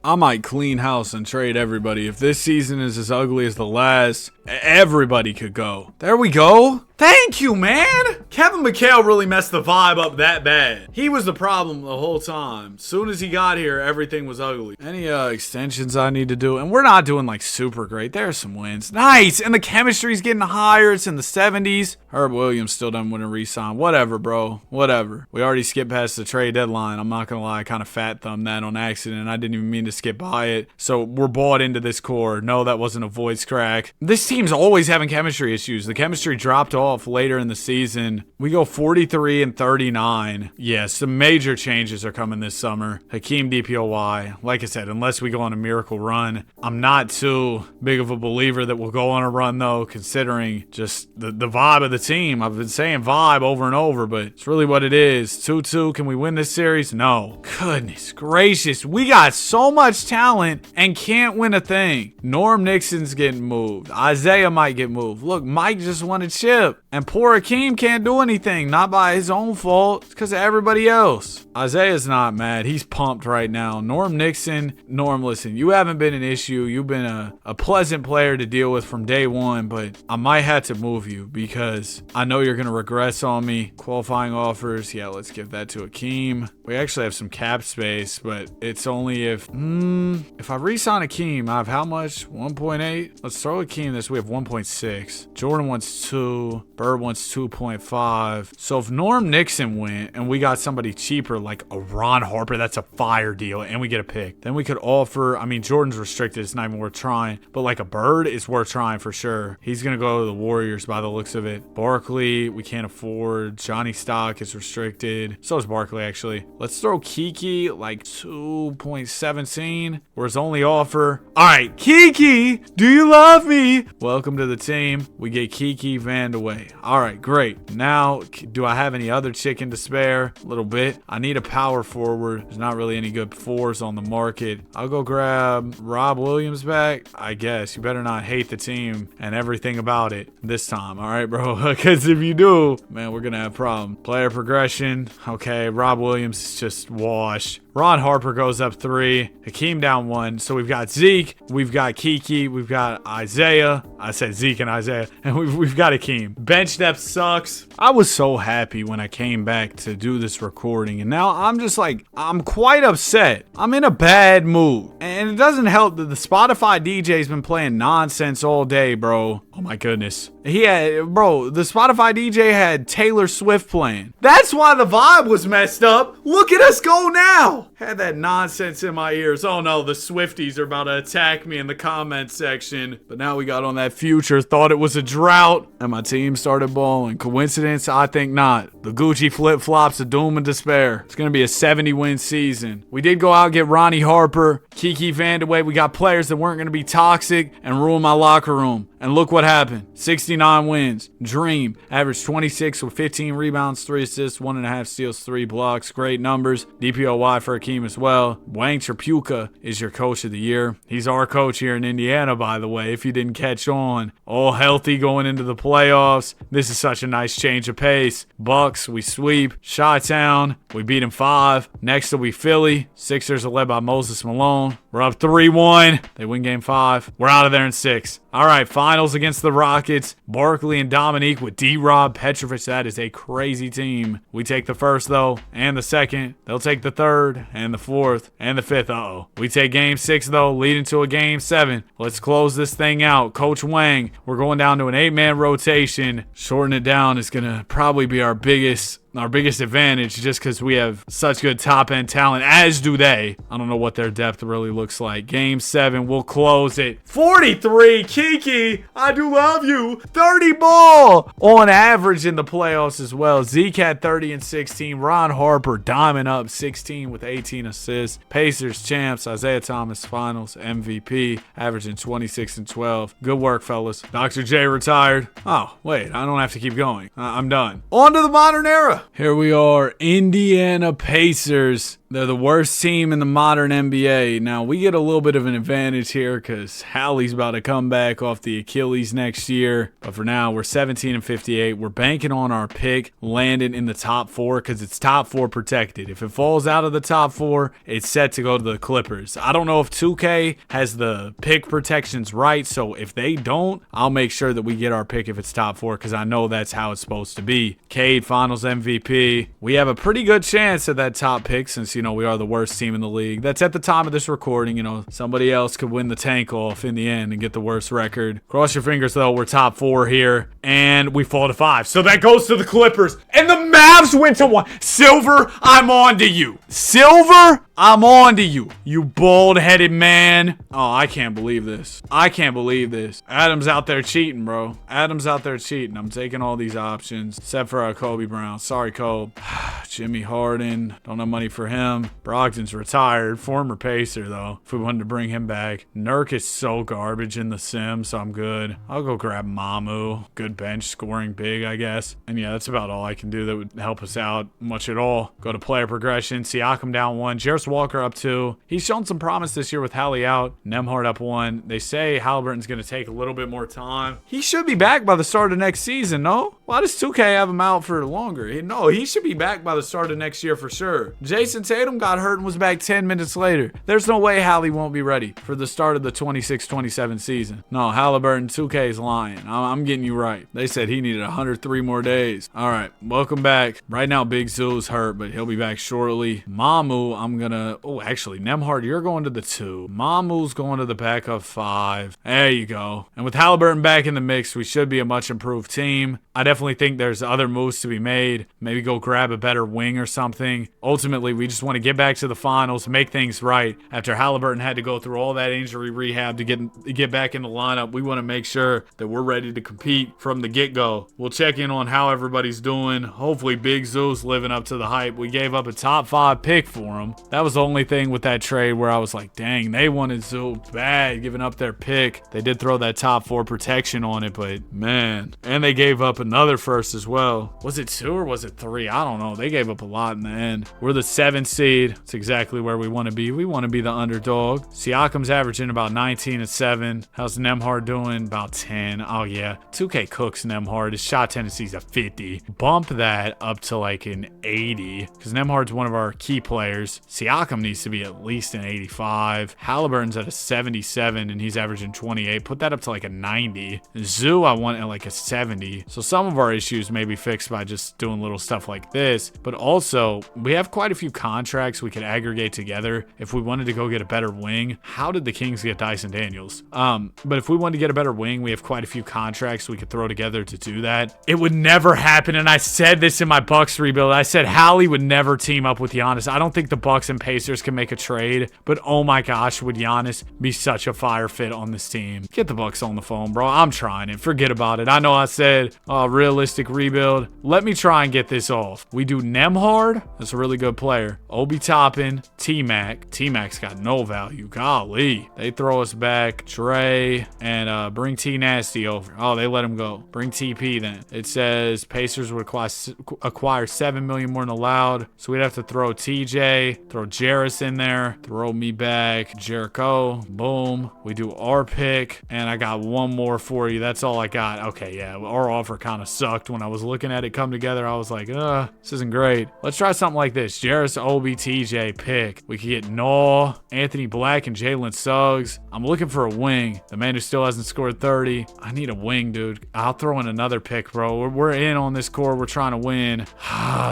I might clean house and trade everybody. If this season is as ugly as the last, everybody could go. There we go. Thank you, man. Kevin McHale really messed the vibe up that bad. He was the problem the whole time. Soon as he got here, everything was ugly. Any extensions I need to do? And we're not doing like super great. There's some wins. Nice. And the chemistry's getting higher. It's in the 70s. Herb Williams still doesn't want to re-sign. Whatever, bro. Whatever. We already skipped past the trade deadline. I'm not going to lie. I kind of fat thumbed that on accident. I didn't even mean to skip by it. So we're bought into this core. No, that wasn't a voice crack. This team's always having chemistry issues. The chemistry dropped off later in the season. We go 43 and 39. Yeah, some major changes are coming this summer. Hakeem DPOY. Like I said, unless we go on a miracle run. I'm not too big of a believer that we'll go on a run, though, considering just the vibe of the team. I've been saying vibe over and over, but it's really what it is. 2-2. Can we win this series? No. Goodness gracious. We got so much talent and can't win a thing. Norm Nixon's getting moved. Isaiah might get moved. Look, Mike just won a chip. And poor Hakeem can't do anything. Not by his own fault. It's because of everybody else. Isaiah's not mad. He's pumped right now. Norm Nixon. Norm, listen, you haven't been an issue. You've been a pleasant player to deal with from day one, but I might have to move you because I know you're going to regress on me. Qualifying offers. Yeah, let's give that to Hakeem. We actually have some cap space, but it's only if I re-sign Hakeem, I have how much? 1.8? Let's throw Hakeem this. We have 1.6. Jordan wants 2. Bird wants 2.5. So if Norm Nixon went and we got somebody cheaper like a Ron Harper, that's a fire deal, and we get a pick, then we could offer, I mean, Jordan's restricted. It's not even worth trying, but like a Bird is worth trying for sure. He's going to go to the Warriors by the looks of it. Barkley, we can't afford. Johnny Stock is restricted. So is Barkley, actually. Let's throw Kiki like 2.17. Or his only offer. All right, Kiki, do you love me? Welcome to the team. We get Kiki Vandeweghe. All right, great. Now, do I have any other chicken to spare? A little bit. I need a power forward. There's not really any good fours on the market. I'll go grab Rob Williams back. I guess you better not hate the team and everything about it this time. All right, bro. Because if you do, man, we're going to have a problem. Player progression. Okay, Rob Williams is just wash. Ron Harper goes up 3. Hakeem down 1. So we've got Zeke, we've got Kiki, we've got Isaiah. I said Zeke and Isaiah. And we've got Hakeem. Bench depth sucks. I was so happy when I came back to do this recording. And now I'm just like, I'm quite upset. I'm in a bad mood. And it doesn't help that the Spotify DJ's been playing nonsense all day, bro. Oh my goodness. The Spotify DJ had Taylor Swift playing. That's why the vibe was messed up. Look at us go now. Had that nonsense in my ears. Oh no, the Swifties are about to attack me in the comment section. But now we got on that Future, thought it was a drought, and my team started balling. Coincidence? I think not. The Gucci flip-flops of doom and despair. It's going to be a 70-win season. We did go out and get Ronnie Harper, Kiki Vandeweghe. We got players that weren't going to be toxic and ruin my locker room. And look what happened. 69 wins. Dream. Averaged 26 with 15 rebounds, 3 assists, 1.5 steals, 3 blocks. Great numbers. DPOY for Hakeem as well. Wang Tripucka is your coach of the year. He's our coach here in Indiana, by the way, if you didn't catch on. All healthy going into the playoffs. This is such a nice change of pace. Bucks, we sweep. Chi-Town, we beat them 5. Next will be Philly. Sixers are led by Moses Malone. We're up 3-1. They win game 5. We're out of there in 6. All right, finals against the Rockets. Barkley and Dominique with D-Rob, Petrovic. That is a crazy team. We take the first, though, and the second. They'll take the third and the fourth and the fifth. Uh-oh. We take game 6, though, leading to a game 7. Let's close this thing out. Coach Wang, we're going down to an 8-man rotation. Shorten it down is going to probably be our biggest advantage just because we have such good top-end talent, as do they. I don't know what their depth really looks like. Game 7, we'll close it. 43, Kiki, I do love you. 30 ball on average in the playoffs as well. Zeke had 30 and 16. Ron Harper diamond up 16 with 18 assists. Pacers champs. Isaiah Thomas finals MVP, averaging 26 and 12. Good work, fellas. Dr. J retired. Oh, wait, I don't have to keep going. I'm done. On to the modern era. Here we are, Indiana Pacers. They're the worst team in the modern NBA. Now, we get a little bit of an advantage here because Hallie's about to come back off the Achilles next year. But for now, we're 17 and 58. We're banking on our pick landing in the top 4 because it's top 4 protected. If it falls out of the top 4, it's set to go to the Clippers. I don't know if 2K has the pick protections right, so if they don't, I'll make sure that we get our pick if it's top 4 because I know that's how it's supposed to be. Cade, Finals MVP. We have a pretty good chance at that top pick since, we are the worst team in the league. That's at the time of this recording. Somebody else could win the tank off in the end and get the worst record. Cross your fingers, though. We're top 4 here, and we fall to 5. So that goes to the Clippers, and the Mavs went to 1. Silver, I'm on to you. Silver, I'm on to you. You bald-headed man. Oh, I can't believe this. I can't believe this. Adam's out there cheating, bro. Adam's out there cheating. I'm taking all these options, except for Kobe Brown. Sorry, Kobe. Jimmy Harden. Don't have money for him. Brogdon's retired. Former Pacer, though, if we wanted to bring him back. Nurk is so garbage in the sim, so I'm good. I'll go grab Mamu. Good bench, scoring big, I guess. And yeah, that's about all I can do that would help us out much at all. Go to player progression. Siakam down 1. Jarris Walker up 2. He's shown some promise this year with Hallie out. Nembhard up 1. They say Halliburton's going to take a little bit more time. He should be back by the start of next season, no? Why does 2K have him out for longer? No, he should be back by the start of next year for sure. Jason Tatum got hurt and was back 10 minutes later. There's no way Hallie won't be ready for the start of the 26-27 season. No, Halliburton, 2K is lying. I'm getting you right. They said he needed 103 more days. All right, welcome back. Right now, Big Zoo's hurt, but he'll be back shortly. Mamu, I'm gonna... Oh, actually, Nembhard, you're going to the 2. Mamu's going to the backup 5. There you go. And with Halliburton back in the mix, we should be a much improved team. I definitely think there's other moves to be made. Maybe go grab a better wing or something. Ultimately, we just want to get back to the finals, make things right. After Halliburton had to go through all that injury rehab to get back in the lineup, we want to make sure that we're ready to compete from the get-go. We'll check in on how everybody's doing. Hopefully, Big Zoo's living up to the hype. We gave up a top 5 pick for him. That was the only thing with that trade where I was like, dang, they wanted Zoo bad, giving up their pick. They did throw that top 4 protection on it, but man. And they gave up another first as well. Was it 2 or was it 3? I don't know. They gave up a lot in the end. We're the 7th seed. It's exactly where we want to be. We want to be the underdog. Siakam's averaging about 19 and 7. How's Nembhard doing? About 10. Oh yeah. 2K cooks Nembhard. His shot tendency's a 50. Bump that up to like an 80 because Nembhard's one of our key players. Siakam needs to be at least an 85. Halliburton's at a 77 and he's averaging 28. Put that up to like a 90. Zoo I want at like a 70. So some of our issues may be fixed by just doing little stuff like this, but also we have quite a few contracts we could aggregate together if we wanted to go get a better wing. How did the Kings get Dyson Daniels? But if we wanted to get a better wing, we have quite a few contracts we could throw together to do that. It would never happen, and I said this in my Bucks rebuild. I said Hallie would never team up with Giannis. I don't think the Bucks and Pacers can make a trade, but oh my gosh, would Giannis be such a fire fit on this team? Get the Bucks on the phone, bro. I'm trying it. Forget about it. I know I said realistic rebuild. Let me try and get this off. We do Nembhard. That's a really good player. Obi Toppin, T-Mac. T-Mac's got no value. Golly. They throw us back. Dre and bring T-Nasty over. Oh, they let him go. Bring TP then. It says Pacers would acquire 7 million more than allowed. So we'd have to throw TJ, throw Jarris in there, throw me back, Jericho. Boom. We do our pick. And I got one more for you. That's all I got. Okay, yeah. Our offer kind of sucked. When I was looking at it come together, I was like, this isn't great. Let's try something like this. Jarris, Obi, TJ, pick. We could get Noah, Anthony Black, and Jalen Suggs. I'm looking for a wing. The man who still hasn't scored 30. I need a wing, dude. I'll throw in another pick, bro. We're in on this core. We're trying to win.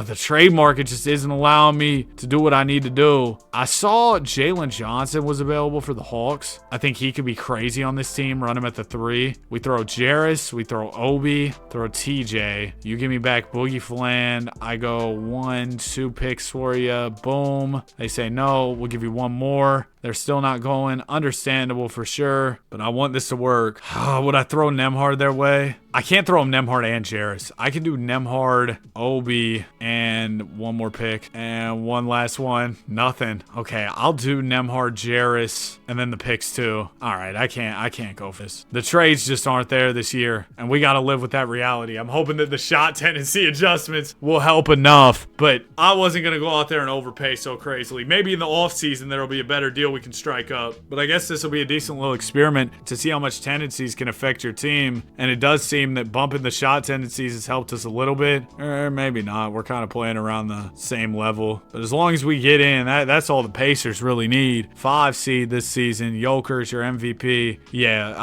The trade market just isn't allowing me to do what I need to do. I saw Jalen Johnson was available for the Hawks. I think he could be crazy on this team. Run him at the 3. We throw Jarris. We throw Obi. Throw TJ. You give me back Boogie Flan. I go 1, 2 picks for you. Boom. They say no. We'll give you one more. They're still not going. Understandable for sure, but I want this to work. Would I throw Nembhard their way? I can't throw him Nembhard and Jarris. I can do Nembhard, Obi, and one more pick. And one last one. Nothing. Okay, I'll do Nembhard, Jarris, and then the picks too. All right, I can't go for this. The trades just aren't there this year, and we got to live with that reality. I'm hoping that the shot tendency adjustments will help enough, but I wasn't going to go out there and overpay so crazily. Maybe in the offseason there'll be a better deal we can strike up, but I guess this will be a decent little experiment to see how much tendencies can affect your team, and it does seem that bumping the shot tendencies has helped us a little bit, or maybe not. We're kind of playing around the same level, but as long as we get in, that's all the Pacers really need. 5 seed this season. Joker's your MVP. Yeah,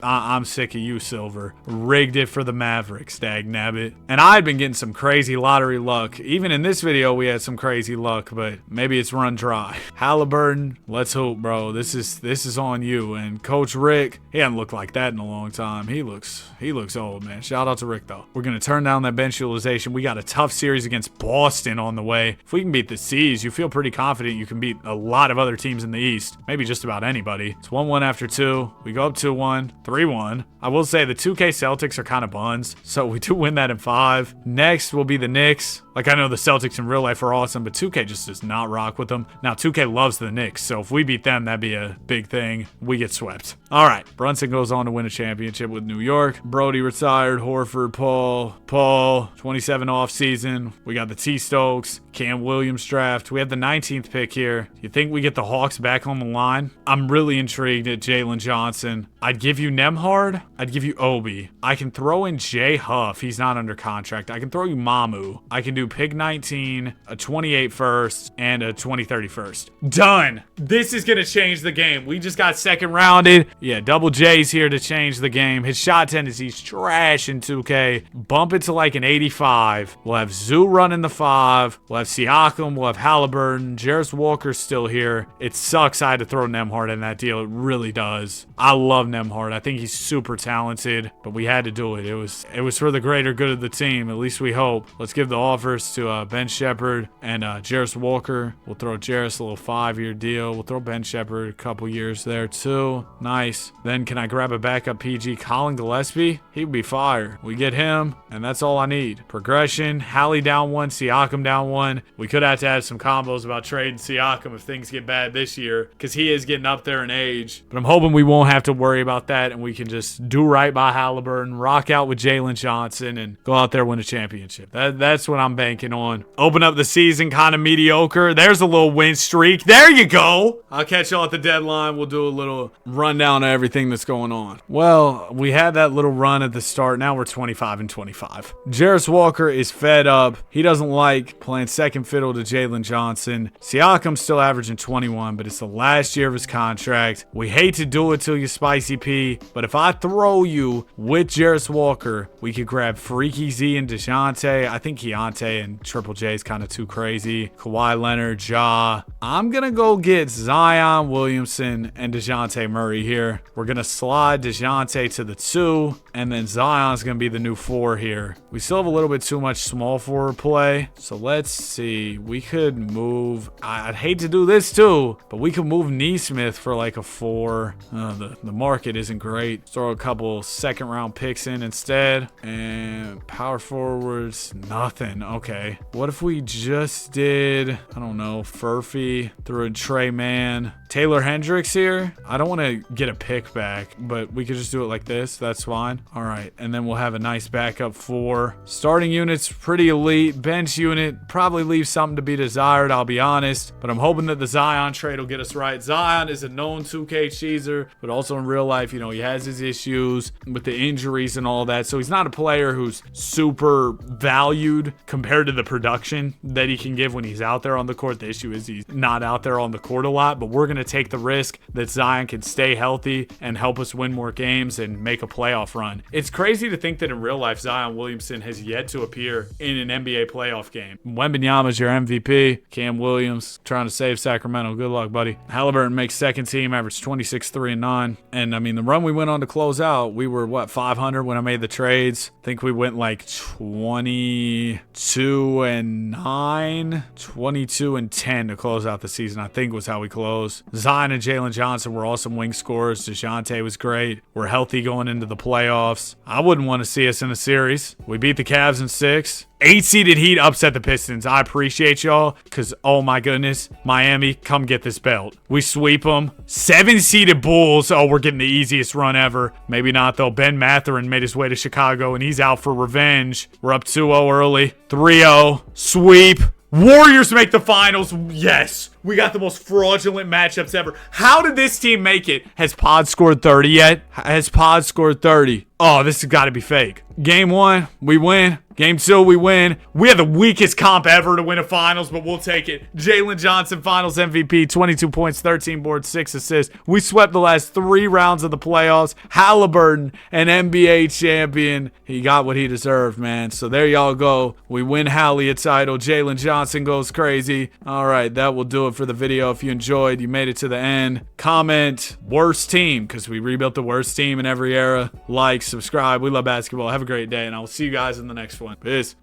I'm sick of you, Silver. Rigged it for the Mavericks, dagnabbit. And I've been getting some crazy lottery luck. Even in this video, we had some crazy luck, but maybe it's run dry. Halliburton, let's hope, bro. This is on you. And Coach Rick, he hasn't looked like that in a long time. He looks old, man. Shout out to Rick, though. We're going to turn down that bench utilization. We got a tough series against Boston on the way. If we can beat the C's, you feel pretty confident you can beat a lot of other teams in the East. Maybe just about anybody. It's 1-1 after 2. We go up 2-1, 3-1. I will say the 2K Celtics are kind of buns, so we do win that in 5. Next will be the Knicks. Like, I know the Celtics in real life are awesome, but 2K just does not rock with them. Now, 2K loves the Knicks, so if we beat them, that'd be a big thing. We get swept. All right, Brunson goes on to win a championship with New York. Brody retired. Horford, Paul, 27 offseason. We got the T-Stokes, Cam Williams draft. We have the 19th pick here. You think we get the Hawks back on the line? I'm really intrigued at Jalen Johnson. I'd give you Nembhard. I'd give you Obi. I can throw in Jay Huff. He's not under contract. I can throw you Mamu. I can do pick 19, a 28 first, and a 2030 first. Done. This is going to change the game. We just got second rounded. Yeah, Double J's here to change the game. His shot tendency's trash in 2K. Bump it to like an 85. We'll have Zoo running the 5. We'll have Siakam. We'll have Halliburton. Jarris Walker's still here. It sucks I had to throw Nembhard in that deal. It really does. I love Nembhard. I think he's super talented, but we had to do it. It was for the greater good of the team. At least we hope. Let's give the offers to Ben Shepherd and Jarris Walker. We'll throw Jarris a little 5-year deal. We'll throw Ben Shepherd a couple years there too. Nice. Then can I grab a backup PG? Colin Gillespie? He would be fire. We get him, and that's all I need. Progression. Hallie down 1, Siakam down 1. We could have to add some combos about trading Siakam if things get bad this year, because he is getting up there in age. But I'm hoping we won't have to worry about that, and we can just do right by Halliburton, rock out with Jalen Johnson, and go out there and win a championship. That's what I'm banking on. Open up the season kind of mediocre. There's a little win streak. There you go. I'll catch y'all at the deadline. We'll do a little rundown of everything that's going on. Well, we had that little run at the start. Now we're 25-25. Jarris Walker is fed up. He doesn't like playing second fiddle to Jalen Johnson. Siakam's still averaging 21, but it's the last year of his contract. We hate to do it to you, Spicy P, but if I throw you with Jarris Walker, we could grab Freaky Z and DeJounte. I think Keontae and Triple J is kind of too crazy. Kawhi Leonard, Ja. I'm going to go get Zion Williamson and DeJounte Murray here. We're going to slide DeJounte to the 2, and then Zion's going to be the new 4 here. We still have a little bit too much small forward play, so let's see. We could move. I'd hate to do this too, but we could move Neesmith for like a 4. The market isn't great. Throw a couple second round picks in instead, and power forwards, nothing. Okay, what if we just did, I don't know, Furphy, threw in Trey Mann, Taylor Hendricks here? I don't want to get a pick back, but we could just do it like this. That's fine. All right, and then we'll have a nice backup 4. Starting unit's pretty elite. Bench unit probably leaves something to be desired, I'll be honest, but I'm hoping that the Zion trade will get us right. Zion is a known 2K cheeser, but also in real life, you know, he has his issues with the injuries and all that, so he's not a player who's super valued compared to the production that he can give when he's out there on the court. The issue is he's not out there on the court a lot, but we're going to take the risk that Zion can stay healthy and help us win more games and make a playoff run. It's crazy to think that in real life, Zion Williamson has yet to appear in an NBA playoff game. Wembanyama's your MVP. Cam Williams trying to save Sacramento. Good luck, buddy. Halliburton makes second team, average 26, 3, and 9. And I mean, the run we went on to close out, we were, 500 when I made the trades? I think we went like 22 22-9, 22-10 to close out the season, I think was how we closed. Zion and Jalen Johnson were awesome wing scorers. DeJounte was great. We're healthy going into the playoffs. I wouldn't want to see us in a series. We beat the Cavs in 6. 8-seeded Heat upset the Pistons. I appreciate y'all because, oh my goodness, Miami, come get this belt. We sweep them. 7-seeded Bulls. Oh, we're getting the easiest run ever. Maybe not, though. Ben Mathurin made his way to Chicago, and he's out for revenge. We're up 2-0 early. 3-0. Sweep. Warriors make the finals. Yes. We got the most fraudulent matchups ever. How did this team make it? Has Pod scored 30 yet? Has Pod scored 30? Oh, this has got to be fake. Game 1, we win. Game 2, we win. We had the weakest comp ever to win a finals, but we'll take it. Jalen Johnson, finals MVP, 22 points, 13 boards, 6 assists. We swept the last 3 rounds of the playoffs. Halliburton, an NBA champion. He got what he deserved, man. So there y'all go. We win Hallie a title. Jalen Johnson goes crazy. All right, that will do it for the video. If you enjoyed, you made it to the end, comment worst team, because we rebuilt the worst team in every era. Like, subscribe. We love basketball. Have a great day, and I will see you guys in the next one. Peace.